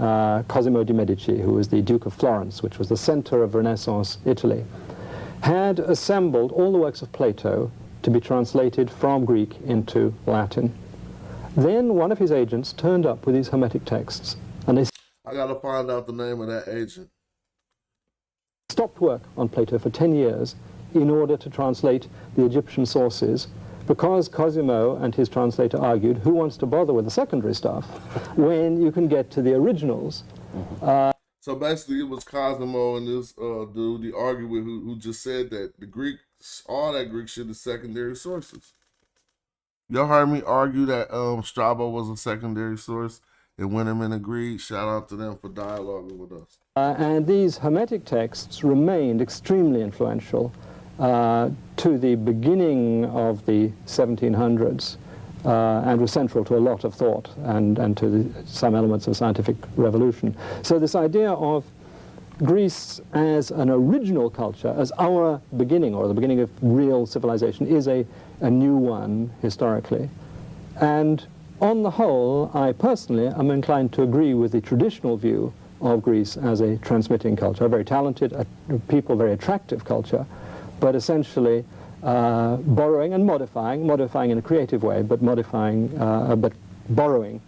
Cosimo de' Medici, who was the Duke of Florence, which was the center of Renaissance Italy, had assembled all the works of Plato to be translated from Greek into Latin. Then one of his agents turned up with these Hermetic texts, and they I gotta find out the name of that agent. Stopped work on Plato for 10 years in order to translate the Egyptian sources, because Cosimo and his translator argued, who wants to bother with the secondary stuff when you can get to the originals? So basically it was Cosimo and this dude, he argued with who just said that the Greek, all that Greek shit is secondary sources. Y'all heard me argue that Strabo was a secondary source, and Winterman agreed. Shout out to them for dialoguing with us. And these Hermetic texts remained extremely influential to the beginning of the 1700s and were central to a lot of thought and to some elements of scientific revolution. So this idea of Greece as an original culture, as our beginning, or the beginning of real civilization, is a new one historically. And on the whole, I personally am inclined to agree with the traditional view of Greece as a transmitting culture, a very talented people, very attractive culture, but essentially borrowing and modifying in a creative way, but but borrowing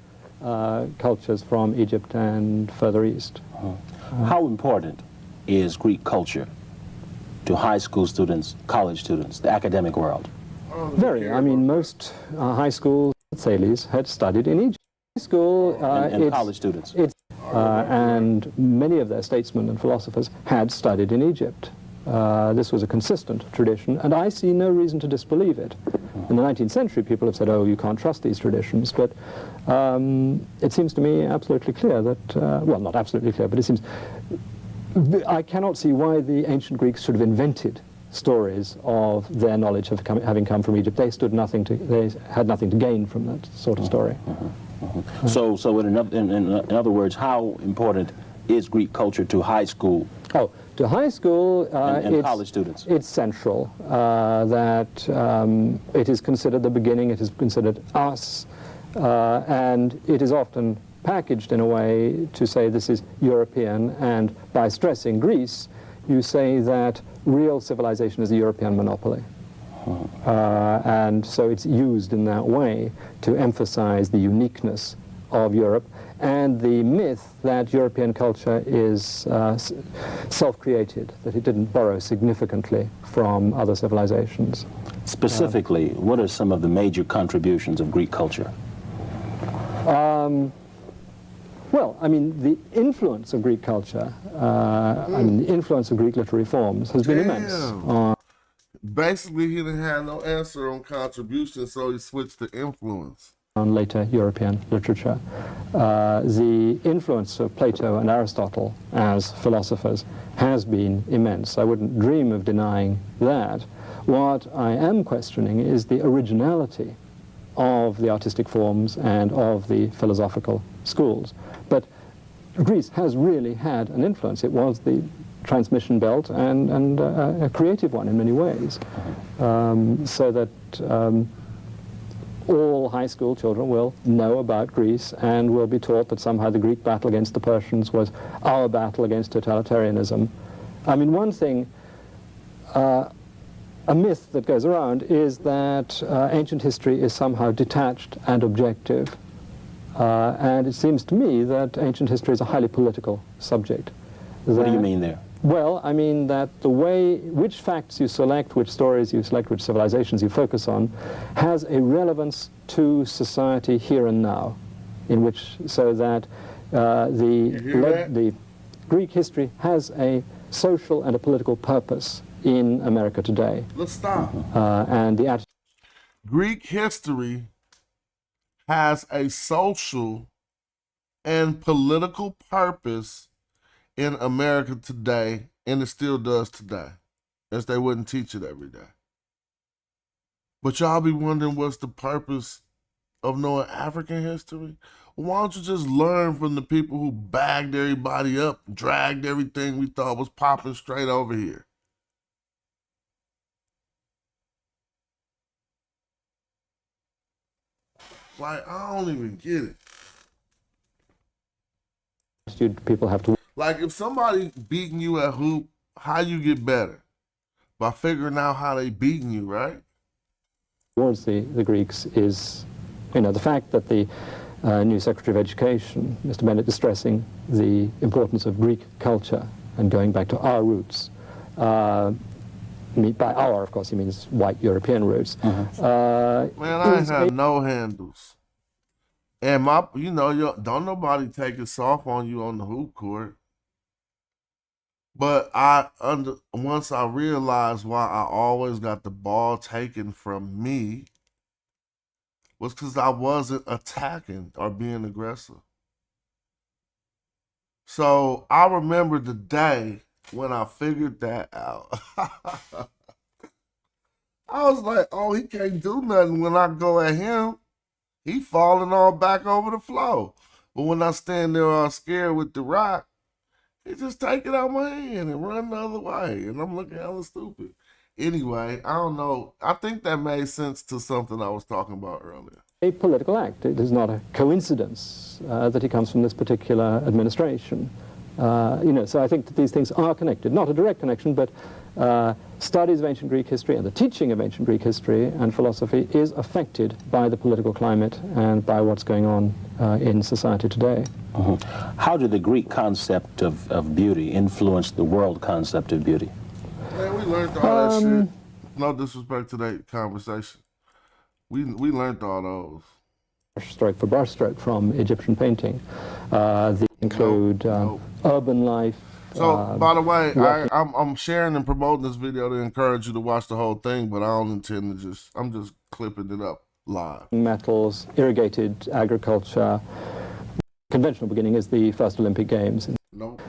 cultures from Egypt and further east. How important is Greek culture to high school students, college students, the academic world? Very. I mean, most high schools Thales had studied in Egypt. School and college students. And many of their statesmen and philosophers had studied in Egypt. This was a consistent tradition, and I see no reason to disbelieve it. In the 19th century, people have said, oh, you can't trust these traditions, but it seems to me absolutely clear that, well, not absolutely clear, but it seems, I cannot see why the ancient Greeks should have invented stories of their knowledge of having come from Egypt. They had nothing to gain from that sort of story. So in other words, how important is Greek culture to high school? Oh, to high school, and college students. It's central that it is considered the beginning, it is considered us, and it is often packaged in a way to say this is European, and by stressing Greece, you say that real civilization is a European monopoly. And so it's used in that way to emphasize the uniqueness of Europe and the myth that European culture is self-created, that it didn't borrow significantly from other civilizations. Specifically, what are some of the major contributions of Greek culture? Well, I mean, the influence of Greek culture, I mean, the influence of Greek literary forms has been immense. Basically, he didn't have no answer on contribution, so he switched to influence. On later European literature. The influence of Plato and Aristotle as philosophers has been immense. I wouldn't dream of denying that. What I am questioning is the originality of the artistic forms and of the philosophical schools. But Greece has really had an influence. It was the transmission belt and a creative one in many ways. So that all high school children will know about Greece and will be taught that somehow the Greek battle against the Persians was our battle against totalitarianism. I mean, one thing, a myth that goes around is that ancient history is somehow detached and objective. And it seems to me that ancient history is a highly political subject. What do you mean there? Well, I mean that the way, which facts you select, which stories you select, which civilizations you focus on, has a relevance to society here and now, in which, so that the Greek history has a social and a political purpose in America today. Let's stop. And the Greek history has a social and political purpose in America today, and it still does today, as they wouldn't teach it every day. But y'all be wondering what's the purpose of knowing African history? Why don't you just learn from the people who bagged everybody up, dragged everything we thought was popping straight over here? Like, I don't even get it. People have to. Like, if somebody beating you at hoop, how you get better? By figuring out how they beating you, right? Towards the Greeks is, you know, the fact that the new Secretary of Education, Mr. Bennett, is stressing the importance of Greek culture and going back to our roots. By our, of course, he means white European roots. Man, I ain't had no handles. And don't nobody take it soft on you on the hoop court. But once I realized why I always got the ball taken from me was because I wasn't attacking or being aggressive. So I remember the day when I figured that out. I was like, oh, he can't do nothing when I go at him. He falling all back over the floor. But when I stand there all scared with the rock, he just take it out my hand and run the other way. And I'm looking hella stupid. Anyway, I don't know. I think that made sense to something I was talking about earlier. A political act. It is not a coincidence that he comes from this particular administration. So I think that these things are connected. Not a direct connection, but studies of ancient Greek history and the teaching of ancient Greek history and philosophy is affected by the political climate and by what's going on in society today. How did the Greek concept of beauty influence the world concept of beauty? Man, we learned all that shit. No disrespect to that conversation. We learned all those. brushstroke for brushstroke from Egyptian painting. They include urban life. So, by the way, I'm sharing and promoting this video to encourage you to watch the whole thing, but I don't intend to I'm just clipping it up live. Metals, irrigated agriculture. Conventional beginning is the first Olympic Games. Nope.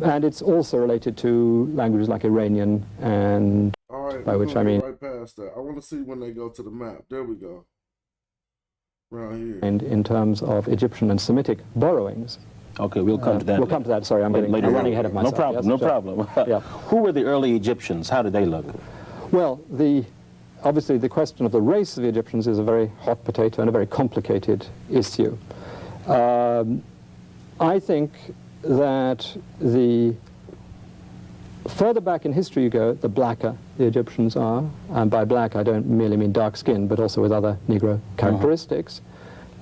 And it's also related to languages like Iranian, and all right, by which I mean right past that. I want to see when they go to the map. There we go. Right here. And in terms of Egyptian and Semitic borrowings. Okay, we'll come to that. We'll come to that. Sorry, I'm running ahead of myself. No problem. Yes, no sure. problem. Yeah. Who were the early Egyptians? How did they look? Well, obviously the question of the race of the Egyptians is a very hot potato and a very complicated issue. I think that the further back in history you go, the blacker the Egyptians are, and by black I don't merely mean dark skin, but also with other Negro characteristics,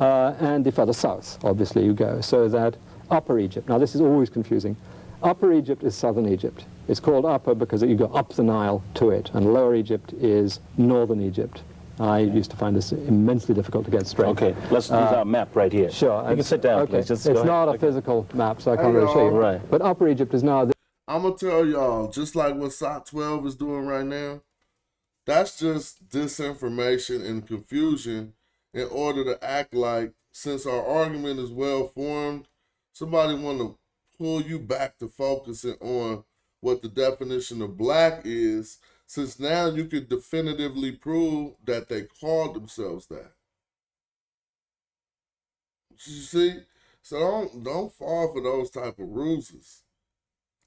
and the further south, obviously, you go, so that Upper Egypt, now this is always confusing, Upper Egypt is southern Egypt. It's called Upper because you go up the Nile to it, and Lower Egypt is northern Egypt. I used to find this immensely difficult to get straight. Okay, let's use our map right here. Sure. You can sit down, please. It's not a physical map, so I can't really show you. Right. But Upper Egypt is now... I'm going to tell y'all, just like what SOT 12 is doing right now, that's just disinformation and confusion in order to act like, since our argument is well formed, somebody want to pull you back to focusing on what the definition of black is, since now you could definitively prove that they called themselves that. You see? So don't fall for those type of ruses.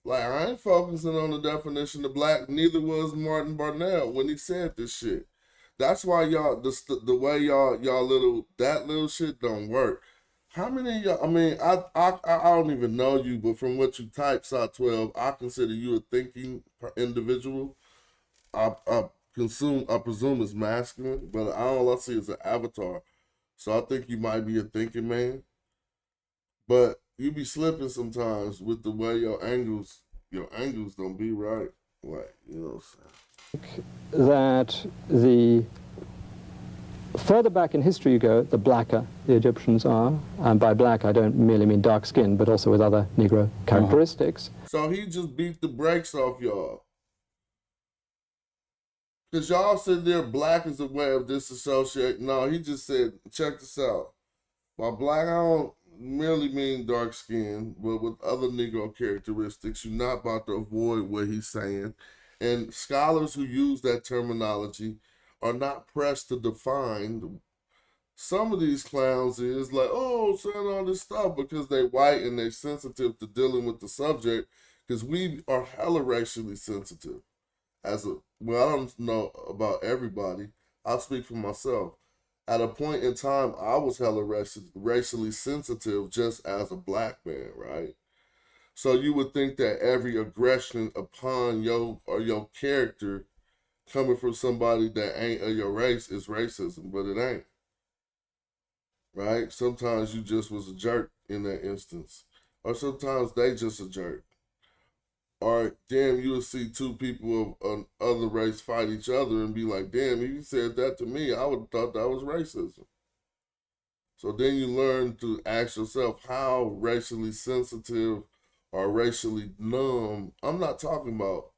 Like, I ain't focusing on the definition of black, neither was Martin Barnell when he said this shit. That's why y'all, the way y'all that little shit don't work. How many of y'all, I mean, I don't even know you, but from what you type, SOT 12, I consider you a thinking individual. I presume it's masculine, but all I see is an avatar. So I think you might be a thinking man. But you be slipping sometimes with the way your angles don't be right. Like, you know what I'm saying? That the further back in history you go, the blacker the Egyptians are, and by black I don't merely mean dark skin, but also with other Negro characteristics. So he just beat the brakes off y'all. Because y'all said there black is a way of disassociating. No, he just said, check this out. By black, I don't merely mean dark skin, but with other Negro characteristics. You're not about to avoid what he's saying. And scholars who use that terminology are not pressed to define. Some of these clowns is like, oh, saying all this stuff because they white and they sensitive to dealing with the subject, because we are hella racially sensitive. Well, I don't know about everybody. I'll speak for myself. At a point in time, I was hella racially sensitive just as a black man, right? So you would think that every aggression upon your character coming from somebody that ain't of your race is racism, but it ain't. Right? Sometimes you just was a jerk in that instance. Or sometimes they just a jerk. Or damn, you would see two people of other race fight each other and be like, damn, if you said that to me, I would have thought that was racism. So then you learn to ask yourself how racially sensitive or racially numb. I'm not talking about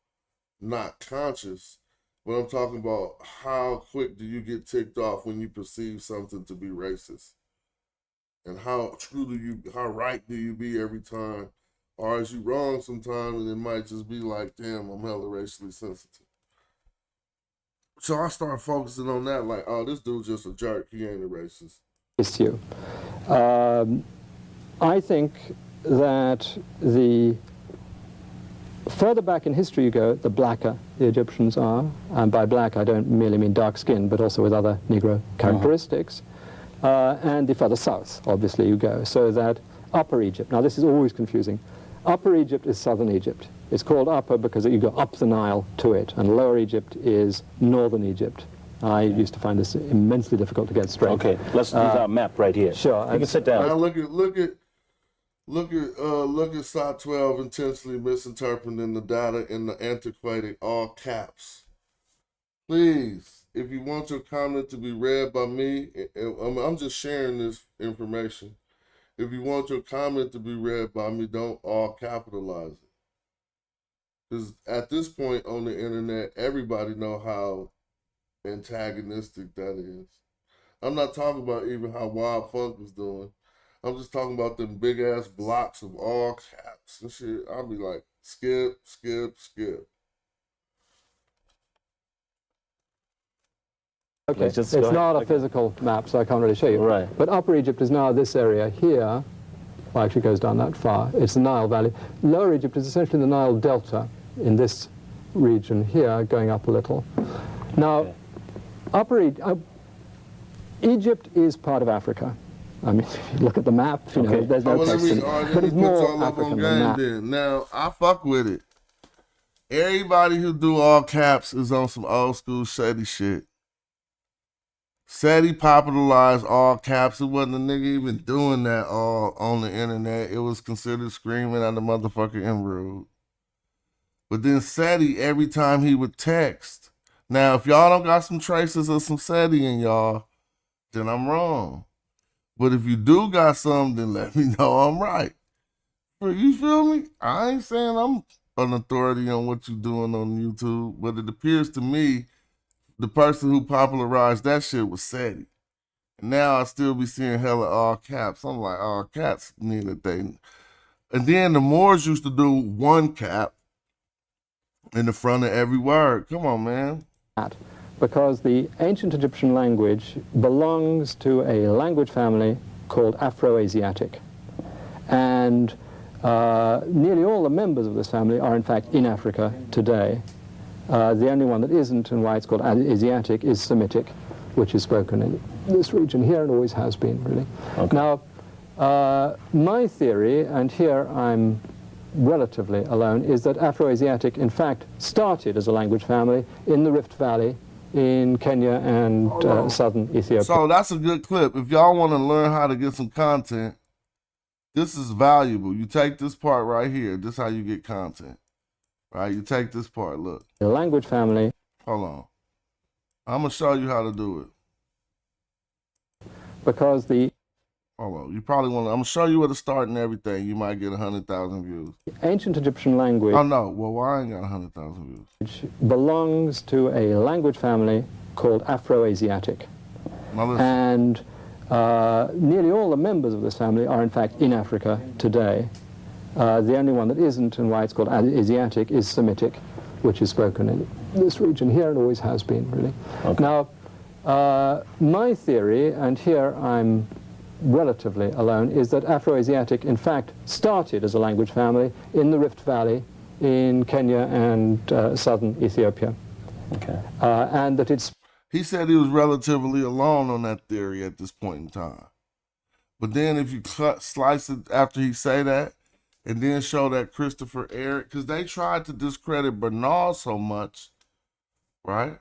not conscious, but I'm talking about how quick do you get ticked off when you perceive something to be racist? And how right do you be every time? Or is you wrong sometimes and it might just be like, damn, I'm hella racially sensitive. So I start focusing on that, like, oh, this dude's just a jerk. He ain't a racist. Issue. I think that the further back in history you go, the blacker the Egyptians are, and by black I don't merely mean dark skin, but also with other Negro characteristics, and the further south, obviously, you go, so that Upper Egypt, now this is always confusing, Upper Egypt is southern Egypt. It's called Upper because you go up the Nile to it, and Lower Egypt is northern Egypt. I used to find this immensely difficult to get straight. Okay, let's use our map right here. Sure. You can sit down. Now look at SOT 12 intentionally misinterpreting the data in the antiquated all caps. Please, if you want your comment to be read by me, I'm just sharing this information. If you want your comment to be read by me, don't all capitalize it. Because at this point on the internet, everybody know how antagonistic that is. I'm not talking about even how Wild Funk is doing. I'm just talking about them big ass blocks of all caps and shit. I'll be like, skip, skip, skip. Okay, it's not a physical map, so I can't really show you. Right. But Upper Egypt is now this area here. Well, actually goes down that far. It's the Nile Valley. Lower Egypt is essentially the Nile Delta in this region here, going up a little. Now, Egypt is part of Africa. I mean, if you look at the map, you know, there's no question. But it's more African than that. Now, I fuck with it. Everybody who do all caps is on some old school shady shit. Said he popularized all caps. It wasn't a nigga even doing that all on the internet. It was considered screaming at the motherfucker N-word. But then SETI, every time he would text. Now, if y'all don't got some traces of some SETI in y'all, then I'm wrong. But if you do got some, then let me know I'm right. You feel me? I ain't saying I'm an authority on what you doing on YouTube, but it appears to me the person who popularized that shit was SETI. And now I still be seeing hella all caps. I'm like, all caps need a thing. And then the Moors used to do one cap in the front of every word. Come on, man. Because the ancient Egyptian language belongs to a language family called Afro-Asiatic. And nearly all the members of this family are in fact in Africa today. The only one that isn't, and why it's called Asiatic, is Semitic, which is spoken in this region here and always has been, really. Okay. Now, my theory, and here I'm relatively alone, is that Afro-Asiatic, in fact, started as a language family in the Rift Valley in Kenya and southern Ethiopia. So that's a good clip. If y'all want to learn how to get some content, this is valuable. You take this part right here. This is how you get content. Right, you take this part, look. The language family. Hold on. I'm going to show you how to do it. Because the... Hold on. You probably want to... I'm going to show you where to start and everything. You might get 100,000 views. Ancient Egyptian language... Oh, no. Well, I ain't got 100,000 views. ...belongs to a language family called Afro-Asiatic. And nearly all the members of this family are, in fact, in Africa today. The only one that isn't, and why it's called Asiatic, is Semitic, which is spoken in this region here and always has been, really. Okay. Now, my theory, and here I'm relatively alone, is that Afro-Asiatic, in fact, started as a language family in the Rift Valley in Kenya and southern Ethiopia. Okay. And that it's... He said he was relatively alone on that theory at this point in time. But then if you slice it after he say that, and then show that Christopher Eric, because they tried to discredit Bernard so much, right?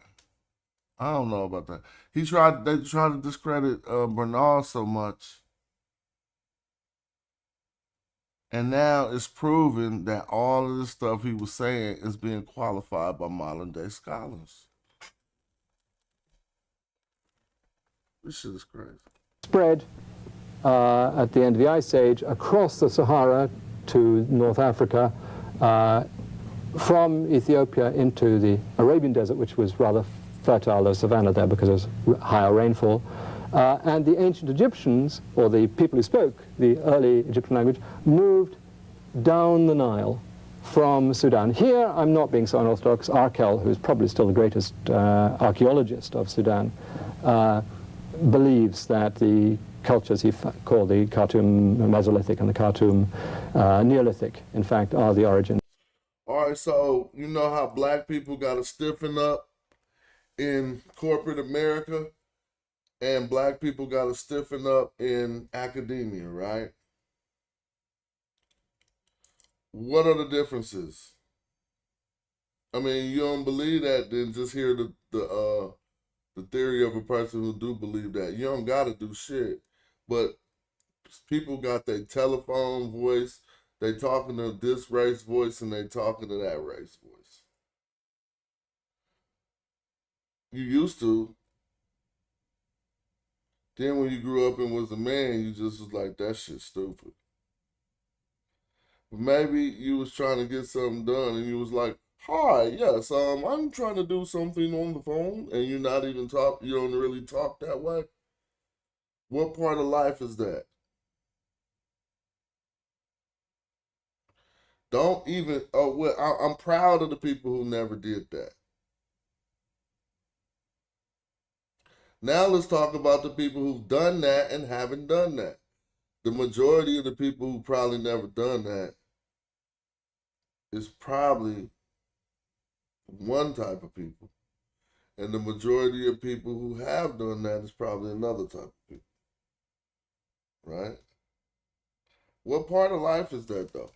I don't know about that. They tried to discredit Bernard so much. And now it's proven that all of this stuff he was saying is being qualified by modern day scholars. This shit is crazy. Spread at the end of the Ice Age across the Sahara to North Africa, from Ethiopia into the Arabian Desert, which was rather fertile, the savanna there because there was higher rainfall. And the ancient Egyptians, or the people who spoke the early Egyptian language, moved down the Nile from Sudan. Here, I'm not being so unorthodox. Arkell, who's probably still the greatest archaeologist of Sudan, believes that the cultures he called the Khartoum Mesolithic and the Khartoum Neolithic, in fact, are the origin. All right, so you know how black people got to stiffen up in corporate America, and black people got to stiffen up in academia, right? What are the differences? I mean, you don't believe that, then just hear the theory of a person who do believe that. You don't got to do shit. But people got their telephone voice, they talking to this race voice, and they talking to that race voice. You used to. Then when you grew up and was a man, you just was like, that shit's stupid. But maybe you was trying to get something done and you was like, hi, yes, I'm trying to do something on the phone, and you're not even you don't really talk that way. What part of life is that? Don't even, I'm proud of the people who never did that. Now let's talk about the people who've done that and haven't done that. The majority of the people who probably never done that is probably one type of people. And the majority of people who have done that is probably another type of people. Right? What part of life is that, though?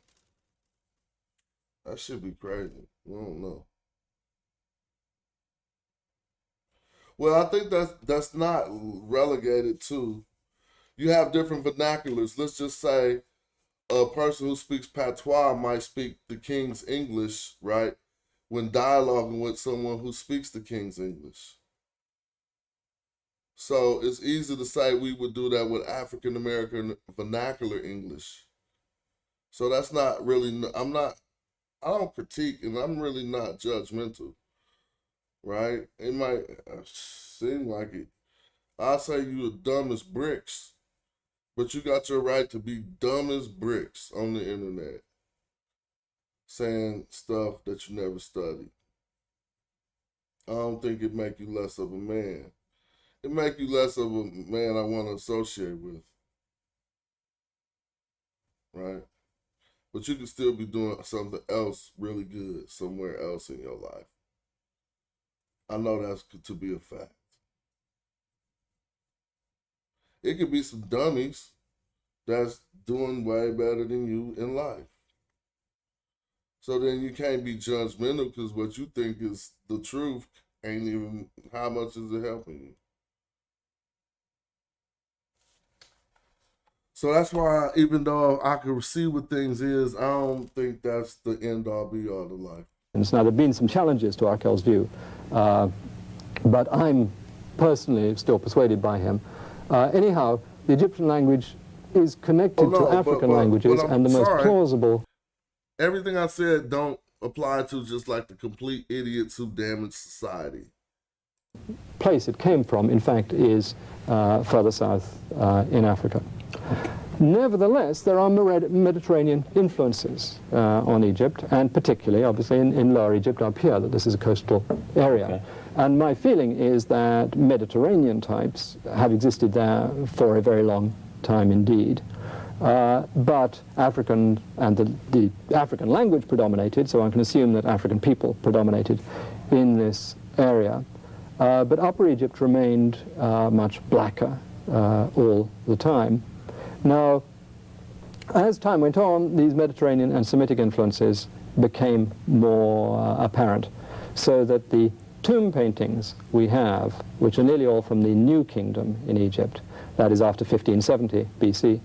That should be crazy. We don't know. Well, I think that's not relegated to, you have different vernaculars. Let's just say a person who speaks patois might speak the King's English, right? When dialoguing with someone who speaks the King's English. So it's easy to say we would do that with African American vernacular English. So that's not really, I don't critique, and I'm really not judgmental, right? It might seem like it. I say you the dumbest bricks, but you got your right to be dumb as bricks on the internet, saying stuff that you never studied. I don't think it make you less of a man. It make you less of a man I want to associate with, right? But you can still be doing something else really good somewhere else in your life. I know that's to be a fact. It could be some dummies that's doing way better than you in life. So then you can't be judgmental because what you think is the truth ain't even, how much is it helping you? So that's why, even though I can see what things is, I don't think that's the end all be all of life. Now, there have been some challenges to Arkell's view, but I'm personally still persuaded by him. Anyhow, the Egyptian language is connected to African languages, and the most plausible. Everything I said don't apply to just like the complete idiots who damage society. Place it came from, in fact, is further south in Africa. Nevertheless, there are Mediterranean influences on Egypt, and particularly, obviously, in Lower Egypt up here, that this is a coastal area. Okay. And my feeling is that Mediterranean types have existed there for a very long time indeed. But African and the African language predominated, so one can assume that African people predominated in this area. But Upper Egypt remained much blacker all the time. Now, as time went on, these Mediterranean and Semitic influences became more apparent, so that the tomb paintings we have, which are nearly all from the New Kingdom in Egypt, that is after 1570 BC,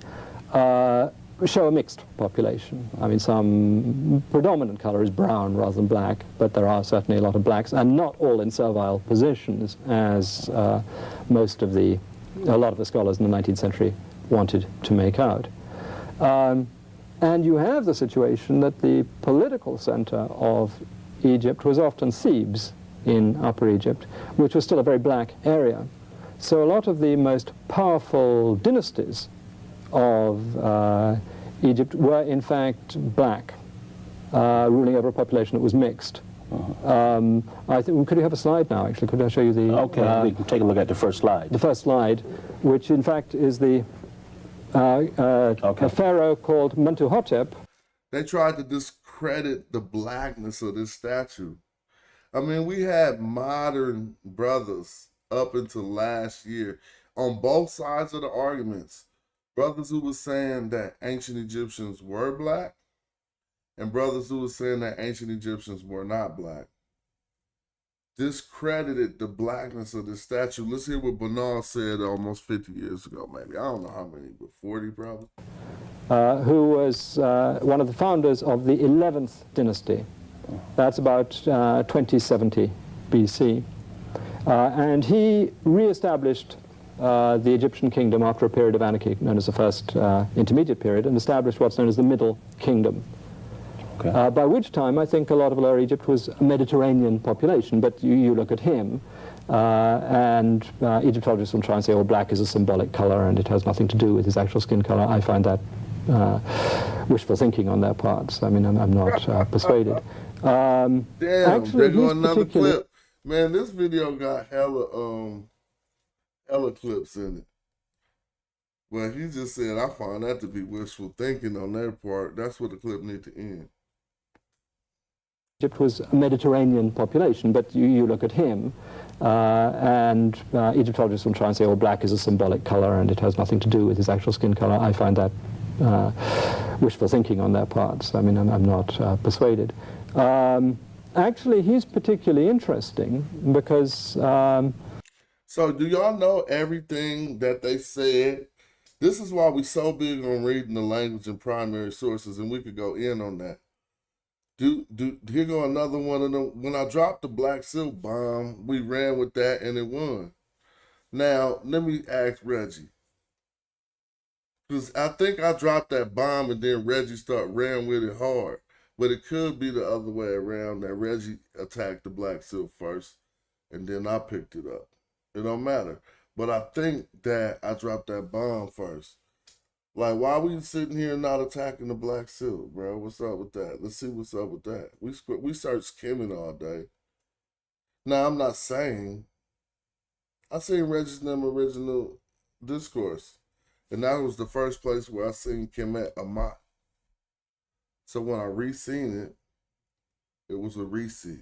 show a mixed population. I mean, some predominant color is brown rather than black, but there are certainly a lot of blacks, and not all in servile positions, as a lot of the scholars in the 19th century wanted to make out. And you have the situation that the political center of Egypt was often Thebes in Upper Egypt, which was still a very black area. So a lot of the most powerful dynasties of Egypt were in fact black, ruling over a population that was mixed. I think, could you have a slide now, actually? Could I show you the... Okay, we can take a look at the first slide. The first slide, which in fact is the a pharaoh called Mentuhotep. They tried to discredit the blackness of this statue. I mean, we had modern brothers up until last year on both sides of the arguments. Brothers who were saying that ancient Egyptians were black, and brothers who were saying that ancient Egyptians were not black. Discredited the blackness of the statue. Let's hear what Bernard said almost 50 years ago, maybe. I don't know how many, but 40 probably. Who was one of the founders of the 11th dynasty. That's about 2070 BC. And he re-established the Egyptian kingdom after a period of anarchy known as the First Intermediate Period, and established what's known as the Middle Kingdom. Okay. By which time I think a lot of Lower Egypt was a Mediterranean population, but you look at him, and Egyptologists will try and say, oh, black is a symbolic color and it has nothing to do with his actual skin color. I find that wishful thinking on their parts. I mean, I'm not persuaded. Damn, actually, there go another clip. Man, this video got hella clips in it. Well, he just said, I find that to be wishful thinking on their part. That's what the clip need to end. Egypt was a Mediterranean population, but you look at him, and Egyptologists will try and say, oh, black is a symbolic color and it has nothing to do with his actual skin color. I find that wishful thinking on their parts. I mean, I'm not persuaded. Actually, he's particularly interesting because... So do y'all know everything that they said? This is why we're so big on reading the language and primary sources, and we could go in on that. Here go another one of them. When I dropped the Black Silk bomb, we ran with that and it won. Now, let me ask Reggie. Because I think I dropped that bomb and then Reggie ran with it hard. But it could be the other way around, that Reggie attacked the Black Silk first and then I picked it up. It don't matter. But I think that I dropped that bomb first. Like, why we sitting here not attacking the Black Silk, bro? What's up with that? Let's see what's up with that. We searched Kemet all day. Now, I'm not saying. I seen Reggie's original discourse. And that was the first place where I seen Kemet Amat. So when I re-seen it, it was a re-see.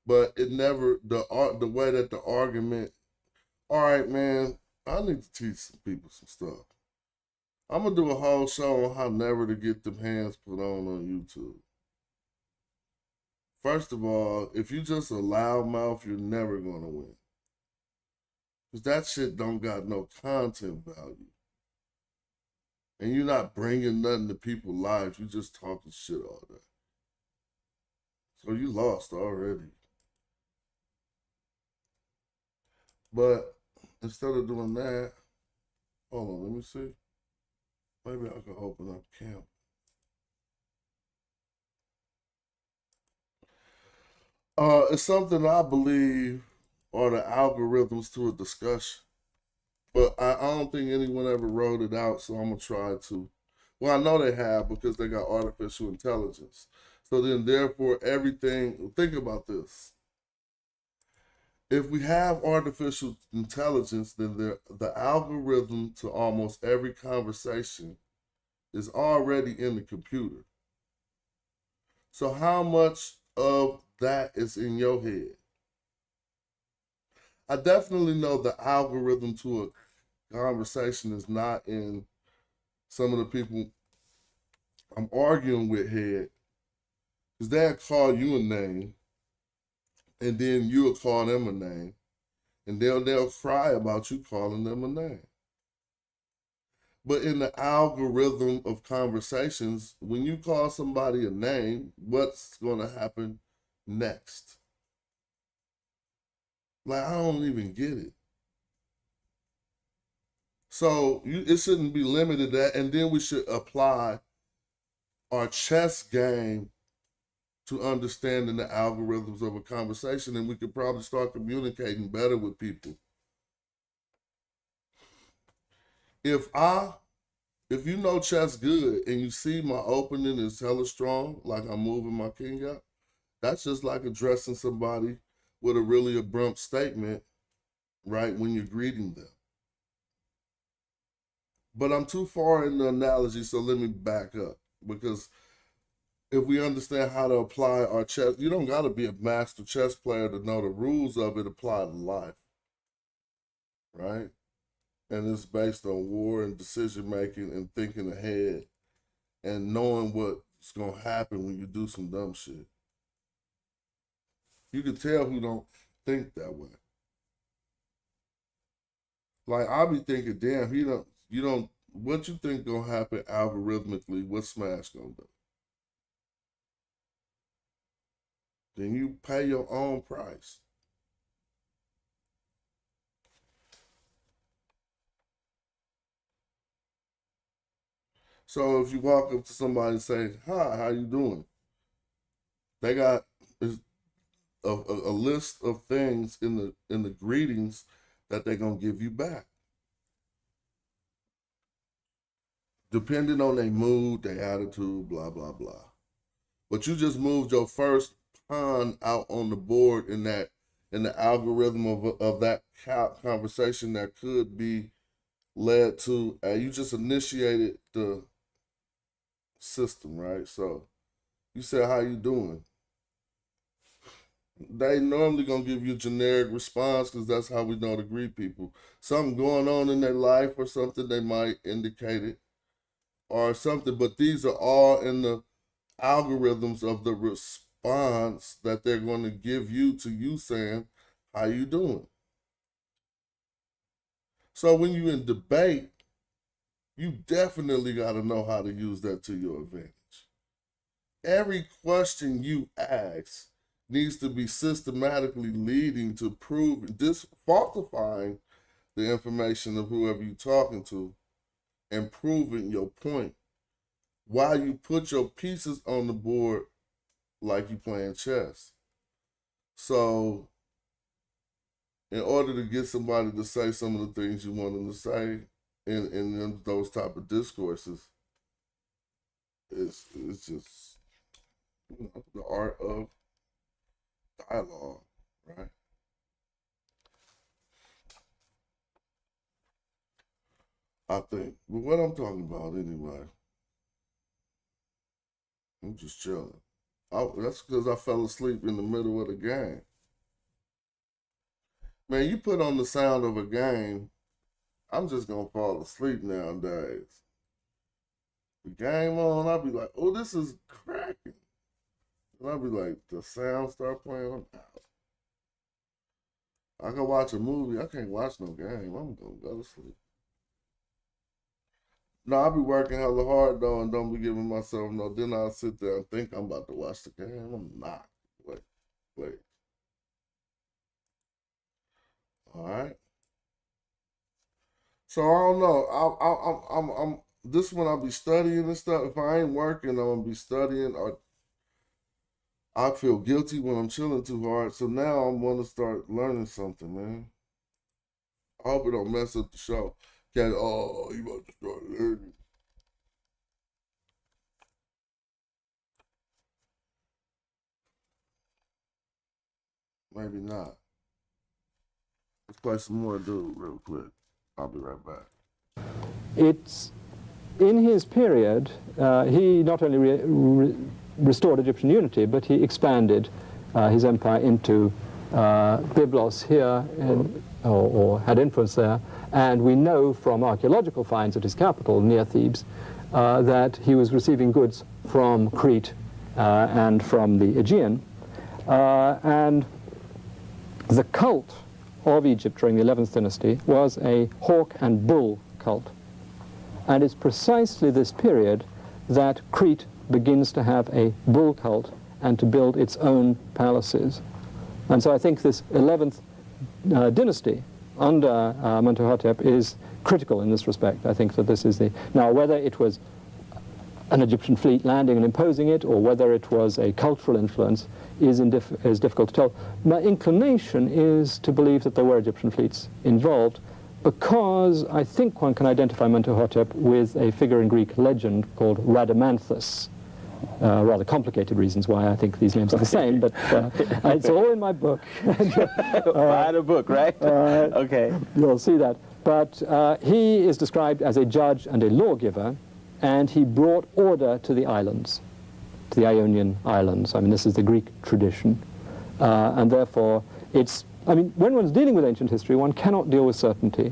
But it never, the way that the argument, all right, man, I need to teach some people some stuff. I'm going to do a whole show on how never to get them hands put on YouTube. First of all, if you just a loudmouth, you're never going to win. Because that shit don't got no content value. And you're not bringing nothing to people's lives. You just talking shit all day. So you lost already. But instead of doing that, hold on, let me see. Maybe I can open up camp. It's something I believe are the algorithms to a discussion. But I don't think anyone ever wrote it out, so I'm going to try to. Well, I know they have because they got artificial intelligence. So then, therefore, everything, think about this. If we have artificial intelligence, then the algorithm to almost every conversation is already in the computer. So how much of that is in your head? I definitely know the algorithm to a conversation is not in some of the people I'm arguing with head. Because they'll call you a name, and then you'll call them a name, and they'll cry about you calling them a name. But in the algorithm of conversations, when you call somebody a name, what's going to happen next? Like, I don't even get it. So it shouldn't be limited to that, and then we should apply our chess game to understanding the algorithms of a conversation, and we could probably start communicating better with people. If you know chess good and you see my opening is hella strong, like I'm moving my king up, that's just like addressing somebody with a really abrupt statement, right, when you're greeting them. But I'm too far in the analogy, so let me back up. Because if we understand how to apply our chess, you don't got to be a master chess player to know the rules of it apply to life, right? And it's based on war and decision-making and thinking ahead and knowing what's going to happen when you do some dumb shit. You can tell who don't think that way. Like, I'll be thinking, damn, what you think gonna happen algorithmically, what Smash gonna do? Then you pay your own price. So if you walk up to somebody and say, "Hi, how you doing?" They got a list of things in the greetings that they're gonna give you back, depending on their mood, their attitude, blah blah blah. But you just moved your first pawn out on the board in the algorithm of that conversation that could be led to. You just initiated the system, right? So you said, "How you doing?" They normally gonna give you a generic response because that's how we know to greet people. Something going on in their life or something, they might indicate it or something. But these are all in the algorithms of the response that they're going to give you to you saying, "How you doing?" So when you in debate, you definitely got to know how to use that to your advantage. Every question you ask needs to be systematically leading to falsifying the information of whoever you're talking to and proving your point while you put your pieces on the board like you playing chess. So in order to get somebody to say some of the things you want them to say in those type of discourses, it's just, you know, the art of dialogue, right? I think. But what I'm talking about anyway, I'm just chilling. That's because I fell asleep in the middle of the game. Man, you put on the sound of a game, I'm just going to fall asleep nowadays. The game on, I'll be like, "Oh, this is cracking." And I'll be like, the sound start playing, I'm out. I can watch a movie, I can't watch no game. I'm going to go to sleep. No, I'll be working hella hard though and don't be giving myself no. Then I'll sit there and think I'm about to watch the game. I'm not. Wait. All right. So I don't know. I'm this one I'll be studying and stuff. If I ain't working, I'm gonna be studying. Or I feel guilty when I'm chilling too hard. So now I'm gonna start learning something, man. I hope it don't mess up the show. You about to start learning. Maybe not. Let's play some more dude real quick. I'll be right back. It's in his period, he not only restored Egyptian unity, but he expanded his empire into Byblos here, or had influence there. And we know from archaeological finds at his capital, near Thebes, that he was receiving goods from Crete and from the Aegean. And the cult of Egypt during the 11th dynasty was a hawk and bull cult. And it's precisely this period that Crete begins to have a bull cult and to build its own palaces. And so I think this 11th dynasty under Mentuhotep is critical in this respect. I think that this is the... Now, whether it was an Egyptian fleet landing and imposing it, or whether it was a cultural influence, is difficult to tell. My inclination is to believe that there were Egyptian fleets involved, because I think one can identify Mentuhotep with a figure in Greek legend called Rhadamanthus. Rather complicated reasons why I think these names are the same, but it's all in my book. Write a book, right? Okay. You'll see that. But he is described as a judge and a lawgiver, and he brought order to the islands, to the Ionian islands. I mean, this is the Greek tradition. And therefore, it's, I mean, when one's dealing with ancient history, one cannot deal with certainty,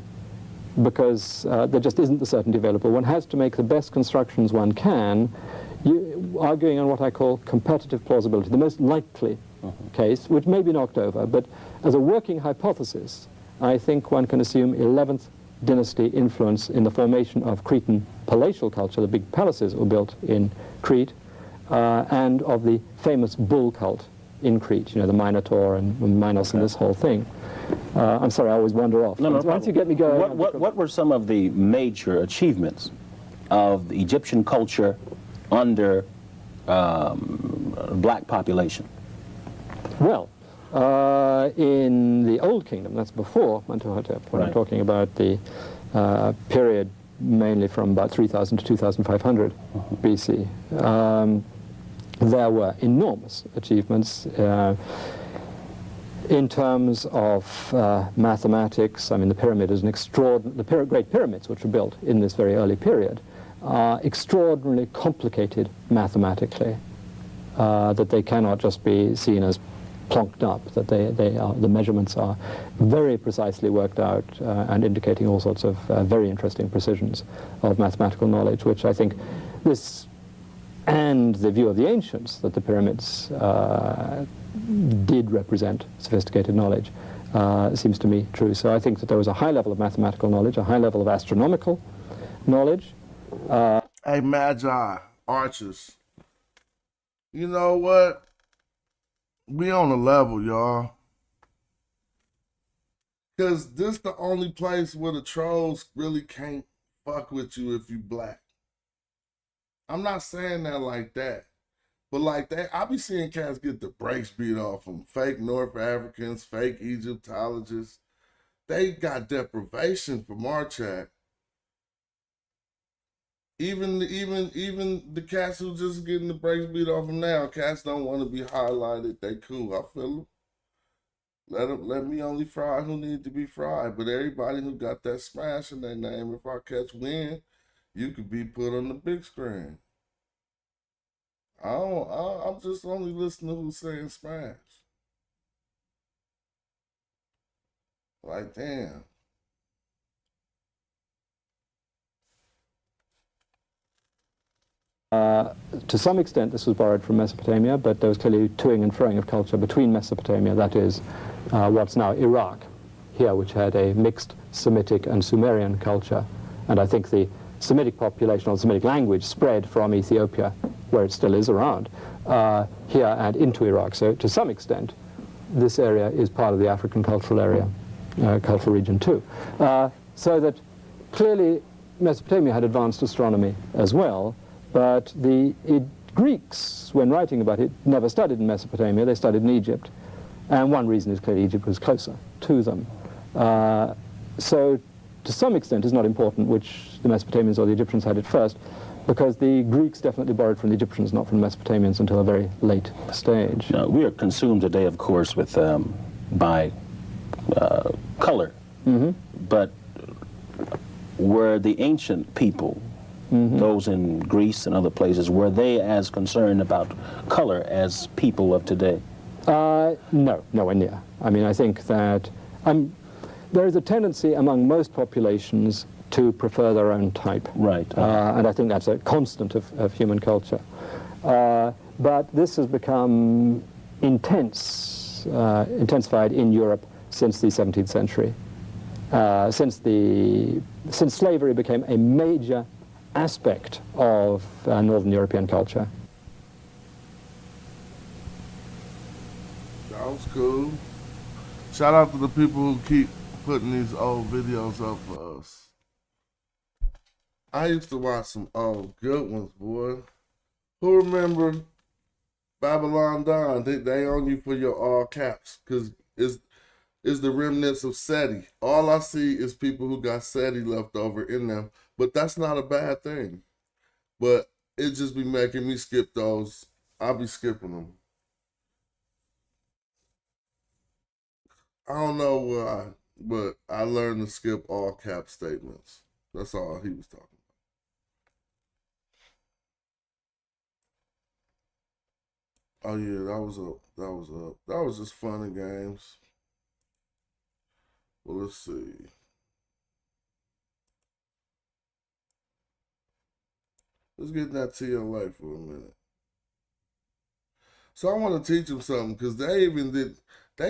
because there just isn't the certainty available. One has to make the best constructions one can, arguing on what I call competitive plausibility, the most likely case, which may be knocked over, but as a working hypothesis, I think one can assume 11th dynasty influence in the formation of Cretan palatial culture, the big palaces were built in Crete, and of the famous bull cult in Crete, you know, the Minotaur and Minos and this whole thing. I'm sorry, I always wander off. No, Once you get me going... What were some of the major achievements of the Egyptian culture under black population? Well, in the Old Kingdom, that's before Mentuhotep, when I'm talking about the period mainly from about 3000 to 2500 BC, there were enormous achievements in terms of mathematics. I mean, the pyramid is an extraordinary, the Great Pyramids, which were built in this very early period, are extraordinarily complicated mathematically, that they cannot just be seen as plonked up, that the measurements are very precisely worked out and indicating all sorts of very interesting precisions of mathematical knowledge, which I think this, and the view of the ancients that the pyramids did represent sophisticated knowledge, seems to me true. So I think that there was a high level of mathematical knowledge, a high level of astronomical knowledge. Hey, Magi, archers, you know what? We on a level, y'all. Because this the only place where the trolls really can't fuck with you if you black. I'm not saying that like that. But like that, I be seeing cats get the brakes beat off them. Fake North Africans, fake Egyptologists. They got deprivation from our chat. Even the cats who just getting the brakes beat off them now, cats don't want to be highlighted. They cool. I feel them. Let me only fry who need to be fried. But everybody who got that smash in their name, if I catch wind, you could be put on the big screen. I'm just only listening to who's saying smash. Like, damn. To some extent, this was borrowed from Mesopotamia, but there was clearly toing and froing of culture between Mesopotamia, that is, what's now Iraq, here, which had a mixed Semitic and Sumerian culture. And I think the Semitic population, or the Semitic language, spread from Ethiopia, where it still is around, here and into Iraq. So to some extent, this area is part of the African cultural area, cultural region too. So that clearly Mesopotamia had advanced astronomy as well, but the Greeks, when writing about it, never studied in Mesopotamia, they studied in Egypt. And one reason is clearly Egypt was closer to them. So to some extent it's not important which the Mesopotamians or the Egyptians had it first, because the Greeks definitely borrowed from the Egyptians, not from the Mesopotamians until a very late stage. We are consumed today, of course, with by color, but were the ancient people, those in Greece and other places, were they as concerned about color as people of today? No, nowhere near. I mean, I think that there is a tendency among most populations to prefer their own type. Right. And I think that's a constant of human culture. But this has become intensified in Europe since the 17th century. Since slavery became a major aspect of Northern European culture. That was cool. Shout out to the people who keep putting these old videos up for us. I used to watch some old good ones, boy. Who remember Babylon Dawn? They own you for your all caps, because it's the remnants of SETI. All I see is people who got SETI left over in them, but that's not a bad thing. But it just be making me skip those. I'll be skipping them. I don't know why, but I learned to skip all cap statements. That's all he was talking about. Oh yeah, that was just fun and games. Well, let's see. Let's get in that TLA for a minute. So I want to teach them something, because they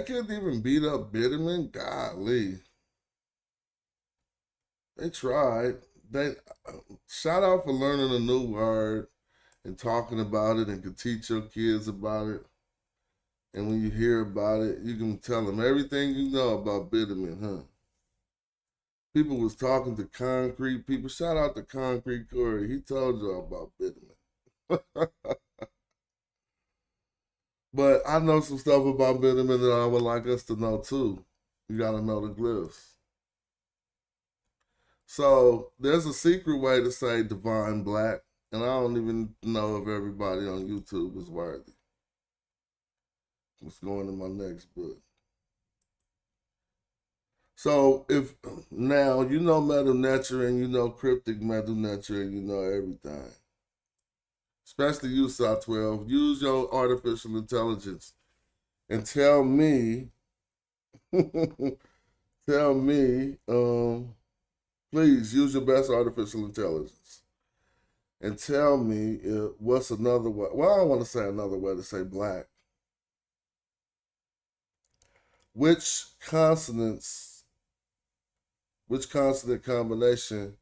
couldn't even beat up Bitterman. Golly. They tried. Shout out for learning a new word and talking about it, and can teach your kids about it. And when you hear about it, you can tell them everything you know about Bitterman, huh? People was talking to Concrete people. Shout out to Concrete Corey. He told y'all about bitumen. But I know some stuff about bitumen that I would like us to know too. You gotta know the glyphs. So there's a secret way to say divine black, and I don't even know if everybody on YouTube is worthy. What's going in my next book? So if now you know Metal Nature and you know Cryptic Metal Nature and you know everything, especially you, South 12, use your artificial intelligence and tell me, please use your best artificial intelligence and tell me what's another way. Well, I don't want to say another way to say black. Which consonant combination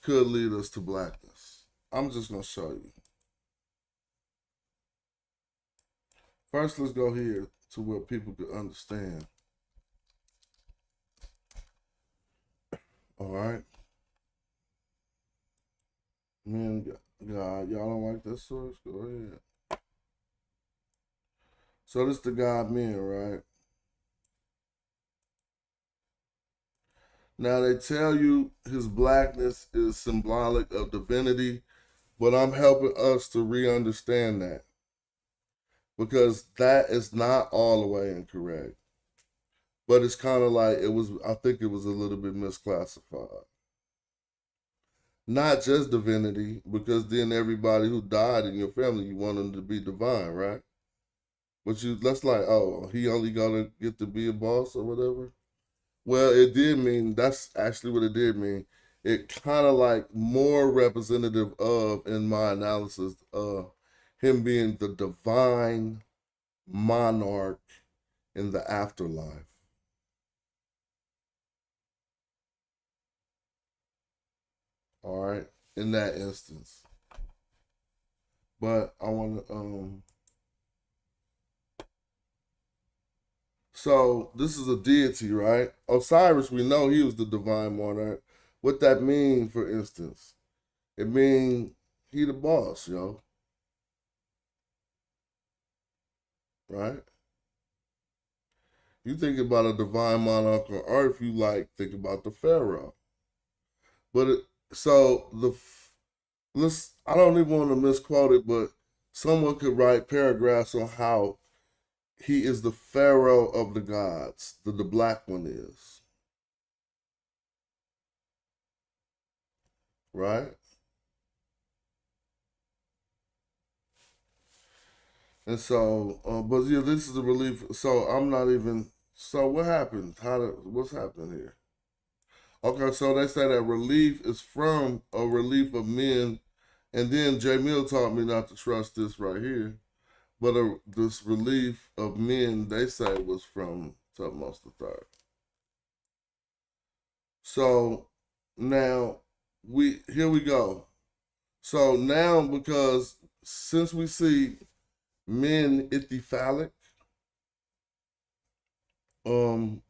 could lead us to blackness? I'm just going to show you. First, let's go here to where people could understand. All right. Man, God, y'all don't like this source? Go ahead. So this the God men, right? Now they tell you his blackness is symbolic of divinity, but I'm helping us to re-understand that, because that is not all the way incorrect. But it's kind of like I think it was a little bit misclassified. Not just divinity, because then everybody who died in your family, you want them to be divine, right? But that's like, oh, he only gonna get to be a boss or whatever. Well, it did mean, that's actually what it did mean. It kind of like more representative of, in my analysis, him being the divine monarch in the afterlife. All right, in that instance. But I want to, so this is a deity, right? Osiris, we know he was the divine monarch. What that mean, for instance? It mean he the boss, yo. Right? You think about a divine monarch on earth, you think about the pharaoh. But I don't even want to misquote it, but someone could write paragraphs on how he is the pharaoh of the gods, the black one is. Right? And so, but yeah, this is a relief. So I'm not even, so what happened? What's happening here? Okay, so they say that relief is from a relief of men. And then J. Mill taught me not to trust this right here. But this relief of men, they say, was from Tutmosis III. So now here we go. So now, because since we see men ithyphallic,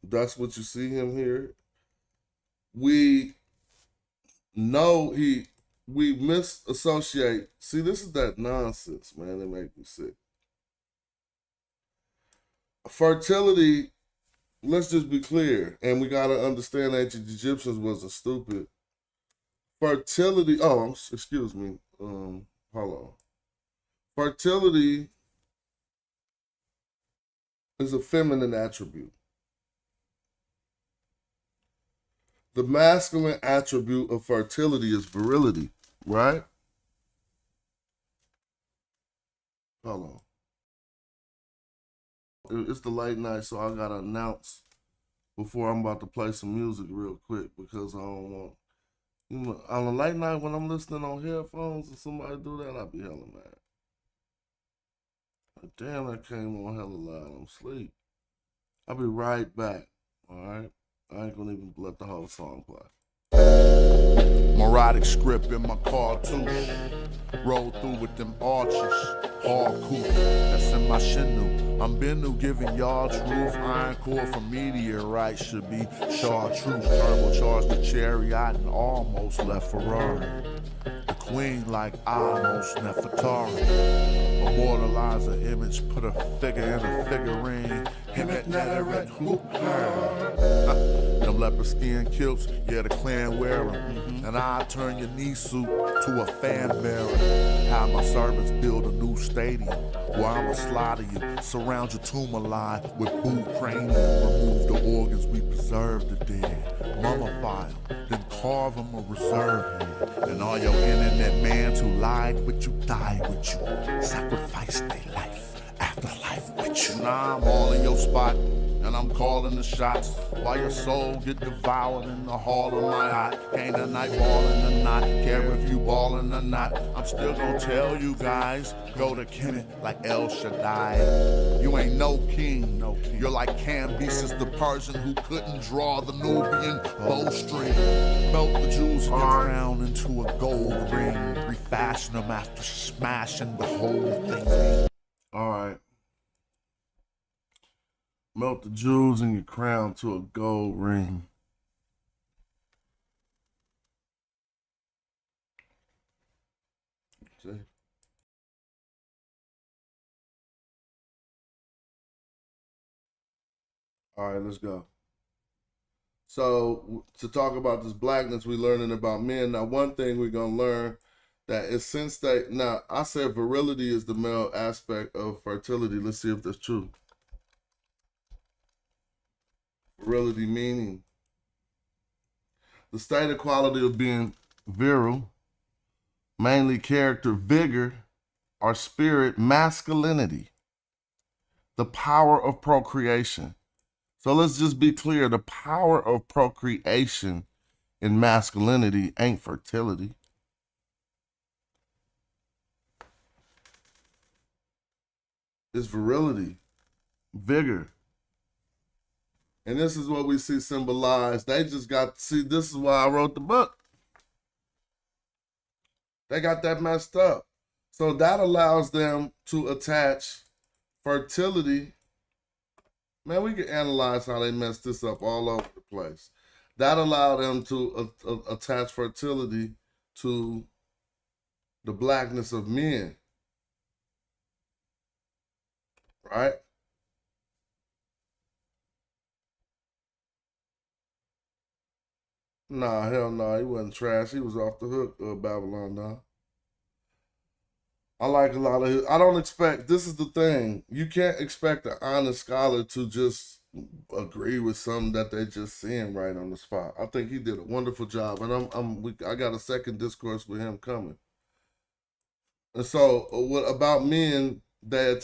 that's what you see him here. We know we misassociate. See, this is that nonsense, man. It makes me sick. Fertility, let's just be clear, and we got to understand ancient Egyptians wasn't stupid. Fertility, excuse me, hold on. Fertility is a feminine attribute. The masculine attribute of fertility is virility, right? Hold on. It's the late night, so I gotta announce before I'm about to play some music real quick, because I don't want, on a late night when I'm listening on headphones and somebody do that, I'll be hella mad. Damn, that came on hella loud. I'm asleep. I'll be right back, all right? I ain't gonna even let the whole song play. Morodic script in my cartoon. Roll through with them arches. All cool. That's in my Shinu. I'm been to giving y'all truth. Iron core from meteorites should be chartreuse. Turbocharged the chariot and almost left Ferrari. The queen like almost Nefertari. Immortalize an image, put a figure in a figurine. Him at Netherett, hoop her. Them leopard skin kilts, yeah, the clan wear 'em. And I turn your knee suit to a fan bearer. Have my servants build a new stadium where I'ma slaughter you, surround your tumor line with boot cranium. Remove the organs, we preserve the dead. Mummify them, then carve them a reserve head. And all your internet mans who lied with you, died with you. Sacrifice their life, afterlife with you. Now I'm all in your spot, and I'm calling the shots. While your soul get devoured in the hall of my eye. Ain't a night ballin' or not, care if you ballin' or not. I'm still gonna tell you guys, go to Kemet like El Shaddai. You ain't no king, You're like Cambyses the Persian who couldn't draw the Nubian bowstring. Melt the jewels in your crown into a gold ring. Refashion them after smashing the whole thing. Alright. Melt the jewels in your crown to a gold ring. See? All right, let's go. So to talk about this blackness we're learning about men. Now, one thing we're going to learn that is since they, now I said virility is the male aspect of fertility. Let's see if that's true. Virility meaning the state of quality of being virile, mainly character, vigor, or spirit, masculinity, the power of procreation. So let's just be clear, the power of procreation in masculinity ain't fertility. It's virility, vigor. And this is what we see symbolized. They just got, see, this is why I wrote the book. They got that messed up. So that allows them to attach fertility. Man, we can analyze how they messed this up all over the place. That allowed them to attach fertility to the blackness of men. Right? Nah, hell no, he wasn't trash. He was off the hook, Babylon, now. I like a lot of his. I don't expect, this is the thing. You can't expect an honest scholar to just agree with something that they just seeing right on the spot. I think he did a wonderful job. And I got a second discourse with him coming. And so what about men, they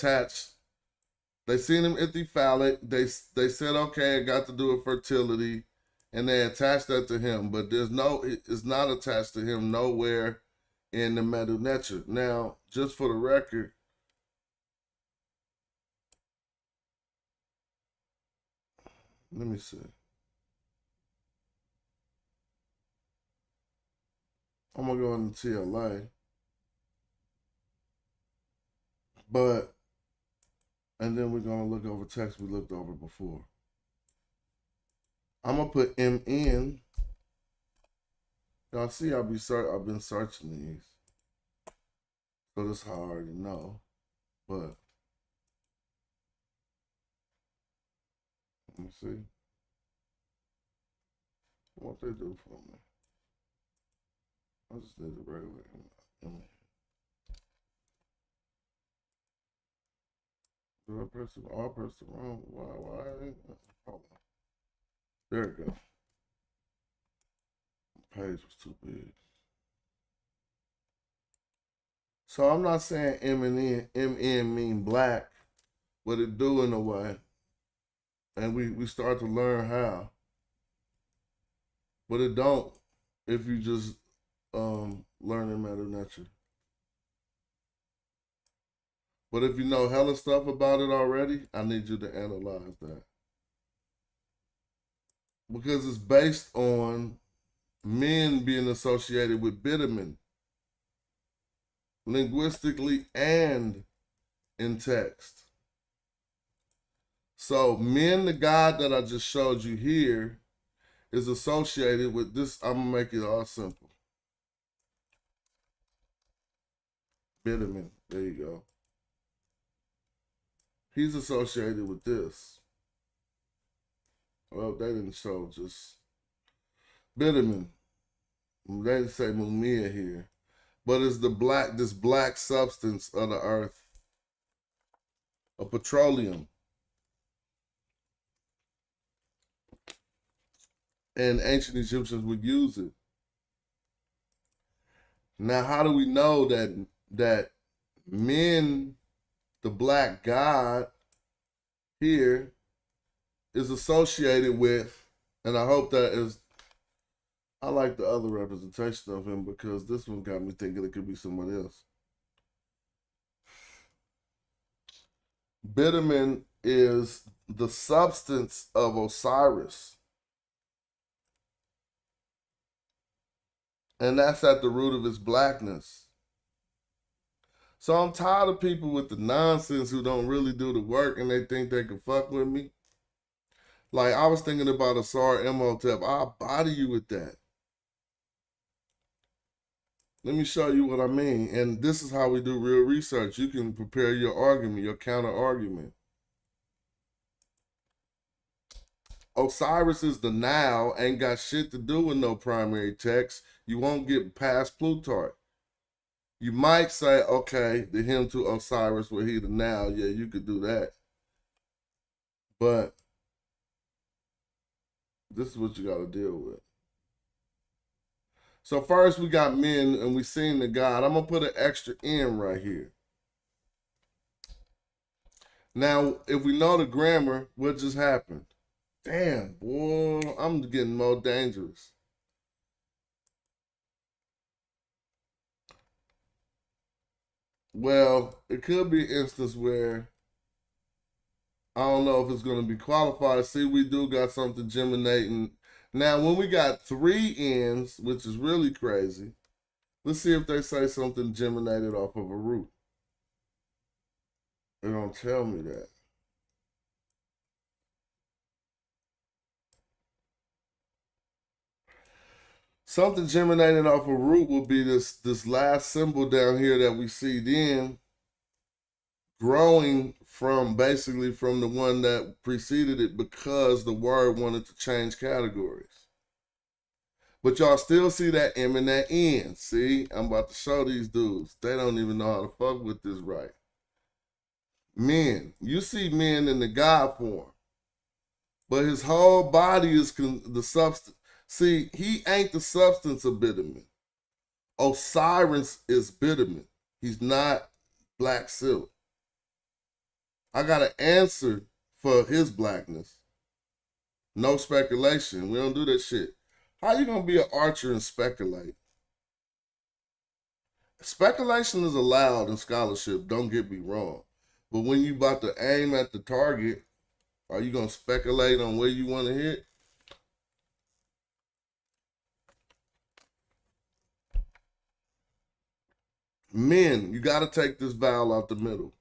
seen him phallic. They said, okay, I got to do with fertility. And they attached that to him, but it's not attached to him nowhere in the Medu Neter. Now, just for the record, let me see. I'm gonna go into TLA, and then we're gonna look over text we looked over before. I'm gonna put MN. Y'all see, I've been searching these, so this is how I already know. But let me see what they do for me. I just did the regular MN. Did I press it? Oh, I pressed it wrong. Why? Hold on. There we go. The page was too big. So I'm not saying MN mean black, but it do in a way. And we start to learn how. But it don't if you just learn in Medu Neter. But if you know hella stuff about it already, I need you to analyze that. Because it's based on men being associated with bitumen, linguistically and in text. So men, the God that I just showed you here, is associated with this. I'm gonna make it all simple. Bitterman. There you go. He's associated with this. Well, they didn't show just Bitterman. They didn't say Mumia here. But it's this black substance of the earth. A petroleum. And ancient Egyptians would use it. Now, how do we know that men, the black god here, is associated with, and I hope that is, I like the other representation of him because this one got me thinking it could be someone else. Bitterman is the substance of Osiris. And that's at the root of his blackness. So I'm tired of people with the nonsense who don't really do the work and they think they can fuck with me. Like, I was thinking about Asar Imhotep. I'll body you with that. Let me show you what I mean. And this is how we do real research. You can prepare your argument, your counter argument. Osiris is the now, ain't got shit to do with no primary text. You won't get past Plutarch. You might say, okay, the hymn to Osiris, where he the now. Yeah, you could do that. But this is what you got to deal with. So first we got men and we seen the God. I'm going to put an extra M right here. Now, if we know the grammar, what just happened? Damn, boy, I'm getting more dangerous. Well, it could be an instance where I don't know if it's going to be qualified. See, we do got something germinating. Now, when we got 3 N's, which is really crazy, let's see if they say something germinated off of a root. They don't tell me that. Something germinated off a root will be this last symbol down here that we see then growing from basically from the one that preceded it because the word wanted to change categories. But y'all still see that M and that N. See, I'm about to show these dudes. They don't even know how to fuck with this right. Men. You see men in the God form. But his whole body is the substance. See, he ain't the substance of Bitterman. Osiris is Bitterman. He's not black silk. I got an answer for his blackness. No speculation. We don't do that shit. How you gonna be an archer and speculate? Speculation is allowed in scholarship, don't get me wrong. But when you about to aim at the target, are you gonna speculate on where you want to hit? Men, you got to take this vowel out the middle.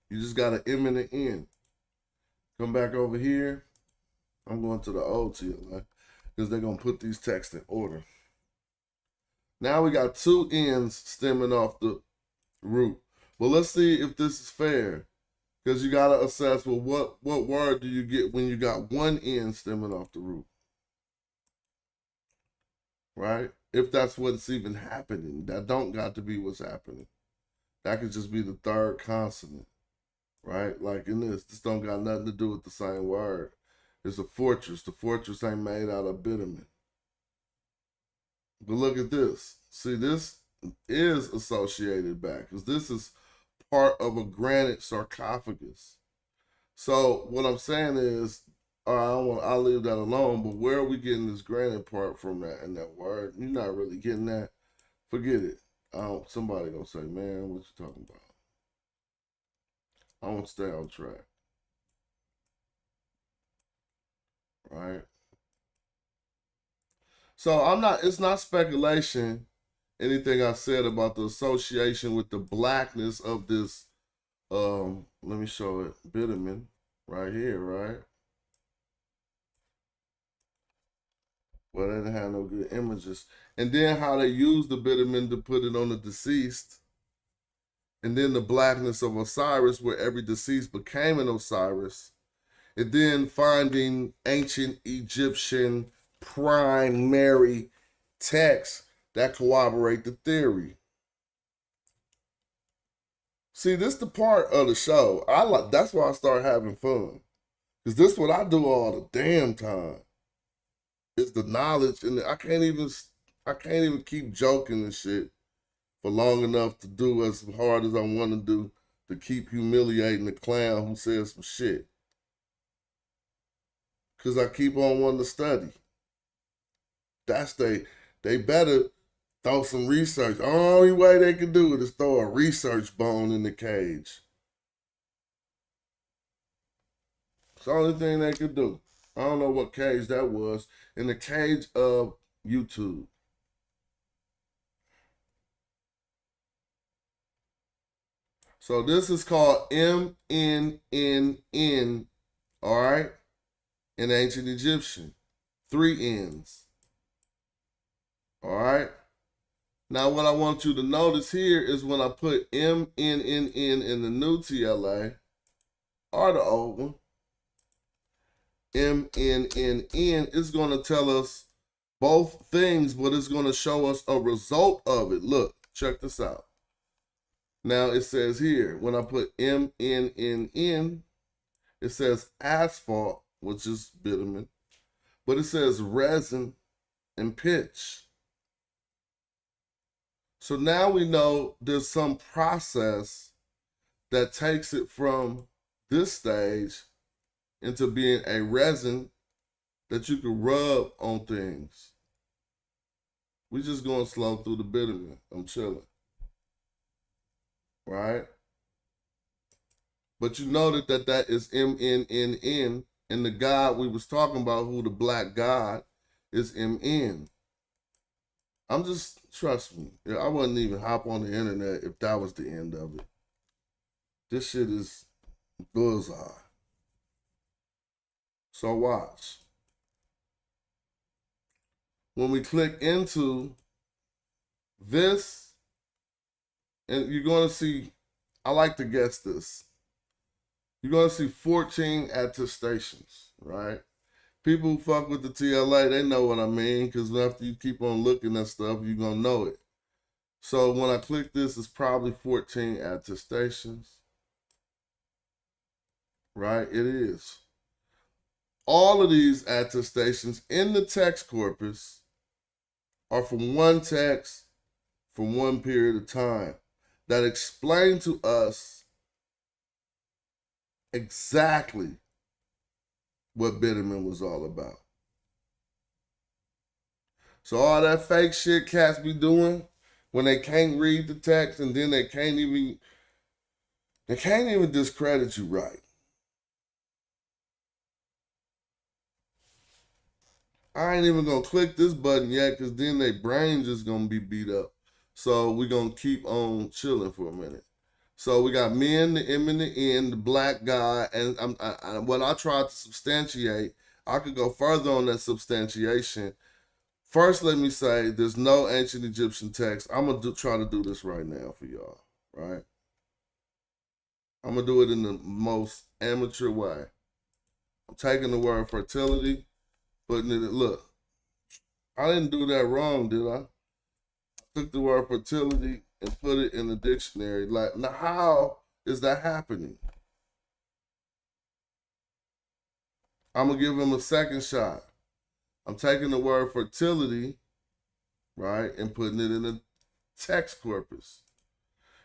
You just got an M and an N. Come back over here. I'm going to the old TLA because they're going to put these texts in order. Now we got 2 N's stemming off the root. Well, let's see if this is fair because you got to assess, well, what word do you get when you got 1 N stemming off the root? Right? If that's what's even happening. That don't got to be what's happening. That could just be the 3rd consonant. Right? Like in this don't got nothing to do with the same word. It's a fortress. The fortress ain't made out of Bitterman. But look at this. See, this is associated back because this is part of a granite sarcophagus. So what I'm saying is, I'll leave that alone, but where are we getting this granite part from that and that word? You're not really getting that. Forget it. Somebody gonna say, man, what you talking about? I want to stay on track. Right? So it's not speculation, anything I said about the association with the blackness of this let me show it. Bitumen right here, right? Well, they didn't have no good images. And then how they used the bitumen to put it on the deceased. And then the blackness of Osiris, where every deceased became an Osiris. And then finding ancient Egyptian primary texts that corroborate the theory. See, this is the part of the show. That's why I start having fun. Because this is what I do all the damn time. It's the knowledge, and I can't even keep joking and shit for long enough to do as hard as I want to do to keep humiliating the clown who says some shit. Because I keep on wanting to study. They better throw some research. The only way they can do it is throw a research bone in the cage. It's the only thing they could do. I don't know what cage that was. In the cage of YouTube. So this is called MNNN, all right, in ancient Egyptian. 3 N's. All right. Now what I want you to notice here is when I put MNNN in the new TLA, or the old one, MNNN is going to tell us both things, but it's going to show us a result of it. Look, check this out. Now it says here, when I put MNNN, it says asphalt, which is bitumen, but it says resin and pitch. So now we know there's some process that takes it from this stage into being a resin that you can rub on things. We just going slow through the bitumen. I'm chilling. Right? But you noted that is MNNN, and the God we was talking about, who the black God, is MN. I'm just, trust me, I wouldn't even hop on the internet if that was the end of it. This shit is bullseye. So watch. When we click into this, and you're going to see, I like to guess this. You're going to see 14 attestations, right? People who fuck with the TLA, they know what I mean, because after you keep on looking at stuff, you're going to know it. So when I click this, it's probably 14 attestations. Right? It is. All of these attestations in the text corpus are from one text from one period of time that explain to us exactly what bitumen was all about. So all that fake shit cats be doing when they can't read the text, and then they can't even discredit you right. I ain't even gonna click this button yet, because then their brain just gonna be beat up. So we're gonna keep on chilling for a minute. So we got men, the M and the N, the black guy, and what I tried to substantiate, I could go further on that substantiation. First, let me say there's no ancient Egyptian text. I'm gonna try to do this right now for y'all, right? I'm gonna do it in the most amateur way. I'm taking the word fertility, putting it, look, I didn't do that wrong, did I? I took the word fertility and put it in the dictionary. Like, now how is that happening? I'm gonna give him a second shot. I'm taking the word fertility, right, and putting it in the text corpus.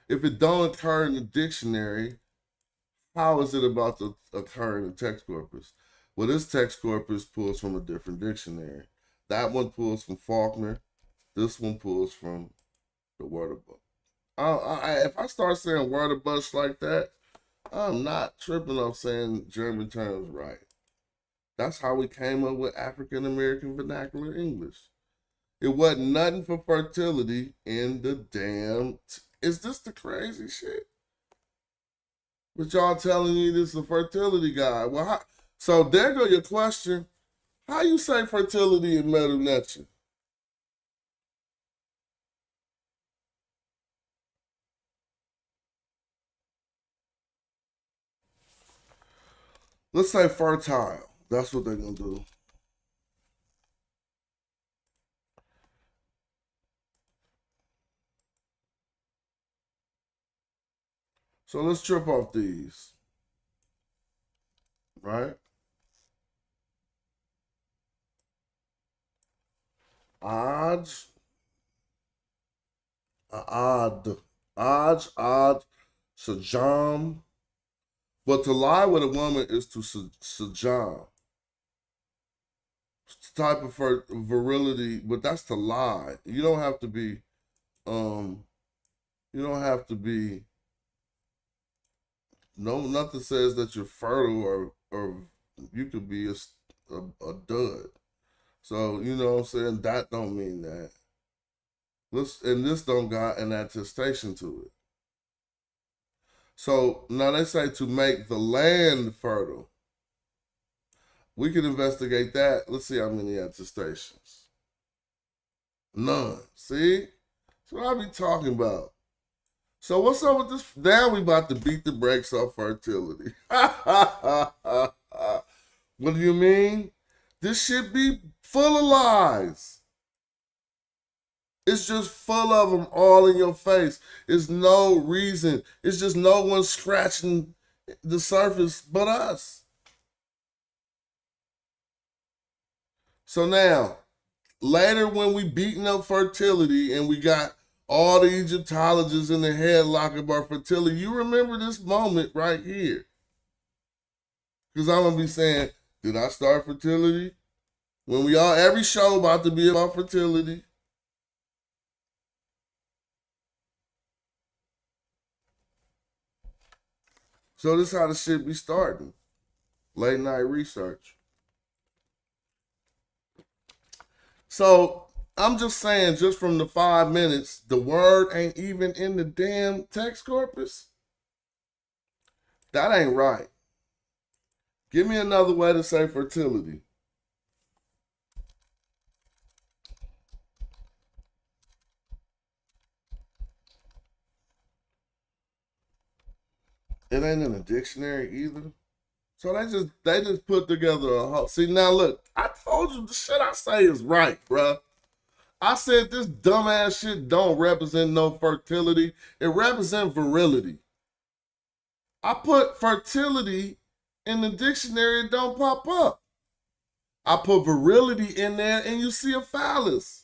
If it don't occur in the dictionary, how is it about to occur in the text corpus? Well, this text corpus pulls from a different dictionary. That one pulls from Faulkner. This one pulls from the Wörterbuch. If I start saying Wörterbuch like that, I'm not tripping off saying German terms right. That's how we came up with African American vernacular English. It wasn't nothing for fertility in the damn. Is this the crazy shit? But y'all telling me this is a fertility guide. Well, so there go your question. How you say fertility in Medu Neter? Let's say fertile. That's what they're going to do. So let's trip off these. Right? Aj, Sajam. But to lie with a woman is to Sajam. Type of virility, but that's to lie. You don't have to be, nothing says that you're fertile or you could be a dud. So, you know what I'm saying? That don't mean that. And this don't got an attestation to it. So now they say to make the land fertile. We can investigate that. Let's see how many attestations. None. See? That's what I be talking about. So what's up with this? Now we about to beat the brakes off fertility. What do you mean? This shit be full of lies. It's just full of them all in your face. It's no reason. It's just no one scratching the surface but us. So now, later when we beating up fertility and we got all the Egyptologists in the headlock about fertility, you remember this moment right here. Because I'm going to be saying, did I start fertility? When every show about to be about fertility. So this is how the shit be starting. Late night research. So I'm just saying, just from the 5 minutes, the word ain't even in the damn text corpus. That ain't right. Give me another way to say fertility. It ain't in a dictionary either. So they just put together a whole. See, now look, I told you the shit I say is right, bruh. I said this dumbass shit don't represent no fertility. It represents virility. I put fertility in the dictionary, it don't pop up. I put virility in there and you see a phallus.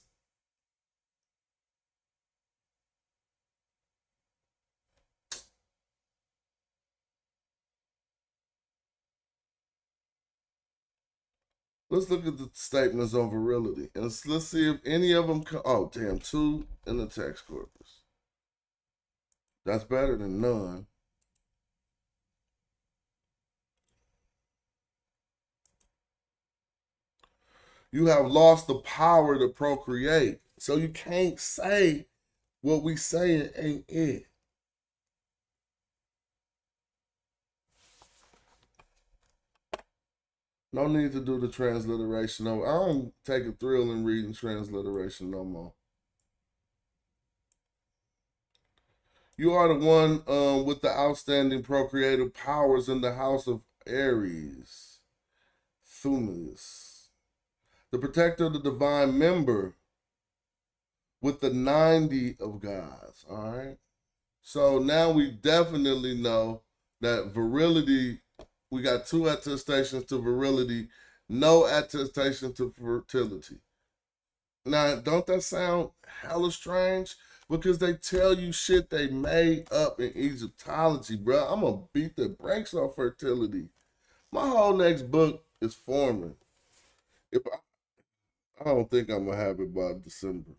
Let's look at the statements on virility. And let's see if any of them come. Oh, damn, 2 in the text corpus. That's better than none. You have lost the power to procreate. So you can't say what we saying ain't it. No need to do the transliteration. No, I don't take a thrill in reading transliteration no more. You are the one with the outstanding procreative powers in the house of Aries. Thumis. The protector of the divine member with the 90 of gods. All right. So now we definitely know that virility, we got 2 attestations to virility, no attestation to fertility. Now, don't that sound hella strange? Because they tell you shit they made up in Egyptology, bro. I'm going to beat the brakes off fertility. My whole next book is forming. I don't think I'm going to have it by December.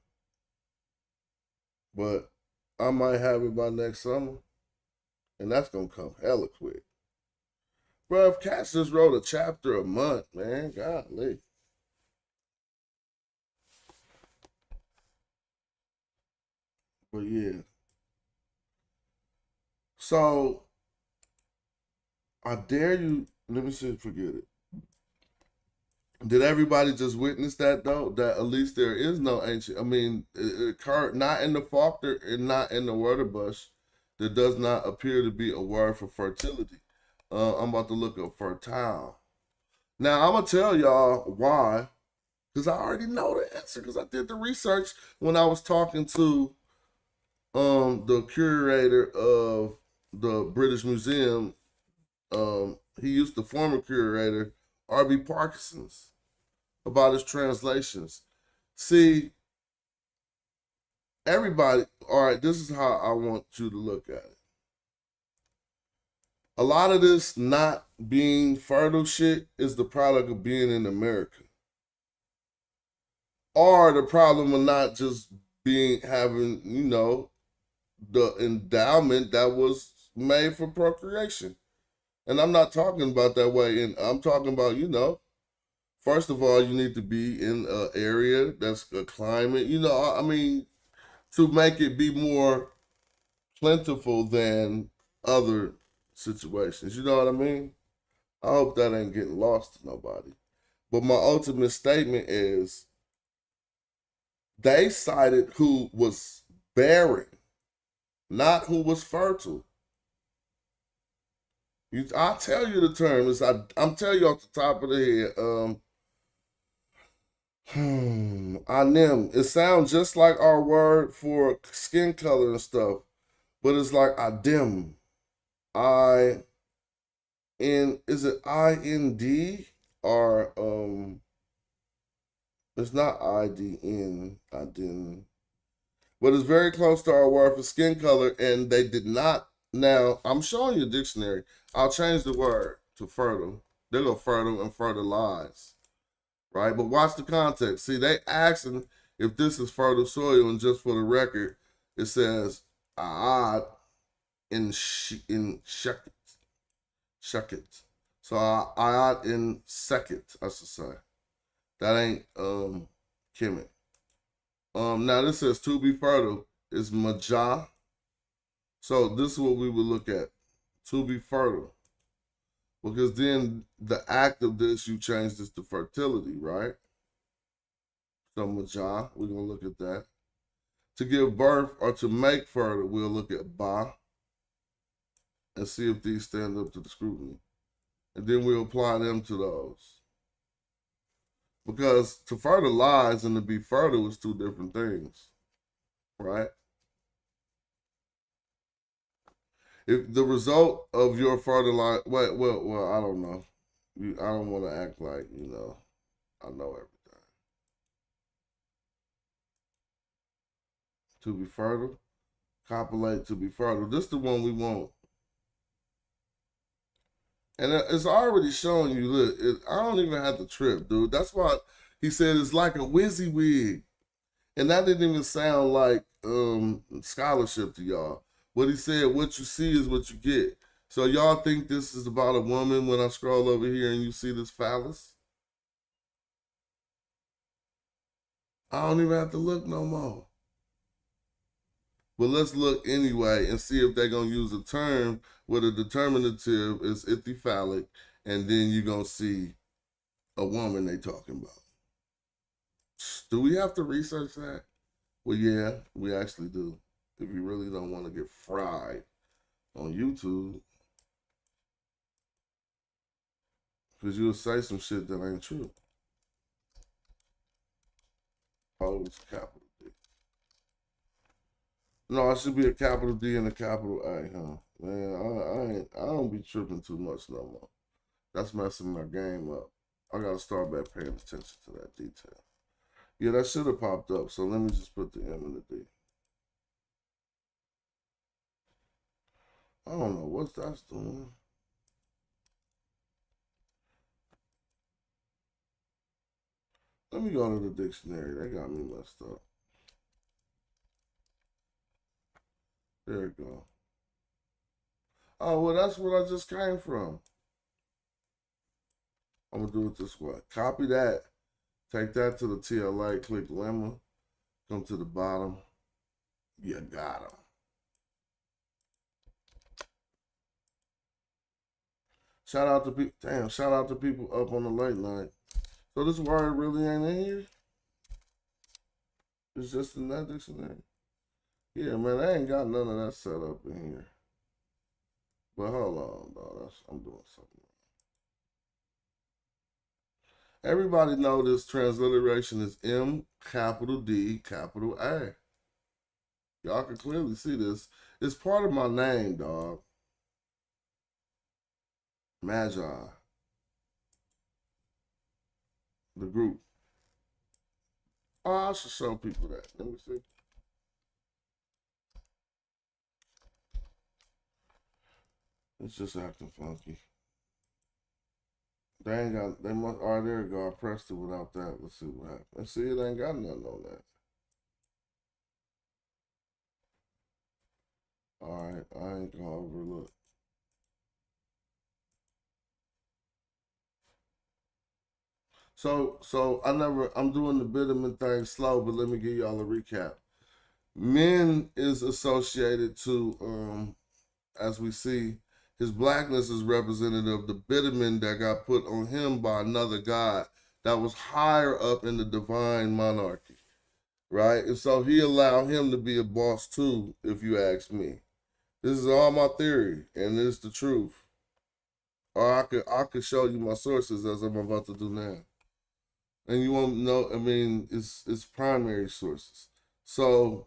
But I might have it by next summer. And that's going to come hella quick. Bro, if Cass just wrote a chapter a month, man, golly. But yeah. So I dare you. Let me see. Forget it. Did everybody just witness that though? That at least there is no ancient. I mean, it occurred not in the Faulkner and not in the Wörterbusch. There does not appear to be a word for fertility. I'm about to look up fertile. Now I'm gonna tell y'all why, because I already know the answer. Because I did the research when I was talking to the curator of the British Museum. He used the former curator R.B. Parkinson's about his translations. See, everybody, all right, this is how I want you to look at it. A lot of this not being fertile shit is the product of being in America. Or the problem of not just having, the endowment that was made for procreation. And I'm not talking about that way. And I'm talking about, first of all, you need to be in an area that's a climate, to make it be more plentiful than other situations. You know what I mean? I hope that ain't getting lost to nobody. But my ultimate statement is they cited who was barren, not who was fertile. I'll tell you the term. I'm telling you off the top of the head. Anem. It sounds just like our word for skin color and stuff, but it's like adem. Is it IND or it's not IDN, IDN. But it's very close to our word for skin color, and they did not. Now, I'm showing you a dictionary. I'll change the word to fertile. They go fertile and fertilize, right? But watch the context. See, they asking if this is fertile soil, and just for the record, it says "aad" in sheket. Sheket. So "aad" in seket, I should say. That ain't Kemet. Now this says to be fertile is majah. So this is what we would look at. To be fertile. Because then the act of this, you change this to fertility, right? So majah, we're gonna look at that. To give birth or to make fertile, we'll look at ba and see if these stand up to the scrutiny. And then we'll apply them to those. Because to fertilize and to be fertile is two different things, right? If the result of your fertilize, well, I don't know. I don't want to act like, I know everything. To be fertile, copulate to be fertile. This is the one we want. And it's already showing you, look, I don't even have to trip, dude. That's why he said it's like a WYSIWYG. And that didn't even sound like scholarship to y'all. What he said, what you see is what you get. So y'all think this is about a woman when I scroll over here and you see this phallus? I don't even have to look no more. But let's look anyway and see if they're going to use a term where the determinative is ichthyphallic, and then you're going to see a woman they talking about. Do we have to research that? Well, yeah, we actually do. If you really don't want to get fried on YouTube, because you'll say some shit that ain't true. Oh, it's a capital D. No, it should be a capital D and a capital A, huh? Man, I don't be tripping too much no more. That's messing my game up. I gotta start back paying attention to that detail. Yeah, that should have popped up. So let me just put the M and the D. I don't know what that's doing. Let me go to the dictionary. They got me messed up. There you go. Oh, well, that's what I just came from. I'm going to do it this way. Copy that. Take that to the TLA. Click lemma. Come to the bottom. You got them. Shout out to people. Damn, shout out to people up on the late night. So this word really ain't in here? It's just in that dictionary? Yeah, man, I ain't got none of that set up in here. But hold on, dog. I'm doing something. Everybody know this transliteration is M, capital D, capital A. Y'all can clearly see this. It's part of my name, dog. Magi. The group. Oh, I should show people that. Let me see. It's just acting funky. They ain't got, they must, oh, there you go. I pressed it without that. Let's see what happens. See, it ain't got nothing on that. All right, I ain't gonna overlook. So I'm doing the Bitterman thing slow, but let me give y'all a recap. Men is associated to, as we see, his blackness is representative of the Bitterman that got put on him by another god that was higher up in the divine monarchy, right? And so he allowed him to be a boss too, if you ask me. This is all my theory, and it's the truth. Or I could show you my sources as I'm about to do now. And you won't know, I mean, it's primary sources. So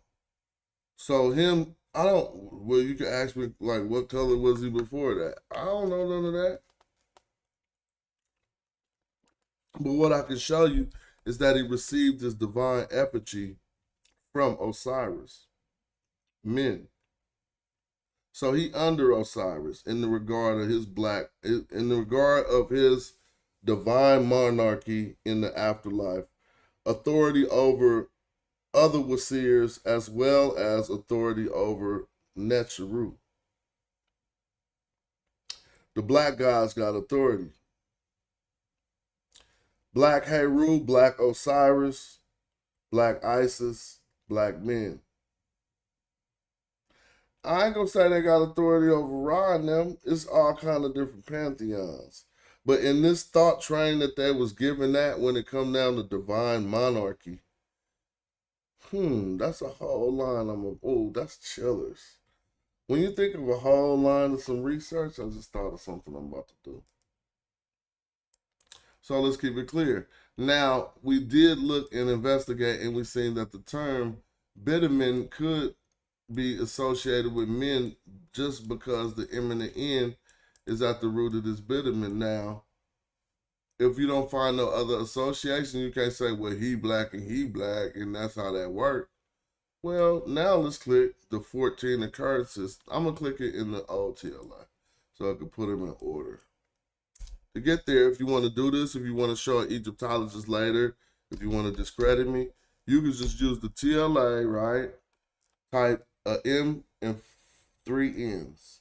him, I don't, well, you can ask me, like, what color was he before that? I don't know none of that. But what I can show you is that he received his divine effigy from Osiris, men. So he under Osiris in the regard of his in the regard of his divine monarchy in the afterlife, authority over other wasirs as well as authority over Netzeru. The black gods got authority. Black Heru, black Osiris, black Isis, black men. I ain't gonna say they got authority over Ra and them. It's all kind of different pantheons. But in this thought train that they was given that when it come down to divine monarchy, that's a whole line. That's chillers. When you think of a whole line of some research, I just thought of something I'm about to do. So let's keep it clear. Now, we did look and investigate, and we seen that the term Bitterman could be associated with men just because the imminent end is at the root of this Bitterman. Now, if you don't find no other association, you can't say, well, he black, and that's how that works. Well, now let's click the 14 occurrences. I'm going to click it in the old TLI so I can put them in order. To get there, if you want to do this, if you want to show an Egyptologist later, if you want to discredit me, you can just use the TLA, right? Type a M and 3 N's.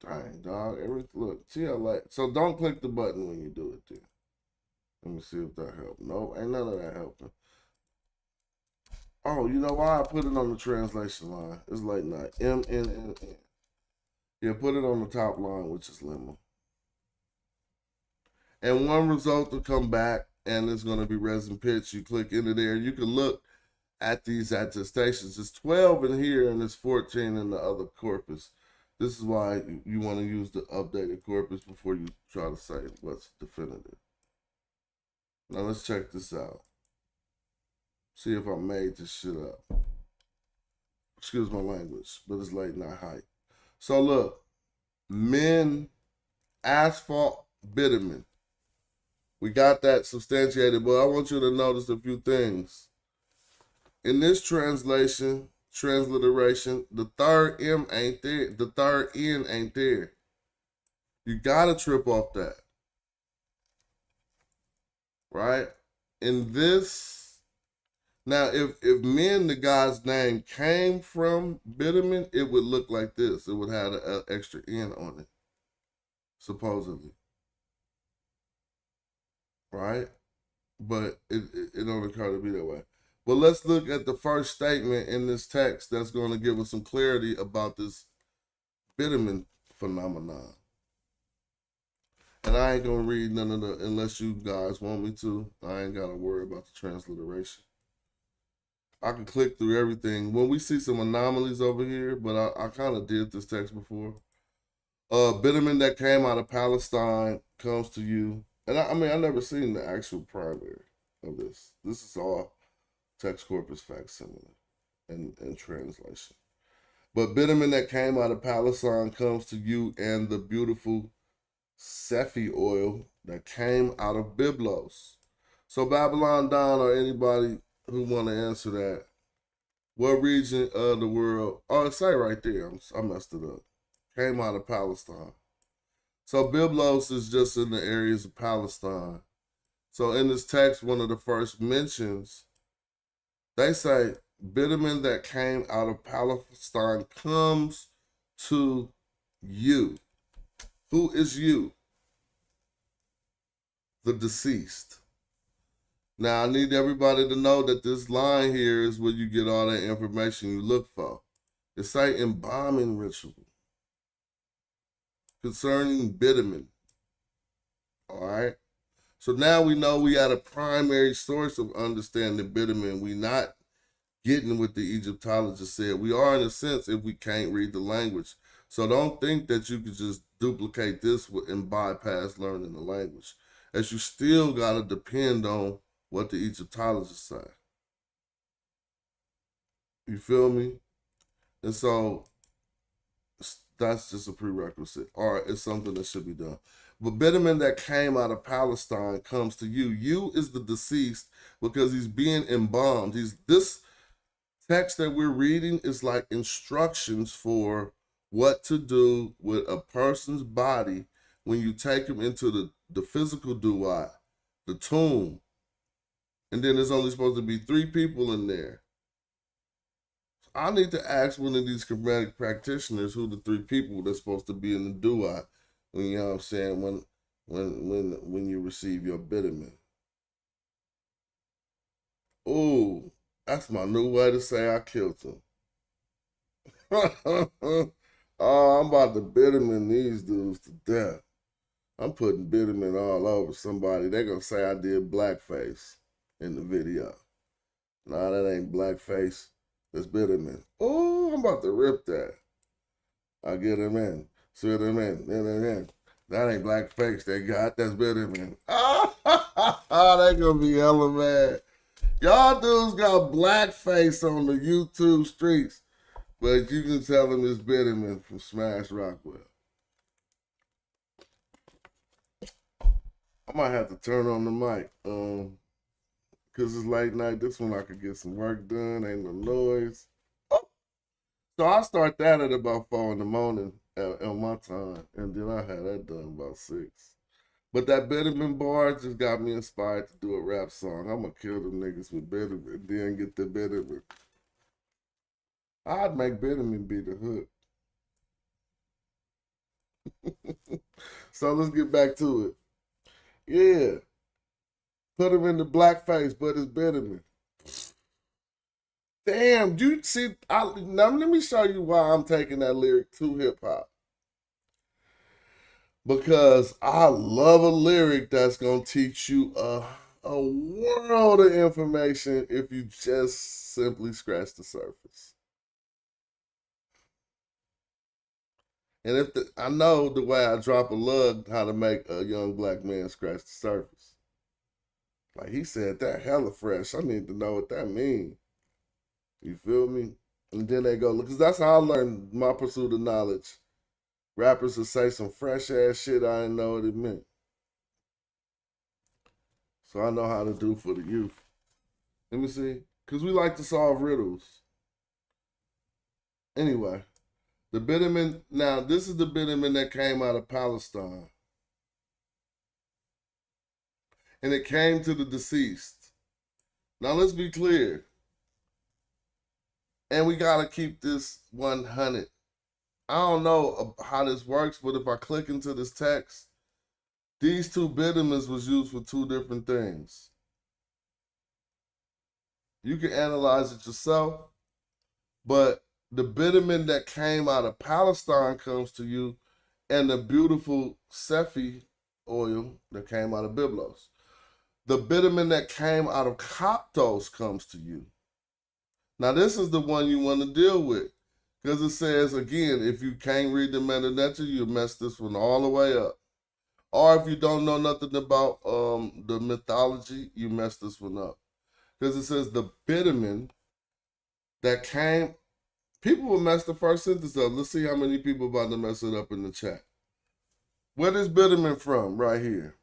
Dang, dog. Look, TLA. So don't click the button when you do it then. Let me see if that helped. No, ain't none of that helping. Oh, you know why I put it on the translation line? It's late night. M-N-N-N. Yeah, put it on the top line, which is limo. And one result will come back, and it's going to be resin pitch. You click into there. You can look at these attestations. It's 12 in here, and it's 14 in the other corpus. This is why you want to use the updated corpus before you try to say what's definitive. Now let's check this out. See if I made this shit up. Excuse my language, but it's late night hype. So look, men, asphalt, Bitterman. We got that substantiated, but I want you to notice a few things. In this transliteration, the third M ain't there. The third N ain't there. You gotta trip off that. Right? In this, now if men, the guy's name came from Bitterman, it would look like this. It would have an extra N on it, supposedly. Right? But it don't occur to be that way. But let's look at the first statement in this text that's going to give us some clarity about this Bitterman phenomenon. And I ain't gonna read none of the, unless you guys want me to. I ain't gotta worry about the transliteration. I can click through everything. When we see some anomalies over here, but I kind of did this text before. Bitterman that came out of Palestine comes to you. And I mean, I never seen the actual primary of this. This is all text corpus facsimile and translation. But bitterman that came out of Palestine comes to you, and the beautiful Sephi oil that came out of Byblos. So Babylon Don or anybody who want to answer that, what region of the world? Oh, it say right there. I messed it up. Came out of Palestine. So Byblos is just in the areas of Palestine. So in this text, one of the first mentions, they say bitterman that came out of Palestine comes to you. Who is you? The deceased. Now, I need everybody to know that this line here is where you get all that information you look for. It's say embalming ritual concerning bitterman. All right? So now we know we got a primary source of understanding bitterman. We not getting what the Egyptologist said. We are in a sense if we can't read the language. So don't think that you could just duplicate this and bypass learning the language. As you still got to depend on what the Egyptologists say. You feel me? And so that's just a prerequisite, or it's something that should be done. But bitterman that came out of Palestine comes to you. You is the deceased because he's being embalmed. This text that we're reading is like instructions for what to do with a person's body when you take him into the physical duat, the tomb. And then there's only supposed to be 3 people in there. I need to ask one of these Quranic practitioners who the 3 people that's supposed to be in the duat, when, you know what I'm saying, when you receive your bitterman. Oh, that's my new way to say I killed him. Oh, I'm about to bitterman these dudes to death. I'm putting bitterman all over somebody. They're going to say I did blackface in the video. Nah, that ain't blackface. That's bitterman. Oh, I'm about to rip that. I'll get him in. Sit him in. That ain't blackface. They got that's bitterman. Ah, they going to be hella mad. Y'all dudes got blackface on the YouTube streets, but you can tell them it's bitterman from Smash Rockwell. I might have to turn on the mic, because it's late night. This one I could get some work done. Ain't no noise. Oh. So I start that at about 4 in the morning on my time, and then I had that done about 6. But that bitterman bar just got me inspired to do a rap song. I'm gonna kill them niggas with bitterman, then get the bitterman. I'd make bitterman be the hook. So let's get back to it. Yeah. Put him in the blackface, but it's bitterman. Damn, you see, now let me show you why I'm taking that lyric to hip-hop. Because I love a lyric that's going to teach you a world of information if you just simply scratch the surface. And I know the way I drop a lug, how to make a young black man scratch the surface. Like he said, that hella fresh. I need to know what that means. You feel me? And then they go, because that's how I learned my pursuit of knowledge. Rappers would say some fresh ass shit I didn't know what it meant. So I know how to do for the youth. Let me see. Because we like to solve riddles. Anyway, the bitterman, now this is the bitterman that came out of Palestine. And it came to the deceased. Now let's be clear. And we got to keep this 100. I don't know how this works, but if I click into this text, these 2 bittermans was used for 2 different things. You can analyze it yourself, but the bitterman that came out of Palestine comes to you, and the beautiful Sephi oil that came out of Byblos. The bitumen that came out of Coptos comes to you. Now, this is the one you want to deal with, because it says, again, if you can't read the meta-nature, you mess this one all the way up. Or if you don't know nothing about the mythology, you mess this one up. Because it says the bitumen that came, people will mess the first sentence up. Let's see how many people about to mess it up in the chat. Where is bitumen from? Right here.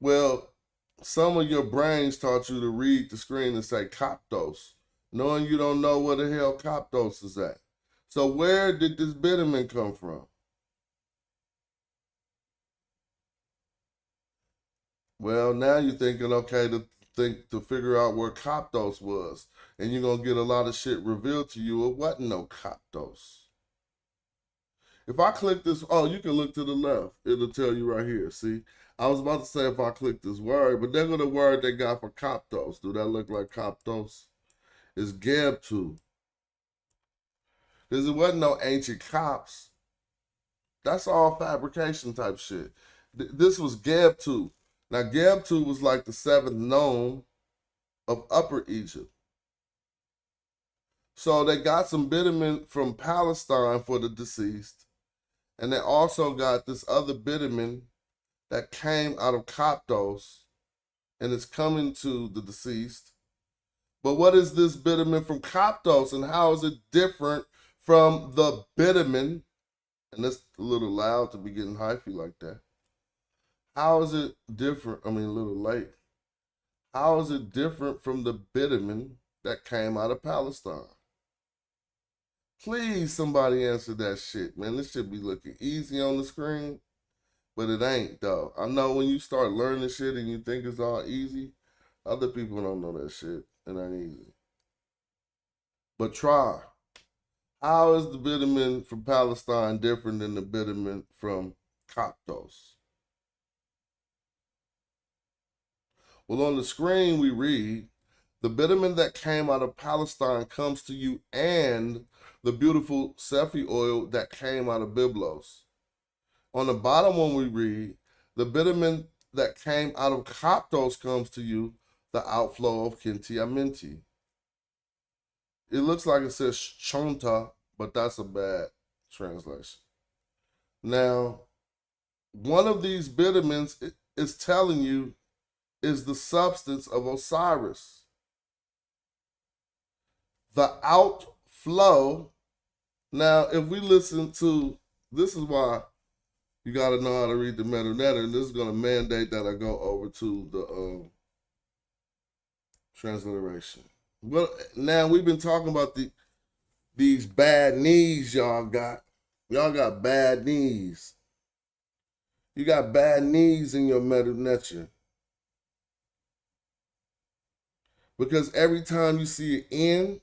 Well, some of your brains taught you to read the screen and say Coptos, knowing you don't know where the hell Coptos is at. So where did this bitumen come from? Well, now you're thinking, okay, to figure out where Coptos was, and you're gonna get a lot of shit revealed to you. It wasn't no Coptos. If I click this, oh, you can look to the left. It'll tell you right here. See, I was about to say if I click this word, but there go the word they got for Coptos. Do that look like Coptos? It's Gebtu. Because it wasn't no ancient Copts. That's all fabrication type shit. This was Gebtu. Now, Gebtu was like the seventh nome of Upper Egypt. So they got some bitumen from Palestine for the deceased. And they also got this other bitumen that came out of Coptos and is coming to the deceased. But what is this bitumen from Coptos, and how is it different from the bitumen? And it's a little loud to be getting hyphy like that. How is it different? I mean, a little late. How is it different from the bitumen that came out of Palestine? Please, somebody answer that shit, man. This should be looking easy on the screen, but it ain't, though. I know when you start learning shit and you think it's all easy, other people don't know that shit. It ain't easy. But try. How is the bitumen from Palestine different than the bitumen from Coptos? Well, on the screen we read, the bitumen that came out of Palestine comes to you, and the beautiful Sephi oil that came out of Byblos. On the bottom one we read, the bitumen that came out of Coptos comes to you, the outflow of Kinti Aminti. It looks like it says Chonta, but that's a bad translation. Now, one of these bitumens is telling you is the substance of Osiris. The outflow. Now, if we listen to, this is why you got to know how to read the meta-netta, and this is going to mandate that I go over to the transliteration. Well, now we've been talking about these bad knees y'all got. Y'all got bad knees. You got bad knees in your meta-netta. Because every time you see an N,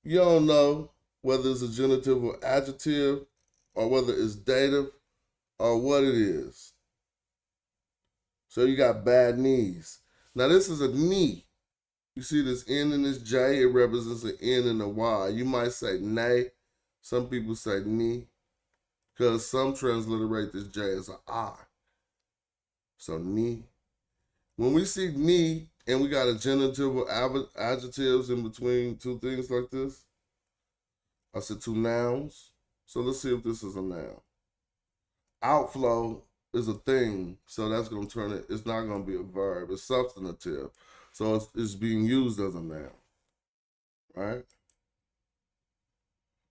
you don't know whether it's a genitive or adjective, or whether it's dative, or what it is. So you got bad knees. Now this is a knee. You see this N and this J, it represents an N and a Y. You might say nay. Some people say knee, because some transliterate this J as an I. So knee. When we see knee, and we got a genitive or adjectives in between two things like this, I said two nouns. So let's see if this is a noun. Outflow is a thing, so that's going to turn it, it's not going to be a verb. It's substantive. So it's being used as a noun, right?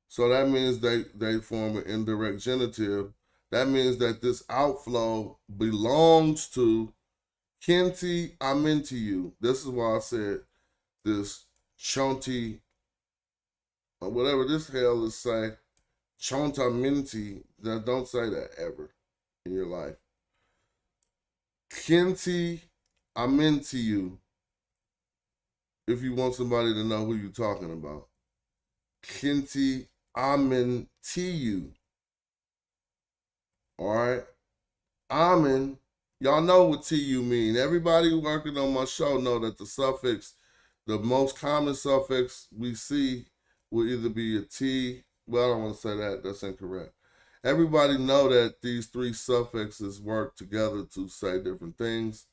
So that means they form an indirect genitive. That means that this outflow belongs to Kinti Aminti. This is why I said this Chonti, or whatever this hell is say, Chonta Minti. Don't say that ever in your life. Kinti Aminti. If you want somebody to know who you're talking about. Kinti Aminti. All right? Amin. Y'all know what TU mean. Everybody working on my show know that the suffix The most common suffix we see will either be a T. Well, I don't want to say that. That's incorrect. Everybody know that these three suffixes work together to say different things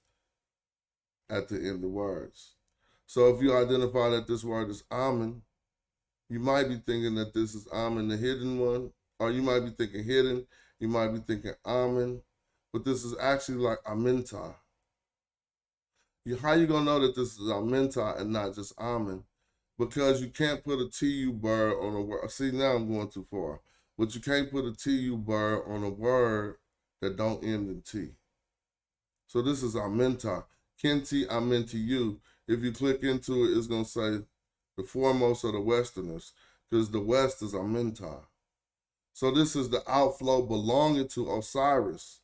at the end of words. So if you identify that this word is amen, you might be thinking that this is amen, the hidden one, or you might be thinking hidden, you might be thinking amen, but this is actually like amenta. How you gonna know that this is amenta and not just amen? Because you can't put a TU bird on a word. See, now I'm going too far. But you can't put a TU bird on a word that don't end in T. So this is amenta. Kenti amenti you. If you click into it, it's going to say the foremost of the Westerners, because the West is amenta. So this is the outflow belonging to Osiris.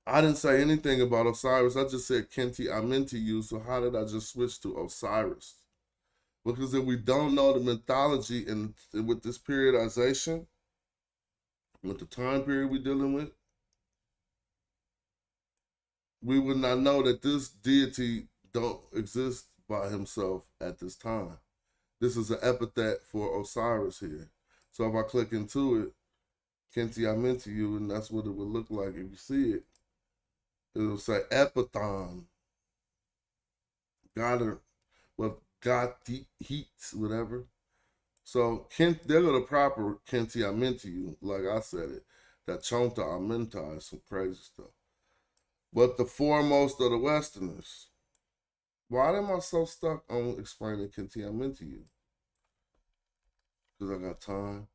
I didn't say anything about Osiris. I just said Kenti amenti you. So how did I just switch to Osiris? Because if we don't know the mythology and with this periodization, with the time period we're dealing with, we would not know that this deity don't exist by himself at this time. This is an epithet for Osiris here. So if I click into it, Kenti amenti you, and that's what it would look like if you see it. It'll say Epithon. God heat, whatever. So they're gonna proper Kenti amenti you, like I said it. That Chonta amenta is some crazy stuff. But the foremost of the Westerners. Why am I so stuck on explaining Kenti amenti you? Because I got time.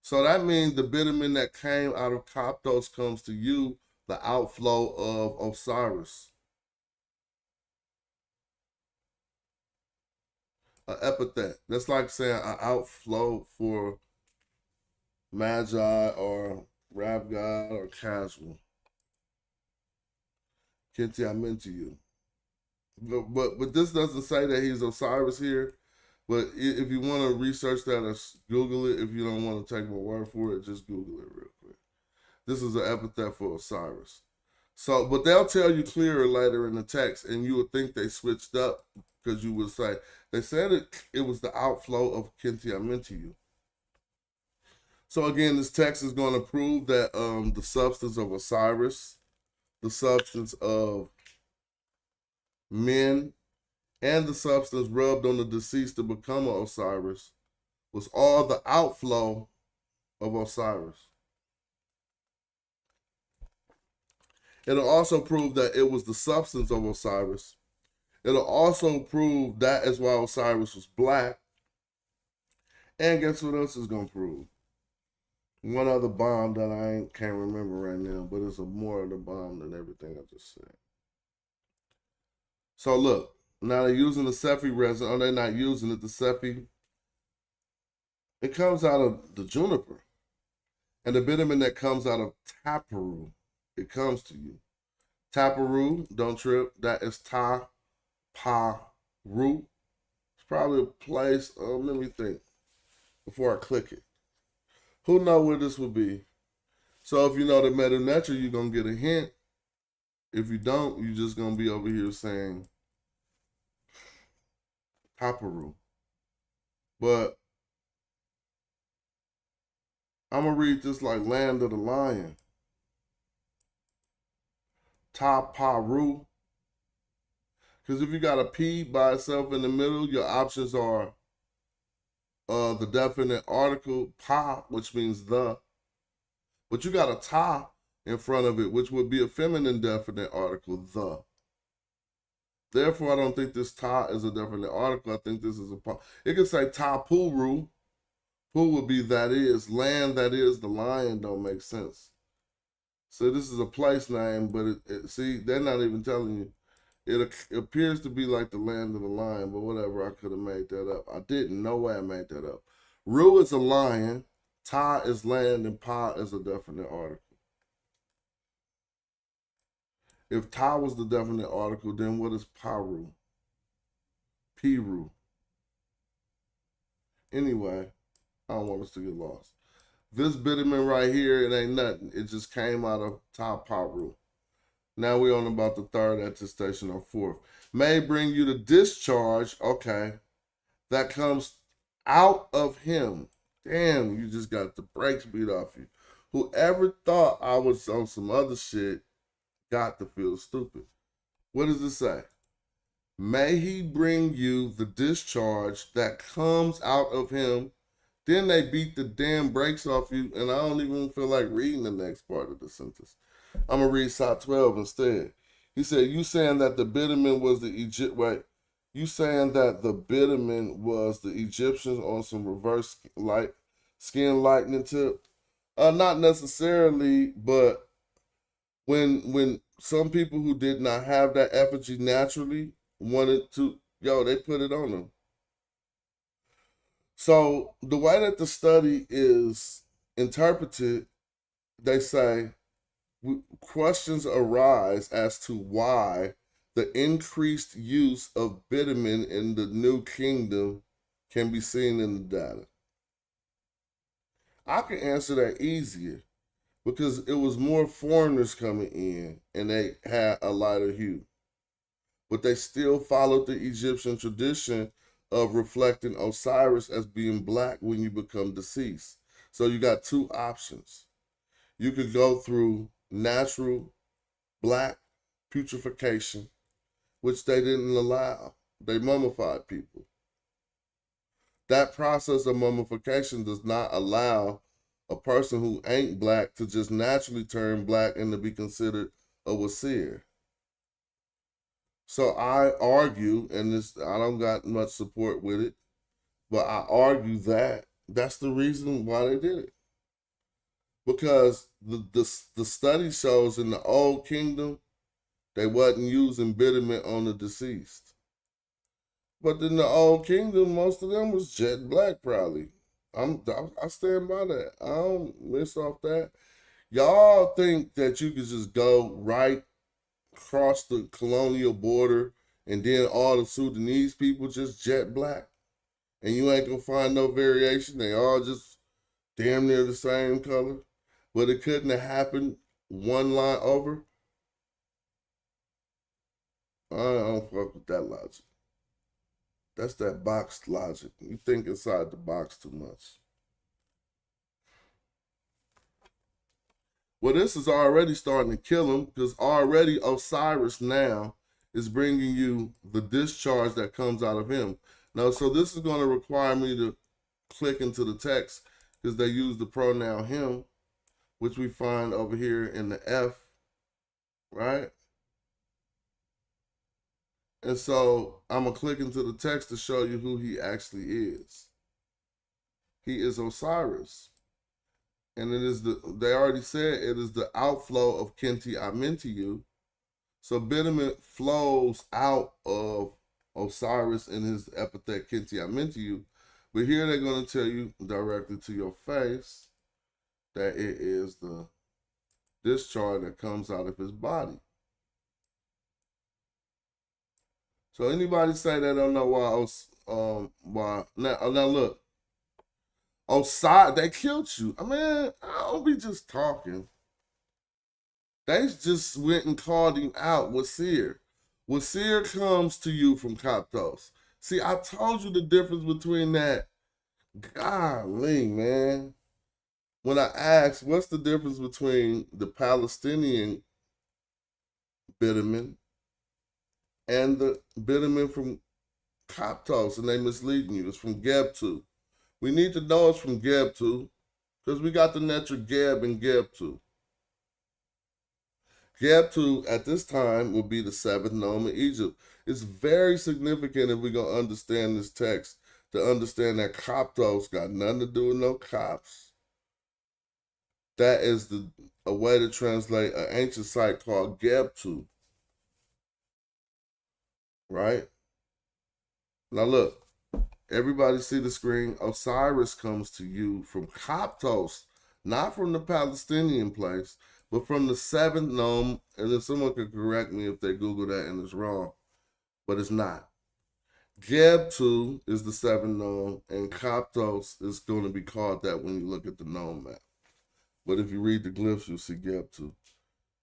So that means the bitumen that came out of Coptos comes to you, the outflow of Osiris. An epithet. That's like saying an outflow for Magi or Rap God or Casual. Kenti amenti you. But this doesn't say that he's Osiris here. But if you want to research that or Google it, if you don't want to take my word for it, just Google it real quick. This is an epithet for Osiris. So, but they'll tell you clearer later in the text, and you would think they switched up because you would say, they said it was the outflow of Kenti amenti you. So again, this text is going to prove that the substance of Osiris, the substance of men, and the substance rubbed on the deceased to become an Osiris was all the outflow of Osiris. It'll also prove that it was the substance of Osiris. It'll also prove that is why Osiris was black. And guess what else is going to prove? One other bomb that I can't remember right now, but it's a more of the bomb than everything I just said. So look, now they're using the Sephi resin, or they're not using it, the Sephi. It comes out of the juniper. And the bitumen that comes out of Taparu, it comes to you. Taparu, don't trip, that is Ta-Pa-Ru. It's probably a place, let me think, before I click it. Who know where this would be? So if you know the Meta Nature, you're going to get a hint. If you don't, you're just going to be over here saying Taparu. But I'm going to read this like Land of the Lion. Taparu. Because if you got a P by itself in the middle, your options are the definite article, pa, which means the. But you got a ta in front of it, which would be a feminine definite article, the. Therefore, I don't think this ta is a definite article. I think this is a pa. It could say Tapuru. Pu would be that is. Land that is the lion don't make sense. So this is a place name, but see, they're not even telling you. It appears to be like the land of the lion, but whatever, I could have made that up. I didn't. No way I made that up. Ru is a lion, Ta is land, and Pa is a definite article. If Ta was the definite article, then what is Paru? Piru. Anyway, I don't want us to get lost. This bitumen right here, it ain't nothing. It just came out of Ta Paru. Now we're on about the third attestation or fourth. may bring you the discharge, okay, that comes out of him. Damn, you just got the brakes beat off you. Whoever thought I was on some other shit got to feel stupid. What does it say? May he bring you the discharge that comes out of him. Then they beat the damn brakes off you, and I don't even feel like reading the next part of the sentence. I'm going to read Side 12 instead. He said, you saying that the bitumen was the you saying that the bitumen was the Egyptians on some reverse skin lightening tip? Not necessarily, but when some people who did not have that effigy naturally wanted to, they put it on them. So the way that the study is interpreted, they say questions arise as to why the increased use of bitumen in the New Kingdom can be seen in the data. I can answer that easier because it was more foreigners coming in and they had a lighter hue. But they still followed the Egyptian tradition of reflecting Osiris as being black when you become deceased. So you got two options. You could go through natural black putrefaction, which they didn't allow. They mummified people. That process of mummification does not allow a person who ain't black to just naturally turn black and to be considered a wasir. So I argue, and I don't got much support with it, but I argue that that's the reason why they did it. Because the study shows in the Old Kingdom, they wasn't using bitumen on the deceased. But in the Old Kingdom, most of them was jet black probably. I stand by that. I don't miss off that. Y'all think that you could just go right across the colonial border and then all the Sudanese people just jet black? And you ain't gonna find no variation. They all just damn near the same color. But it couldn't have happened one line over. I don't fuck with that logic. That's that box logic. You think inside the box too much. Well, this is already starting to kill him because already Osiris now is bringing you the discharge that comes out of him. Now, so this is going to require me to click into the text because they use the pronoun him, which we find over here in the F, right? And so I'm going to click into the text to show you who he actually is. He is Osiris. And it is they already said it is the outflow of Kenti Amentiu. So bitumen flows out of Osiris in his epithet Kenti Amentiu. But here they're going to tell you directly to your face that it is the discharge that comes out of his body. So anybody say they don't know why now look, Osiris, they killed you. I mean, I don't be just talking. They just went and called him out, Wasir. Wasir comes to you from Coptos. See, I told you the difference between that. Golly, man. When I asked, what's the difference between the Palestinian bitumen and the bitumen from Coptos, and they misleading you. It's from Gebtu. We need to know it's from Gebtu because we got the Netra Geb and Gebtu. Gebtu at this time will be the seventh nome in Egypt. It's very significant if we're going to understand this text to understand that Coptos got nothing to do with no Copts. That is a way to translate an ancient site called Gebtu. Right? Now look, everybody see the screen. Osiris comes to you from Coptos, not from the Palestinian place, but from the seventh nome. And then someone could correct me if they Google that and it's wrong, but it's not. Gebtu is the seventh nome, and Coptos is going to be called that when you look at the nome map. But if you read the glyphs, you'll see Gebtu.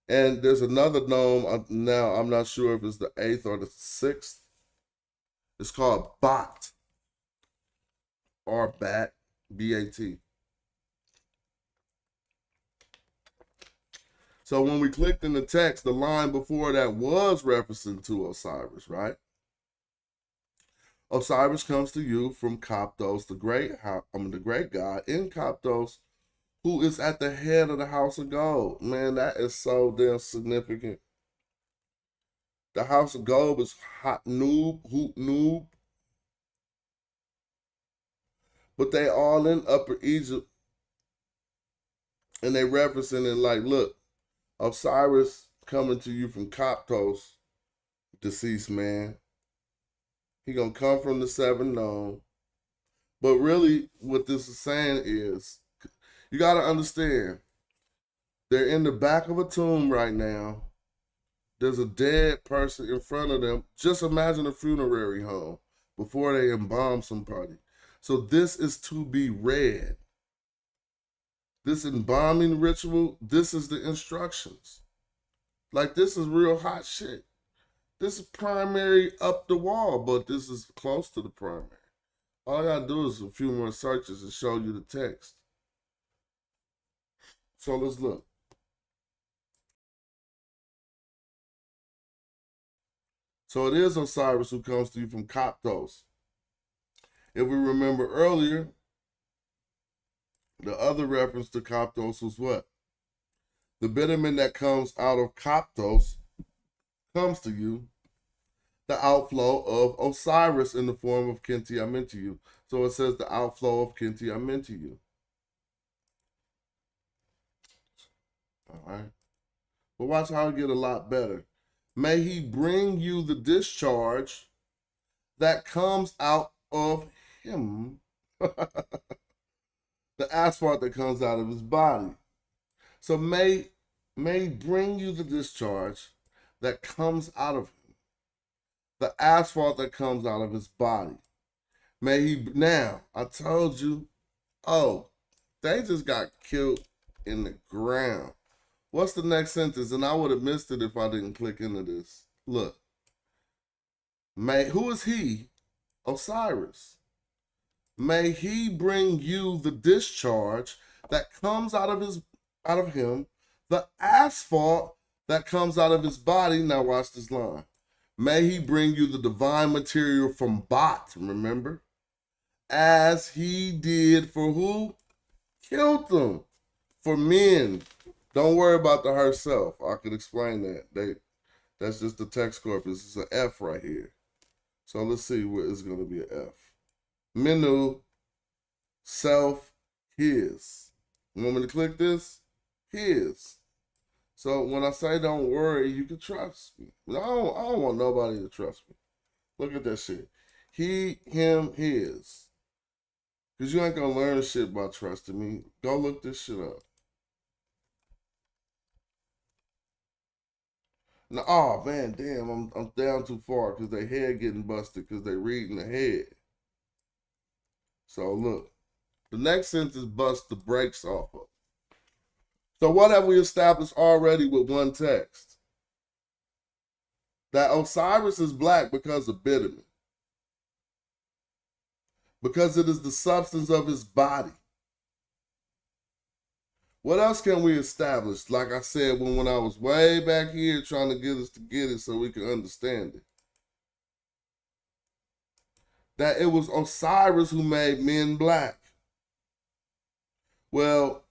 And there's another gnome, now I'm not sure if it's the 8th or the 6th. It's called Bat, or Bat, B-A-T. So when we clicked in the text, the line before that was referencing to Osiris, right? Osiris comes to you from Coptos, the great god in Coptos, who is at the head of the House of Gold. Man, that is so damn significant. The House of Gold is Hot Noob, Hoot Noob. But they all in Upper Egypt. And they referencing it like, look, Osiris coming to you from Coptos, deceased man. He gonna come from the 7 known. But really, what this is saying is, you gotta understand, they're in the back of a tomb right now. There's a dead person in front of them. Just imagine a funerary home before they embalm somebody. So this is to be read. This embalming ritual, this is the instructions. Like, this is real hot shit. This is primary up the wall, but this is close to the primary. All I gotta do is a few more searches and show you the text. So let's look. So it is Osiris who comes to you from Coptos. If we remember earlier, the other reference to Coptos was what? The bitumen that comes out of Coptos comes to you, the outflow of Osiris in the form of Kenti Amentu. So it says the outflow of Kenti Amentu. All right. But watch how it get a lot better. May he bring you the discharge that comes out of him. The asphalt that comes out of his body. So may bring you the discharge that comes out of him. The asphalt that comes out of his body. May he, now, I told you, oh, they just got killed in the ground. What's the next sentence? And I would have missed it if I didn't click into this. Look. Who is he? Osiris. May he bring you the discharge that comes out of him, the asphalt that comes out of his body. Now watch this line. May he bring you the divine material from Bat, remember? As he did for who? Killed them. For men. Don't worry about the herself. I could explain that. That's just the text corpus. It's an F right here. So let's see what is going to be an F. Menu, self, his. You want me to click this? His. So when I say don't worry, you can trust me. I don't want nobody to trust me. Look at that shit. He, him, his. Because you ain't going to learn shit by trusting me. Go look this shit up. Now, oh man, damn, I'm down too far because their head getting busted because they reading the head. So look, the next sentence busts the brakes off of. So what have we established already with one text? That Osiris is black because of bitumen. Because it is the substance of his body. What else can we establish? Like I said, when I was way back here trying to get us to get it so we can understand it. That it was Osiris who made men black. Well,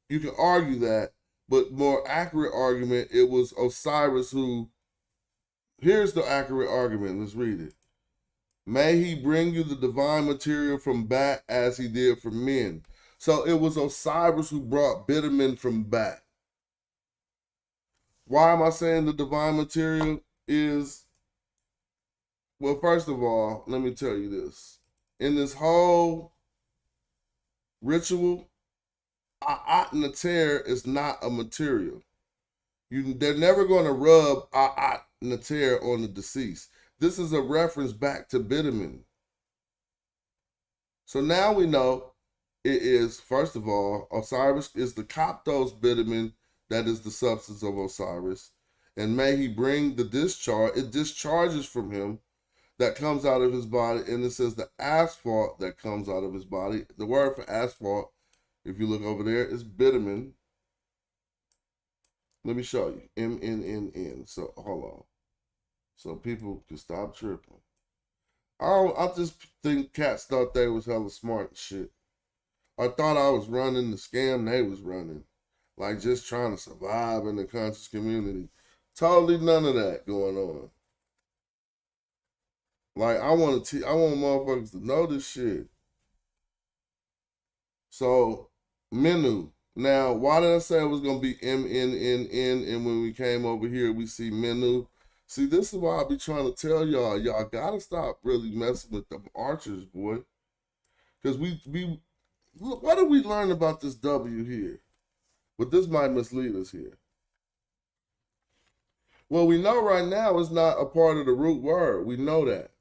you can argue that, but more accurate argument, it was Osiris who, here's the accurate argument, let's read it. May he bring you the divine material from Bat as he did for men. So it was Osiris who brought bitumen from Bat. Why am I saying the divine material is? Well, first of all, let me tell you this. In this whole ritual, A'at Nater is not a material. They're never going to rub A'at Nater on the deceased. This is a reference back to bitumen. So now we know it is, first of all, Osiris is the Coptos bitumen that is the substance of Osiris, and may he bring the discharge. It discharges from him that comes out of his body, and it says the asphalt that comes out of his body. The word for asphalt, if you look over there, is bitumen. Let me show you. M-N-N-N. So hold on. So people can stop tripping. I just think cats thought they was hella smart and shit. I thought I was running the scam they was running. Like just trying to survive in the conscious community. Totally none of that going on. Like I want motherfuckers to know this shit. So menu. Now, why did I say it was gonna be M-N-N-N, and when we came over here we see menu? See, this is why I be trying to tell y'all gotta stop really messing with them archers, boy. Cause we what did we learn about this W here? But this might mislead us here. Well, we know right now it's not a part of the root word. We know that.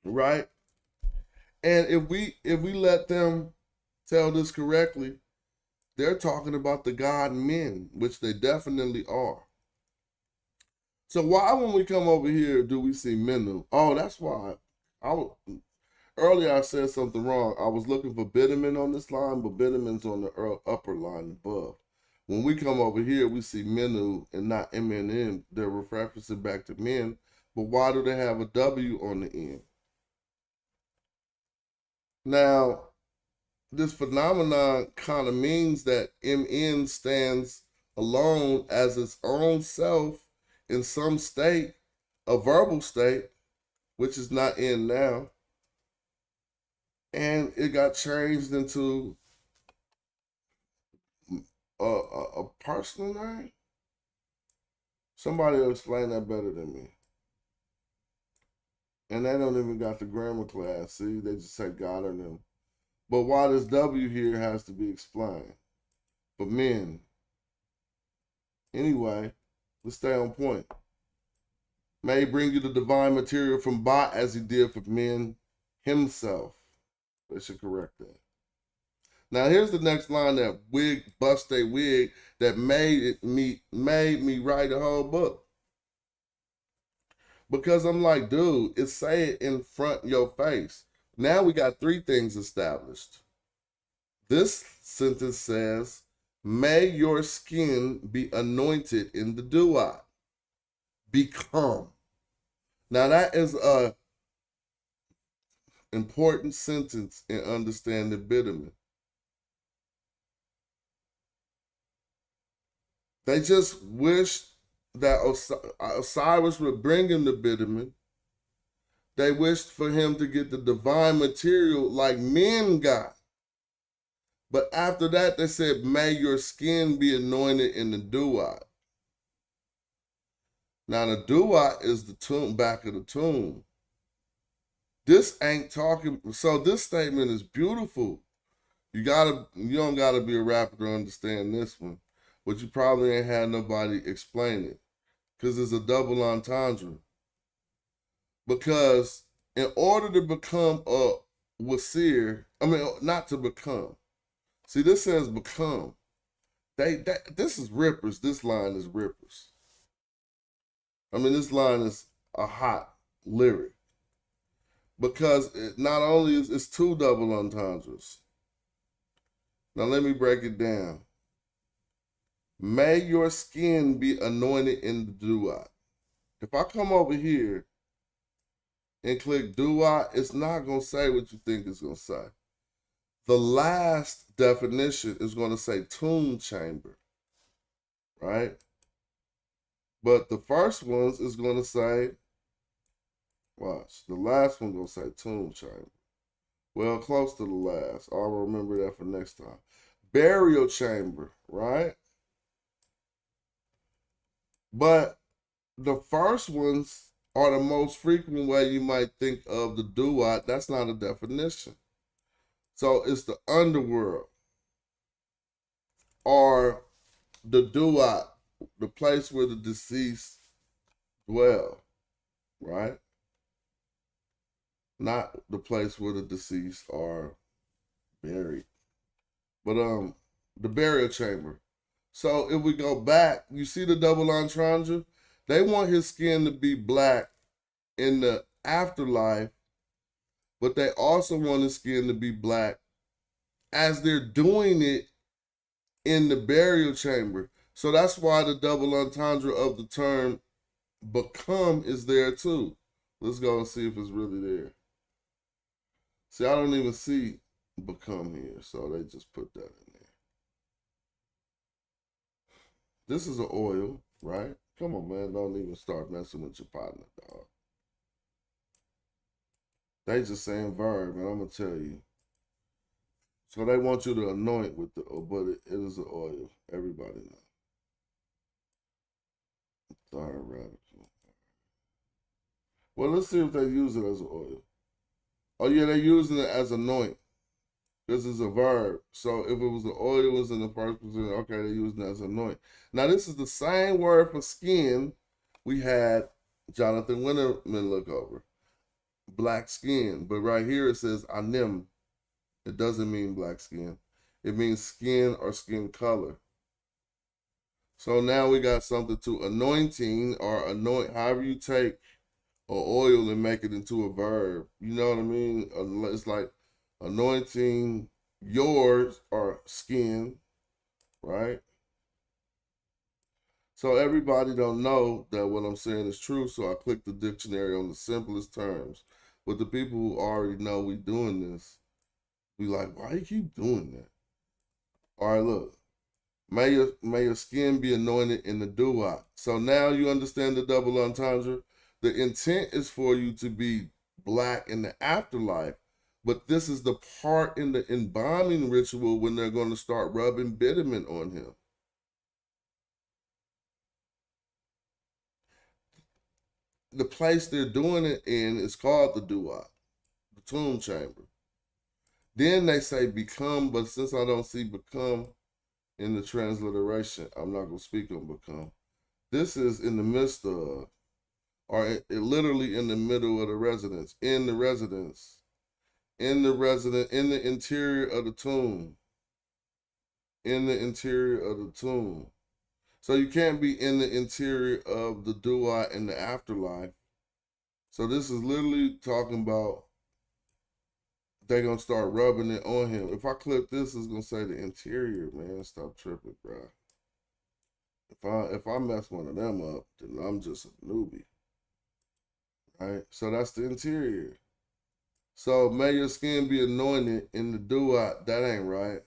Right? And if we let them tell this correctly, they're talking about the God men, which they definitely are. So why, when we come over here, do we see Menu? Oh, that's why. Earlier I said something wrong. I was looking for bitumen on this line, but bitumen's on the upper line above. When we come over here, we see Menu and not M-N-N. They're referencing back to men, but why do they have a W on the end? Now, this phenomenon kind of means that MN stands alone as its own self in some state, a verbal state, which is not in now. And it got changed into a personal name. Somebody will explain that better than me. And they don't even got the grammar class. See, they just say God or them. But why this W here has to be explained for men. Anyway, let's stay on point. May he bring you the divine material from Ba as he did for men himself. They should correct that. Now here's the next line, that wig bust a wig that made me write the whole book. Because I'm like, dude, it's say it in front of your face. Now we got three things established. This sentence says, may your skin be anointed in the duat. Become. Now that is a important sentence in understanding bitumen. They just wished that Osiris would bring him the bitumen. They wished for him to get the divine material like men got. But after that, they said, may your skin be anointed in the duat. Now, the duat is the tomb, back of the tomb. This ain't talking, so this statement is beautiful. You don't gotta be a rapper to understand this one, but you probably ain't had nobody explain it, because it's a double entendre. Because in order to become a wasir, not to become. See, this says become. This is rippers. This line is rippers. This line is a hot lyric. Because it not only is it's two double entendres. Now let me break it down. May your skin be anointed in the duat. If I come over here and click duat, it's not going to say what you think it's going to say. The last definition is going to say tomb chamber, right? But the first ones is going to say, watch, the last one going to say tomb chamber. Well, close to the last. I'll remember that for next time. Burial chamber, right? But the first ones are the most frequent way you might think of the duat. That's not a definition. So it's the underworld, or the duat, the place where the deceased dwell, right? Not the place where the deceased are buried. But the burial chamber. So if we go back, you see the double entendre? They want his skin to be black in the afterlife, but they also want his skin to be black as they're doing it in the burial chamber. So that's why the double entendre of the term become is there too. Let's go and see if it's really there. See, I don't even see become here, so they just put that in there. This is an oil, right? Come on, man. Don't even start messing with your partner, dog. They just saying verb, and I'm going to tell you. So they want you to anoint with the, but it is an oil. Everybody knows. Third radical. Well, let's see if they use it as an oil. Oh, yeah, they're using it as anoint. This is a verb. So if it was the oil was in the first position, okay, they're using it as anoint. Now, this is the same word for skin we had Jonathan Winterman look over. Black skin. But right here it says anim. It doesn't mean black skin. It means skin or skin color. So now we got something to anointing or anoint, however you take an oil and make it into a verb. You know what I mean? It's like anointing yours or skin, right? So everybody don't know that what I'm saying is true, so I click the dictionary on the simplest terms. But the people who already know we doing this, be like, why you keep doing that? All right, look. May your skin be anointed in the duat. So now you understand the double entendre. The intent is for you to be black in the afterlife, but this is the part in the embalming ritual when they're going to start rubbing bitumen on him. The place they're doing it in is called the duat, the tomb chamber. Then they say become, but since I don't see become in the transliteration, I'm not going to speak on become. This is in the midst of, or literally in the middle of the residence, in the residence, in the interior of the tomb, in the interior of the tomb. So you can't be in the interior of the duat in the afterlife. So this is literally talking about they're going to start rubbing it on him. If I click this, it's going to say the interior, man. Stop tripping, bro. If I mess one of them up, then I'm just a newbie. Right? So that's the interior. So may your skin be anointed in the duat. That ain't right.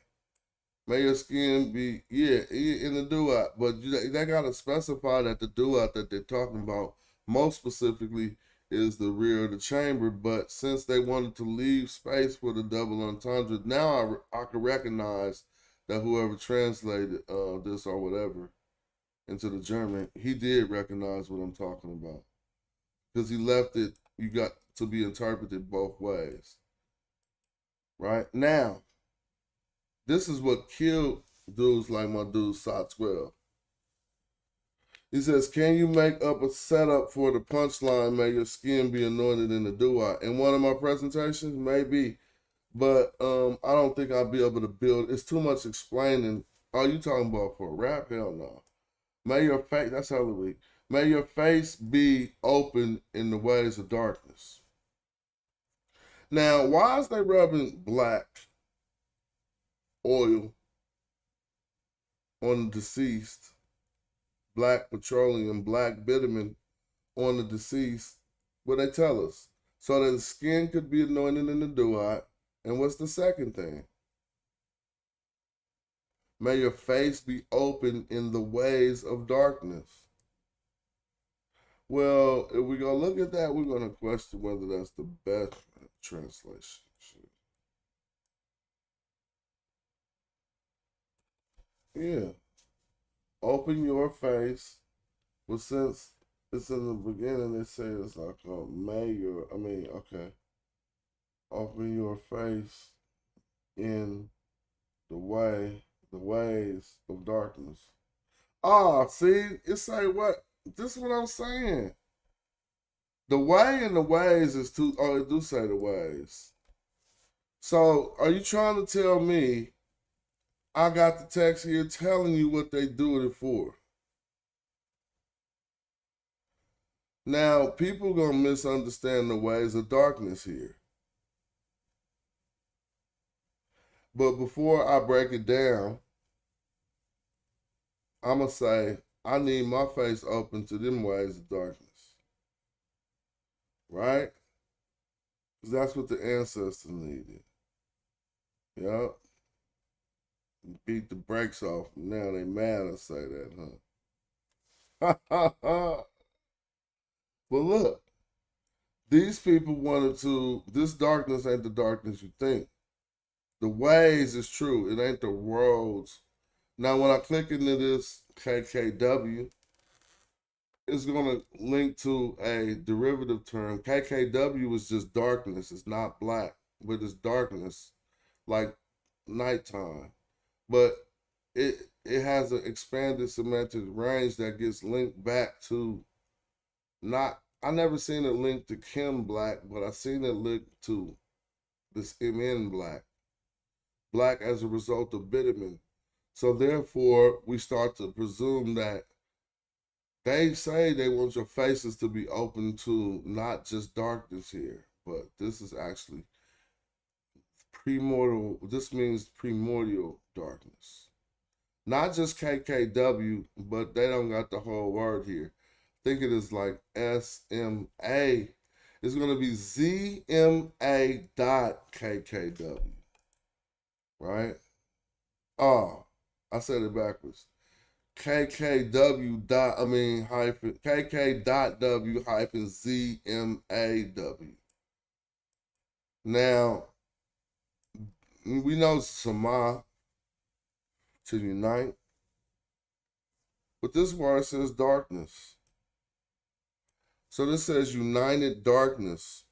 May your skin be, in the duat. But they got to specify that the duat that they're talking about most specifically is the rear of the chamber. But since they wanted to leave space for the double entendre, now I can recognize that whoever translated this or whatever into the German, he did recognize what I'm talking about. Because he left it, you got to be interpreted both ways. Right? Now, this is what killed dudes like my dude Sot 12. He says, can you make up a setup for the punchline, may your skin be anointed in the duat? In one of my presentations, maybe. But I don't think I'll be able to build. It's too much explaining. Are you talking about for a rap? Hell no. May your face, that's hella weak. May your face be open in the ways of darkness. Now, why is they rubbing black oil on the deceased, black petroleum, black bitumen on the deceased? What they tell us? So that the skin could be anointed in the duat. And what's the second thing? May your face be open in the ways of darkness. Well, if we're going to look at that, we're going to question whether that's the best translation. Yeah. Open your face. But since it's in the beginning, they say it's like okay. Open your face in the ways of darkness. See, it say what? This is what I'm saying. The way and the ways is two. Oh, it do say the ways. So, are you trying to tell me I got the text here telling you what they do it for. Now, people gonna misunderstand the ways of darkness here. But before I break it down, I'm gonna say I need my face open to them ways of darkness. Right? Because that's what the ancestors needed. Yup. Beat the brakes off. Now they mad I say that, huh? But look, these people wanted to, this darkness ain't the darkness you think. The ways is true. It ain't the roads. Now, when I click into this KKW, it's going to link to a derivative term. KKW is just darkness. It's not black, but it's darkness, like nighttime. But it has an expanded semantic range that gets linked back to not, I never seen it linked to Kim Black, but I seen it linked to this MN Black. Black as a result of bitumen. So therefore, we start to presume that they say they want your faces to be open to not just darkness here, but this is actually primordial. This means primordial darkness. Not just KKW, but they don't got the whole word here. I think it is like SMA. It's going to be ZMA.KKW. Right? Oh, I said it backwards. KK.W hyphen ZMAW. Now, we know Sama to unite, but this word says darkness. So this says united darkness,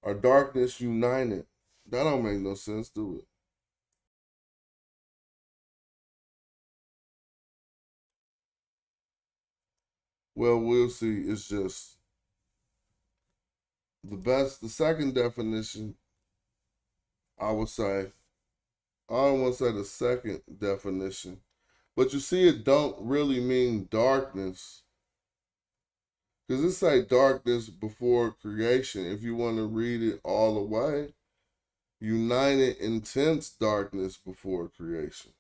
or darkness united. That don't make no sense, do it? Well, we'll see. It's just the second definition, I would say, I don't want to say the second definition, but you see it don't really mean darkness. Because it say darkness before creation. If you want to read it all the way, united intense darkness before creation.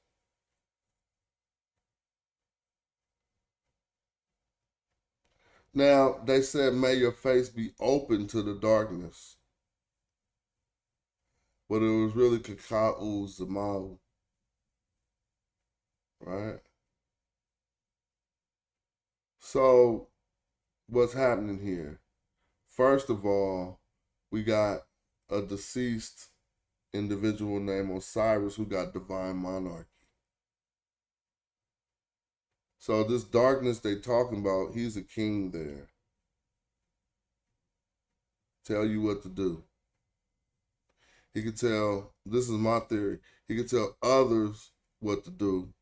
Now, they said, may your face be open to the darkness. But it was really Kaka'u Zamau. Right? So, what's happening here? First of all, we got a deceased individual named Osiris who got divine monarchy. So this darkness they talking about, he's a king there. Tell you what to do. He could tell, this is my theory, he could tell others what to do.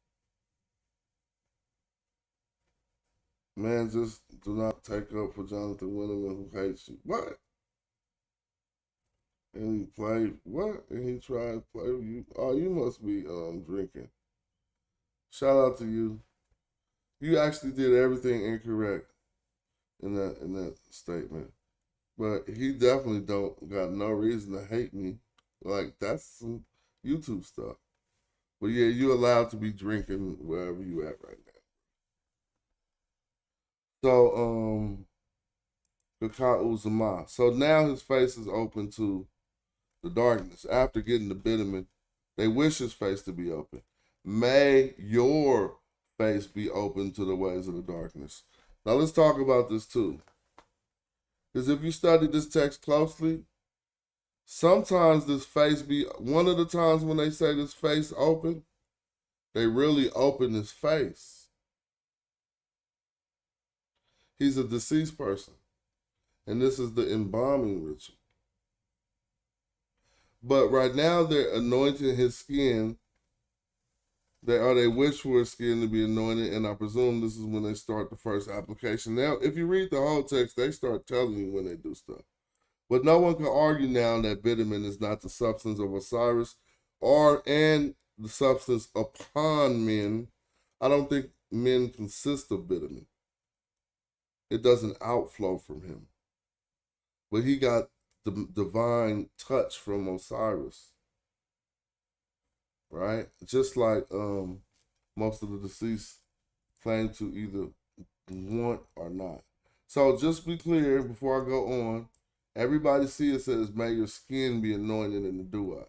Man, just do not take up for Jonathan Winterman who hates you. What? And he played, what? And he tried to play with you. Oh, you must be drinking. Shout out to you. You actually did everything incorrect in that statement. But he definitely don't got no reason to hate me. Like, that's some YouTube stuff. But yeah, you're allowed to be drinking wherever you at right now. So, Kaka'u Zama. So now his face is open to the darkness. After getting the bitumen, they wish his face to be open. May your face be open to the ways of the darkness. Now let's talk about this too. Because if you study this text closely, sometimes this face be, one of the times when they say this face open, they really open his face. He's a deceased person. And this is the embalming ritual. But right now they're anointing his skin. They wish for his skin to be anointed, and I presume this is when they start the first application. Now, if you read the whole text, they start telling you when they do stuff. But no one can argue now that bitumen is not the substance of Osiris, and the substance upon men. I don't think men consist of bitumen. It doesn't outflow from him. But he got the divine touch from Osiris, right? Just like most of the deceased claim to either want or not. So just be clear before I go on. Everybody see it says, may your skin be anointed in the dew-eye.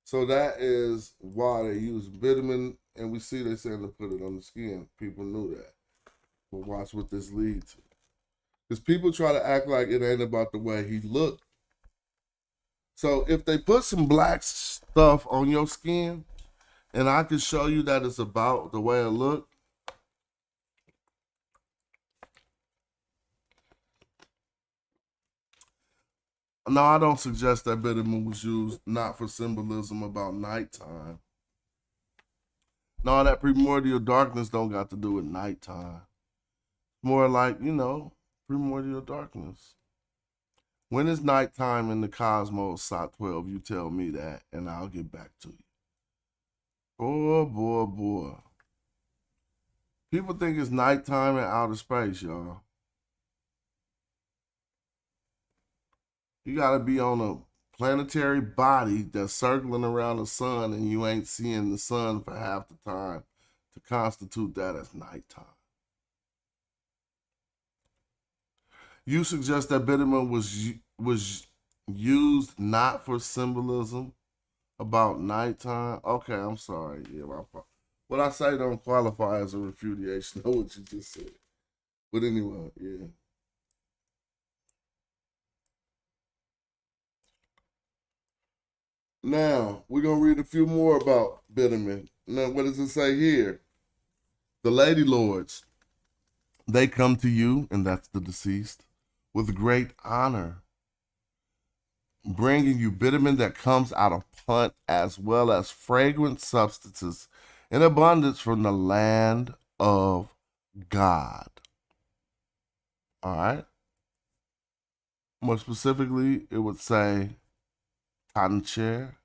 So that is why they use bitumen, and we see they saying to put it on the skin. People knew that. But watch what this leads to. Because people try to act like it ain't about the way he looked. So if they put some black stuff on your skin, and I can show you that it's about the way it looked, no, I don't suggest that bitumen was used not for symbolism about nighttime. No, that primordial darkness don't got to do with nighttime. More like, primordial darkness. When is nighttime in the cosmos, Sot 12? You tell me that, and I'll get back to you. Boy. People think it's nighttime in outer space, y'all. You gotta be on a planetary body that's circling around the sun, and you ain't seeing the sun for half the time to constitute that as nighttime. You suggest that bitumen was used not for symbolism about nighttime? Okay, I'm sorry. Yeah, what I say don't qualify as a refutation of what you just said. But anyway, yeah. Now, we're going to read a few more about bitumen. Now, what does it say here? The Lady Lords, they come to you, and that's the deceased, with great honor, bringing you bitumen that comes out of punt, as well as fragrant substances in abundance from the land of God. All right? More specifically, it would say cotton chair,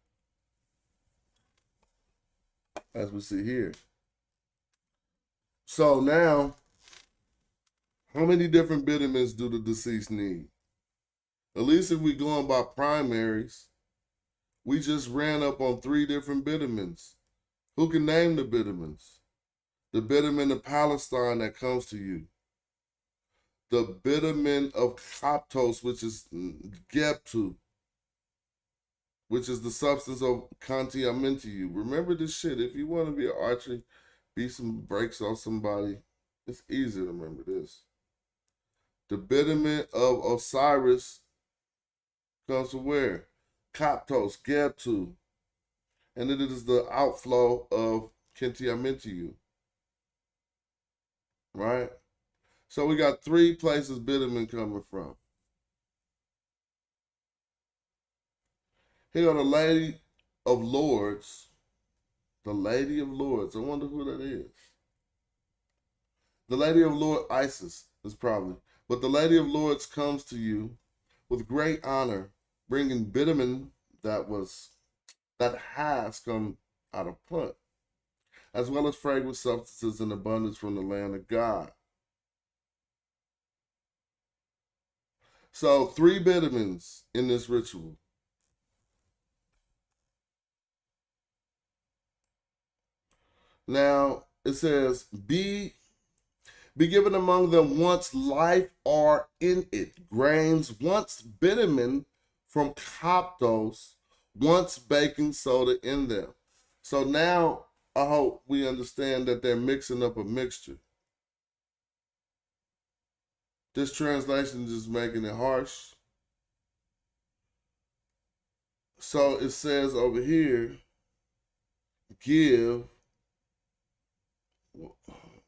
as we see here. So now, how many different bitumens do the deceased need? At least if we going by primaries, we just ran up on 3 different bitumens. Who can name the bitumens? The bitumen of Palestine that comes to you. The bitumen of Coptos, which is Gebtu, which is the substance of Contiamentiu. Remember this shit. If you want to be an archer, beat some breaks off somebody, it's easy to remember this. The bitumen of Osiris comes from where? Coptos, Gebtu. And it is the outflow of Contiamentiu. Right? So we got 3 places bitumen coming from. Here are the Lady of Lords. The Lady of Lords. I wonder who that is. The Lady of Lords, Isis is probably. But the Lady of Lords comes to you with great honor, bringing bitumen that has come out of punt, as well as fragrant substances in abundance from the land of God. So 3 bitumens in this ritual. Now, it says, be given among them once life are in it, grains once bitumen from Coptos, once baking soda in them. So now, I hope we understand that they're mixing up a mixture. This translation is just making it harsh. So it says over here, give.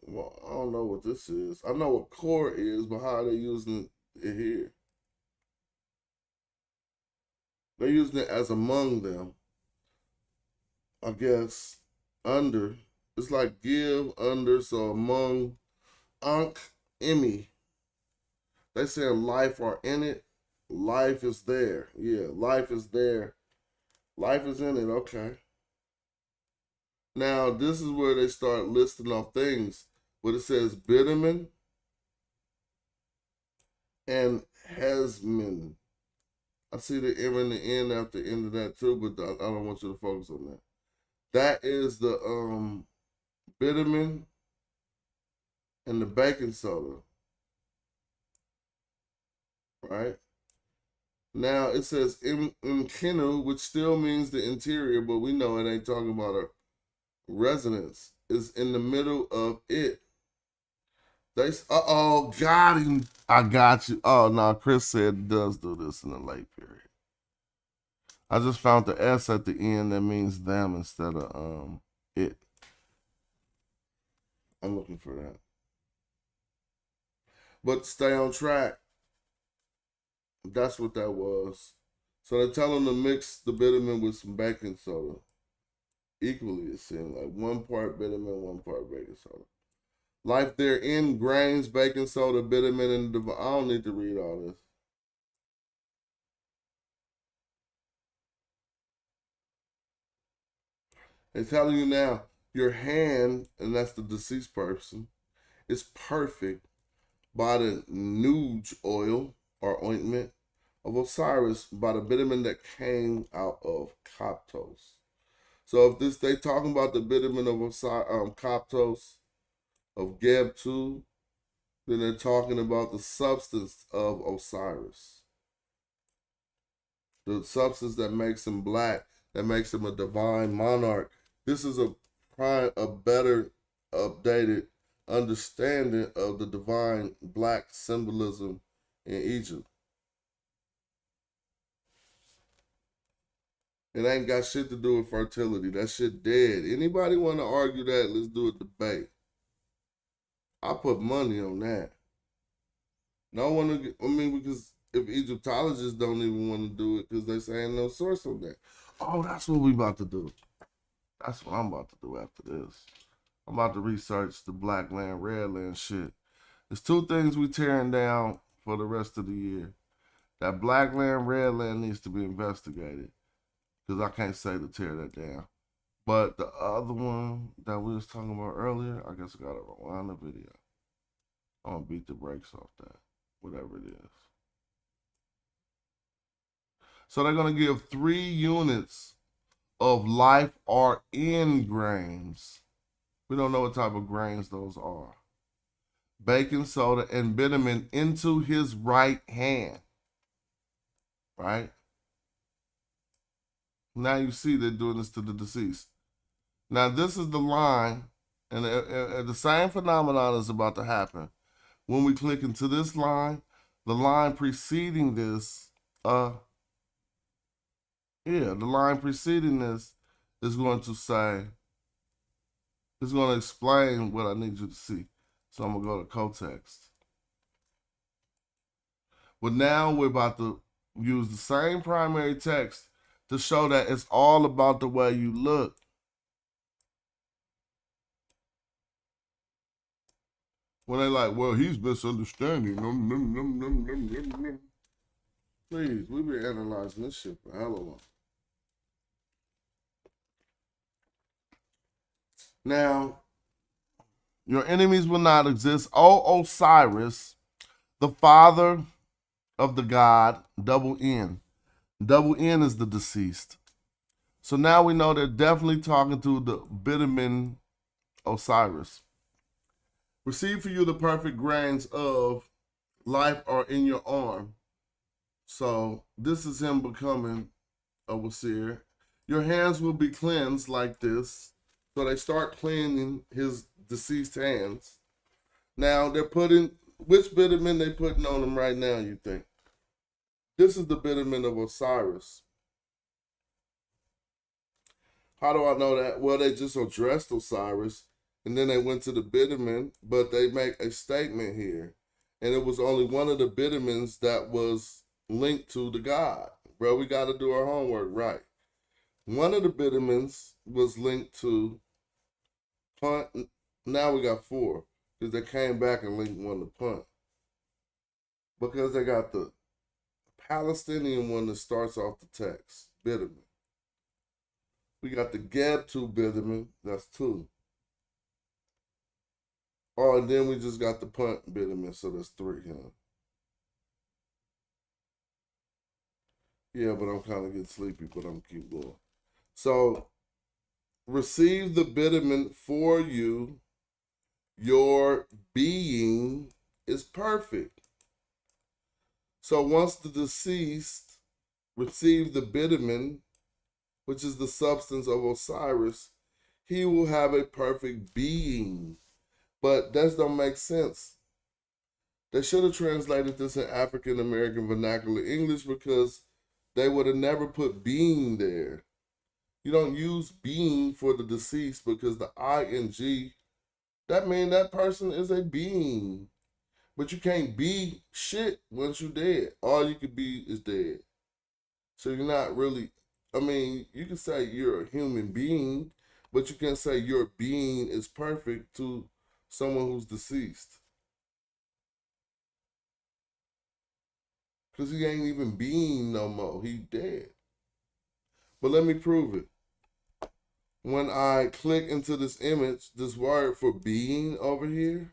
Well, I don't know what this is. I know what core is, but how are they using it here? They're using it as among them. I guess under. It's like give, under, so among, Ankh, Imi. They saying life are in it. Life is there. Yeah, life is there. Life is in it, okay. Now, this is where they start listing off things. Where it says bitumen and hesmin. I see the M and the N after the end of that too, but I don't want you to focus on that. That is the bitumen and the baking soda. Right? Now it says imkinu, which still means the interior, but we know it ain't talking about a residence. Is in the middle of it. They got him. I got you. Oh no, Chris said it does do this in the late period. I just found the S at the end that means them instead of it. I'm looking for that. But stay on track. That's what that was. So they tell them to mix the bitumen with some baking soda. Equally, it seemed like 1 part bitumen, 1 part baking soda. Life therein, grains, baking soda, bitumen, and I don't need to read all this. They're telling you now, your hand, and that's the deceased person, is perfect by the nuge oil or ointment of Osiris, by the bitumen that came out of Coptos. So if this they talking about the bitumen of Coptos, of Geb 2, then they're talking about the substance of Osiris. The substance that makes him black, that makes him a divine monarch. This is a better updated understanding of the divine black symbolism in Egypt. It ain't got shit to do with fertility. That shit dead. Anybody want to argue that? Let's do a debate. I put money on that. No one, because if Egyptologists don't even want to do it because they saying no source on that. Oh, that's what we about to do. That's what I'm about to do after this. I'm about to research the black land, red land shit. There's 2 things we tearing down for the rest of the year. That black land, red land needs to be investigated. Because I can't say to tear that down. But the other one that we was talking about earlier, I guess I got to rewind the video. I'm going to beat the brakes off that. Whatever it is. So they're going to give 3 units of life are in grains. We don't know what type of grains those are. Baking soda and bitumen into his right hand. Right? Now you see they're doing this to the deceased. Now this is the line, and the same phenomenon is about to happen. When we click into this line, the line preceding this, the line preceding this is going to say, it's going to explain what I need you to see. So I'm going to go to co-text. But now we're about to use the same primary text to show that it's all about the way you look. When they like, well, he's misunderstanding. Please, we've been analyzing this shit for hella long. Now, your enemies will not exist. O Osiris, the father of the god, double N. Double N is the deceased. So now we know they're definitely talking to the bitumen Osiris. Receive for you the perfect grains of life are in your arm. So this is him becoming a Wasir. Your hands will be cleansed like this. So they start cleaning his deceased hands. Now they're putting, which bitumen they putting on him right now, you think? This is the bitumen of Osiris. How do I know that? Well, they just addressed Osiris, and then they went to the bitumen, but they make a statement here. And it was only one of the bitumens that was linked to the god. Bro, we got to do our homework right. One of the bitumens was linked to Punt. Now we got 4, because they came back and linked one to Punt. Because they got the Palestinian one that starts off the text, bitumen. We got the Gab2 bitumen, that's 2. Oh, and then we just got the punt bitumen, so that's 3, huh? Yeah, but I'm kind of getting sleepy, but I'm keep going. So, receive the bitumen for you. Your being is perfect. So once the deceased received the bitumen, which is the substance of Osiris, he will have a perfect being. But that don't make sense. They should have translated this in African American vernacular English because they would have never put being there. You don't use being for the deceased because the ing, that means that person is a being. But you can't be shit once you're dead. All you could be is dead. So you're not really, I mean, you can say you're a human being, but you can't say your being is perfect to someone who's deceased. Because he ain't even being no more. He dead. But let me prove it. When I click into this image, this word for being over here,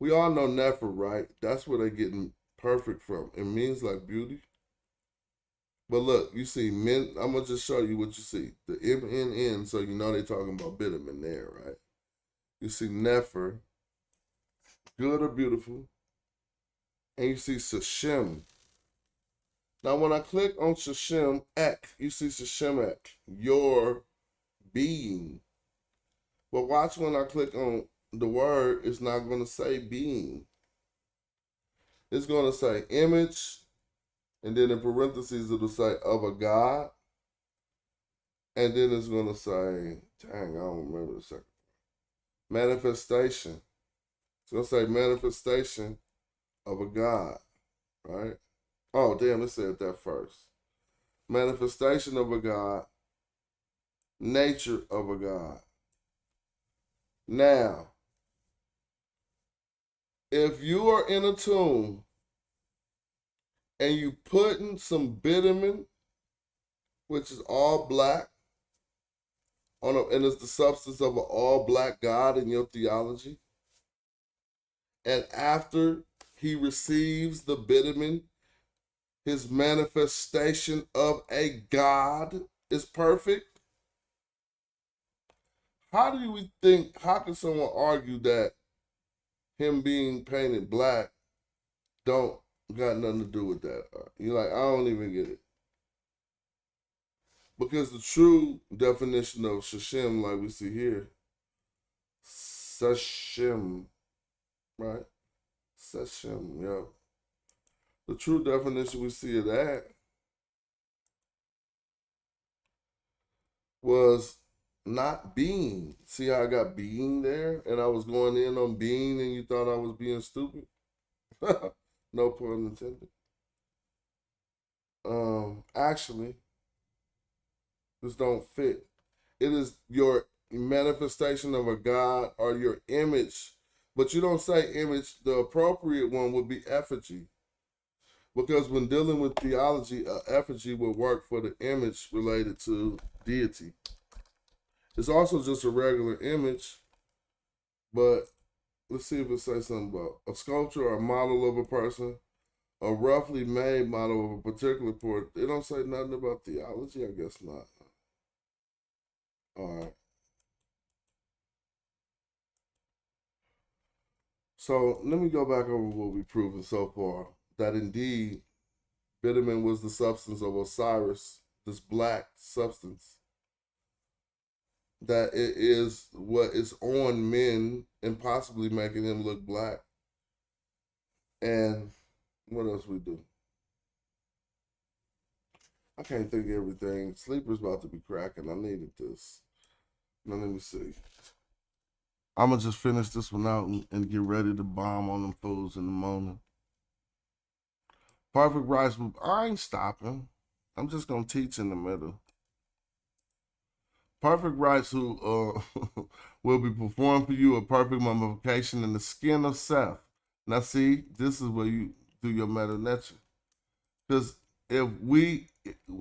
we all know Nefer, right? That's where they're getting perfect from. It means like beauty. But look, you see, men. I'm going to just show you what you see. The MNN, so you know they're talking about bitumen there, right? You see Nefer, good or beautiful. And you see Sashem. Now, when I click on Sashem Ek, you see Sashem Ek, your being. But watch when I click on the word, it's not going to say being. It's going to say image, and then in parentheses, it'll say of a God. And then it's going to say, dang, I don't remember the second. Manifestation. It's going to say manifestation of a God, right? Oh, damn, it said that first. Manifestation of a God, nature of a God. Now, if you are in a tomb and you putting some bitumen, which is all black, and it's the substance of an all black God in your theology, and after he receives the bitumen, his manifestation of a God is perfect. How can someone argue that him being painted black don't got nothing to do with that? You're like, I don't even get it. Because the true definition of Shashem, like we see here, Sashem, right? Sashem, yeah. The true definition we see of that was not being. See how I got being there? And I was going in on being and you thought I was being stupid? No pun intended. Actually, this don't fit. It is your manifestation of a God or your image. But you don't say image. The appropriate one would be effigy. Because when dealing with theology, effigy would work for the image related to deity. It's also just a regular image, but let's see if it says something about a sculpture or a model of a person, a roughly made model of a particular port. It don't say nothing about theology, I guess not. All right. So let me go back over what we've proven so far. That indeed, bitumen was the substance of Osiris, this black substance. That it is what is on men and possibly making him look black. And what else we do? I can't think of everything. Sleeper's about to be cracking. I needed this. Now let me see. I'm going to just finish this one out and get ready to bomb on them fools in the morning. Perfect rice. I ain't stopping. I'm just going to teach in the middle. Perfect rights who will be performed for you a perfect mummification in the skin of Seth. Now see, this is where you do your meta nature. Because if we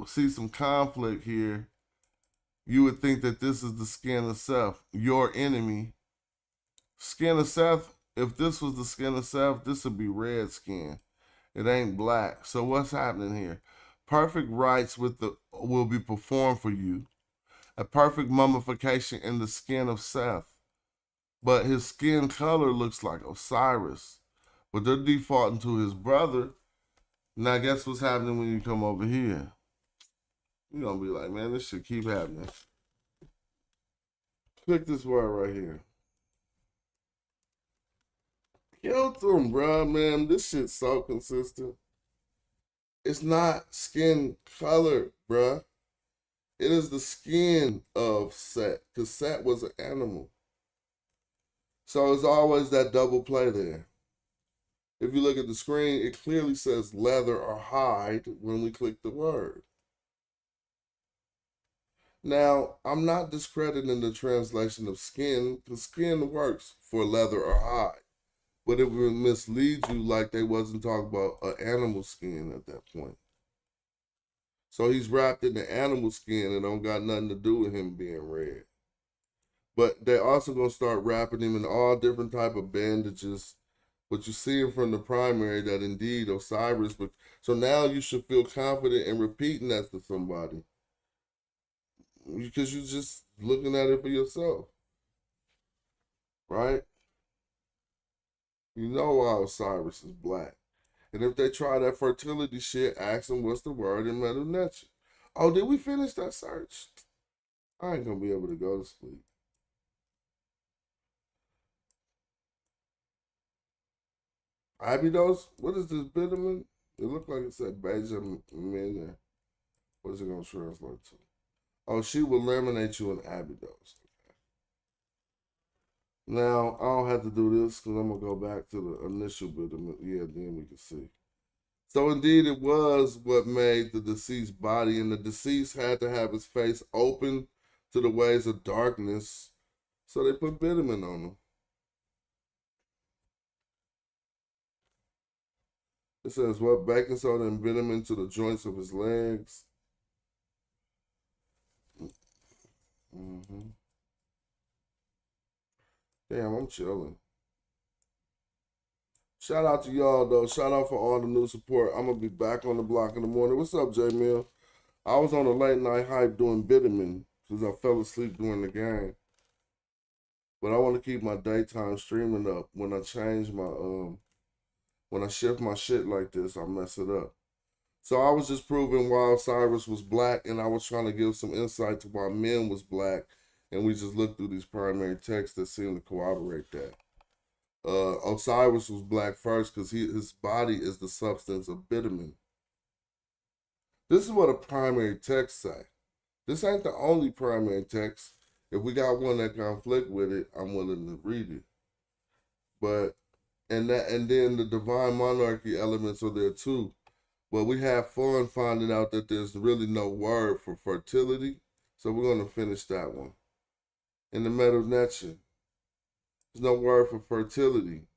see some conflict here you would think that this is the skin of Seth, your enemy. Skin of Seth, if this was the skin of Seth, this would be red skin. It ain't black. So what's happening here? Perfect rites will be performed for you. A perfect mummification in the skin of Seth. But his skin color looks like Osiris. But they're defaulting to his brother. Now guess what's happening when you come over here? You're going to be like, man, this should keep happening. Click this word right here. Killed them, bro, man. This shit's so consistent. It's not skin color, bruh. It is the skin of Set, because Set was an animal. So it's always that double play there. If you look at the screen, it clearly says leather or hide when we click the word. Now, I'm not discrediting the translation of skin, because skin works for leather or hide. But it would mislead you like they wasn't talking about an animal skin at that point. So he's wrapped in the animal skin and don't got nothing to do with him being red. But they're also going to start wrapping him in all different type of bandages. But you see him from the primary that indeed Osiris. But so now you should feel confident in repeating that to somebody. Because you're just looking at it for yourself. Right? You know why Osiris is black. And if they try that fertility shit, ask them what's the word in Medu Neter. Oh, did we finish that search? I ain't gonna be able to go to sleep. Abydos? What is this, Bitterman? It looked like it said Benjamin. What is it gonna translate to? Oh, she will laminate you in Abydos. Now, I don't have to do this because I'm going to go back to the initial bit. Yeah, then we can see. So, indeed, it was what made the deceased body, and the deceased had to have his face open to the ways of darkness. So, they put bitumen on him. It says, what? Baking soda and bitumen to the joints of his legs. Damn, I'm chilling. Shout out to y'all, though. Shout out for all the new support. I'm going to be back on the block in the morning. What's up, J Mill? I was on a late night hype doing bitumen because I fell asleep during the game. But I want to keep my daytime streaming up. When I change my, when I shift my shit like this, I mess it up. So I was just proving why Osiris was black, and I was trying to give some insight to why men was black. And we just looked through these primary texts that seem to corroborate that. Osiris was black first because his body is the substance of bitumen. This is what a primary text say. This ain't the only primary text. If we got one that conflict with it, I'm willing to read it. But and then the divine monarchy elements are there too. But we have fun finding out that there's really no word for fertility. So we're gonna finish that one. In the Medu Neter, there's no word for fertility.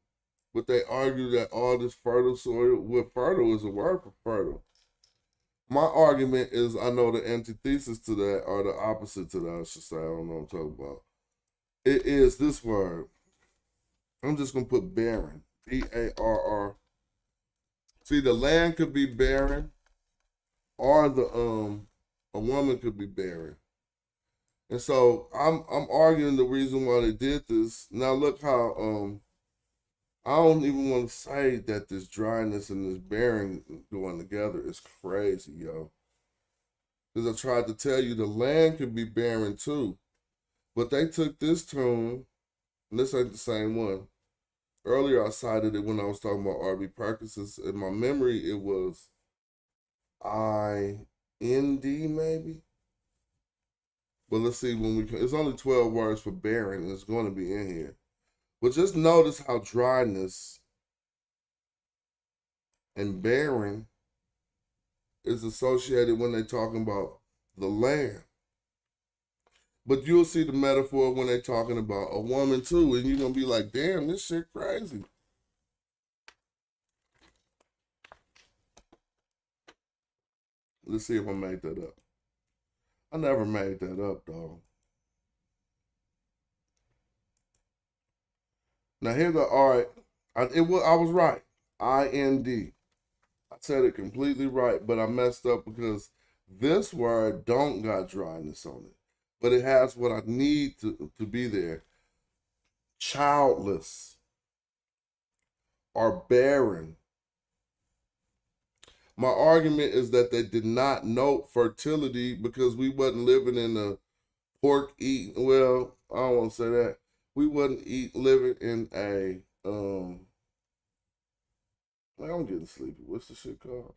But they argue that all this fertile soil, well, fertile is a word for fertile. My argument is, I know the antithesis to that, or the opposite to that, I should say. I don't know what I'm talking about. It is this word. I'm just going to put barren. B-A-R-R. See, the land could be barren, or a woman could be barren. And so I'm arguing the reason why they did this. Now look how I don't even want to say that this dryness and this barren going together is crazy, yo. Because I tried to tell you the land could be barren too. But they took this tune, and this ain't the same one. Earlier I cited it when I was talking about R.B. Perkins. In my memory, it was I-N-D maybe? But let's see, it's only 12 words for barren, and it's going to be in here. But just notice how dryness and barren is associated when they're talking about the land. But you'll see the metaphor when they're talking about a woman too, and you're going to be like, damn, this shit crazy. Let's see if I make that up. I never made that up, though. Now here the all right. I was right. IND. I said it completely right, but I messed up because this word don't got dryness on it, but it has what I need to be there. Childless or barren. My argument is that they did not know fertility because we wasn't living in a pork eating. Well, I don't want to say that. We wasn't living in a I'm getting sleepy. What's the shit called?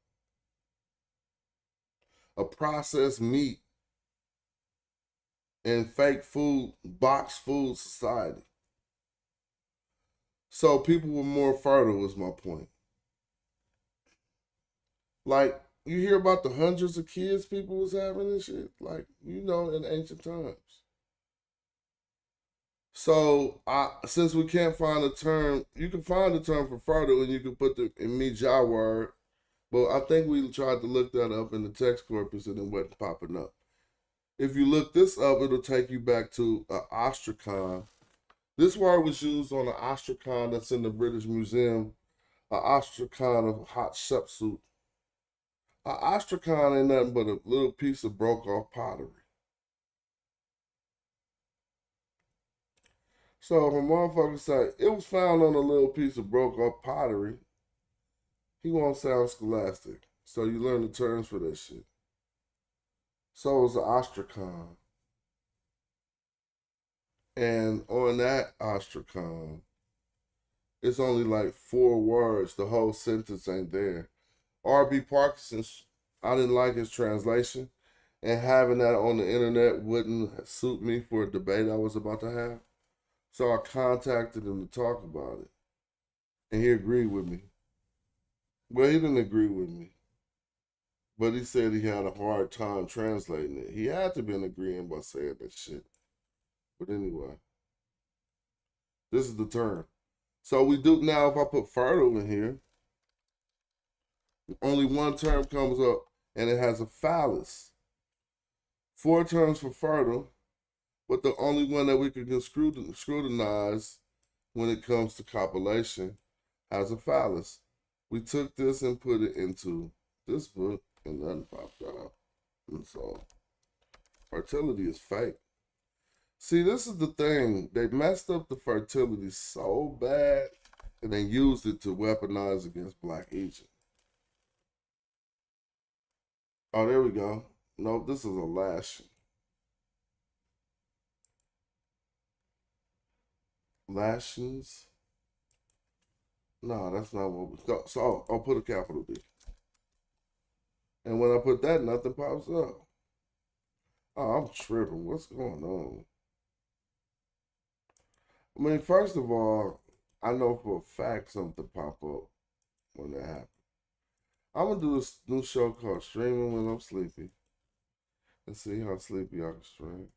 A processed meat and fake food, boxed food society. So people were more fertile is my point. Like, you hear about the hundreds of kids people was having and shit, like, in ancient times. So, since we can't find a term, you can find a term for fertile and you can put the Mija word, but I think we tried to look that up in the text corpus and it wasn't popping up. If you look this up, it'll take you back to ostrakhan. This word was used on an ostrakhan that's in the British Museum, an ostrakhan of Hatshepsut. An ostrakhan ain't nothing but a little piece of broke off pottery. So if a motherfucker say it was found on a little piece of broke off pottery, he won't sound scholastic. So you learn the terms for that shit. So is an ostrakhan. And on that ostrakhan, it's only like 4 words. The whole sentence ain't there. R.B. Parkinson, I didn't like his translation, and having that on the internet wouldn't suit me for a debate I was about to have. So I contacted him to talk about it, and he agreed with me. Well, he didn't agree with me, but he said he had a hard time translating it. He had to been agreeing by saying that shit. But anyway, this is the term. So we do now, if I put fertile in here, only one term comes up, and it has a phallus. 4 terms for fertile, but the only one that we can scrutinize when it comes to copulation has a phallus. We took this and put it into this book, and nothing popped out. And so, fertility is fake. See, this is the thing. They messed up the fertility so bad, and they used it to weaponize against Black Egypt. Oh, there we go. No, this is a lashing. Lashings. No, that's not what we go. So I'll put a capital D. And when I put that, nothing pops up. Oh, I'm tripping. What's going on? I mean, first of all, I know for a fact something pop up when that happens. I'm going to do this new show called Streaming When I'm Sleepy. And see how sleepy I can stream.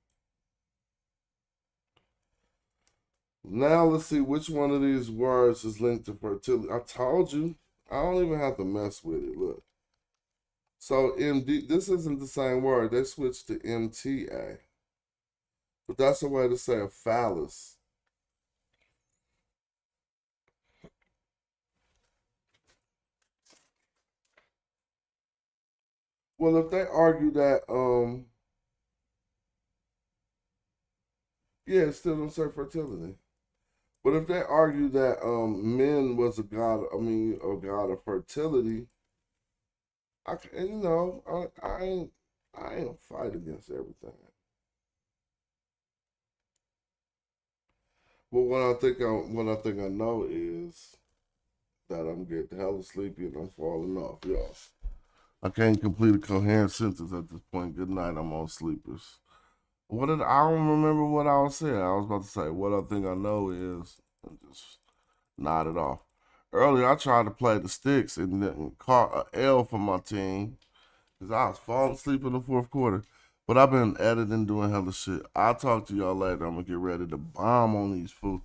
Now let's see which one of these words is linked to fertility. I told you, I don't even have to mess with it. Look. So MD, this isn't the same word. They switched to MTA. But that's a way to say a phallus. Well, if they argue that, yeah, it still don't say fertility. But if they argue that men was a god of fertility, I ain't fight against everything. But what I think I know is that I'm getting hella sleepy and I'm falling off, y'all. I can't complete a coherent sentence at this point. Good night, I'm on sleepers. I don't remember what I was saying. I was about to say, what I think I know is, and just nod it off. Earlier, I tried to play the sticks and then caught an L for my team because I was falling asleep in the 4th quarter. But I've been editing, doing hella shit. I'll talk to y'all later. I'm going to get ready to bomb on these fools.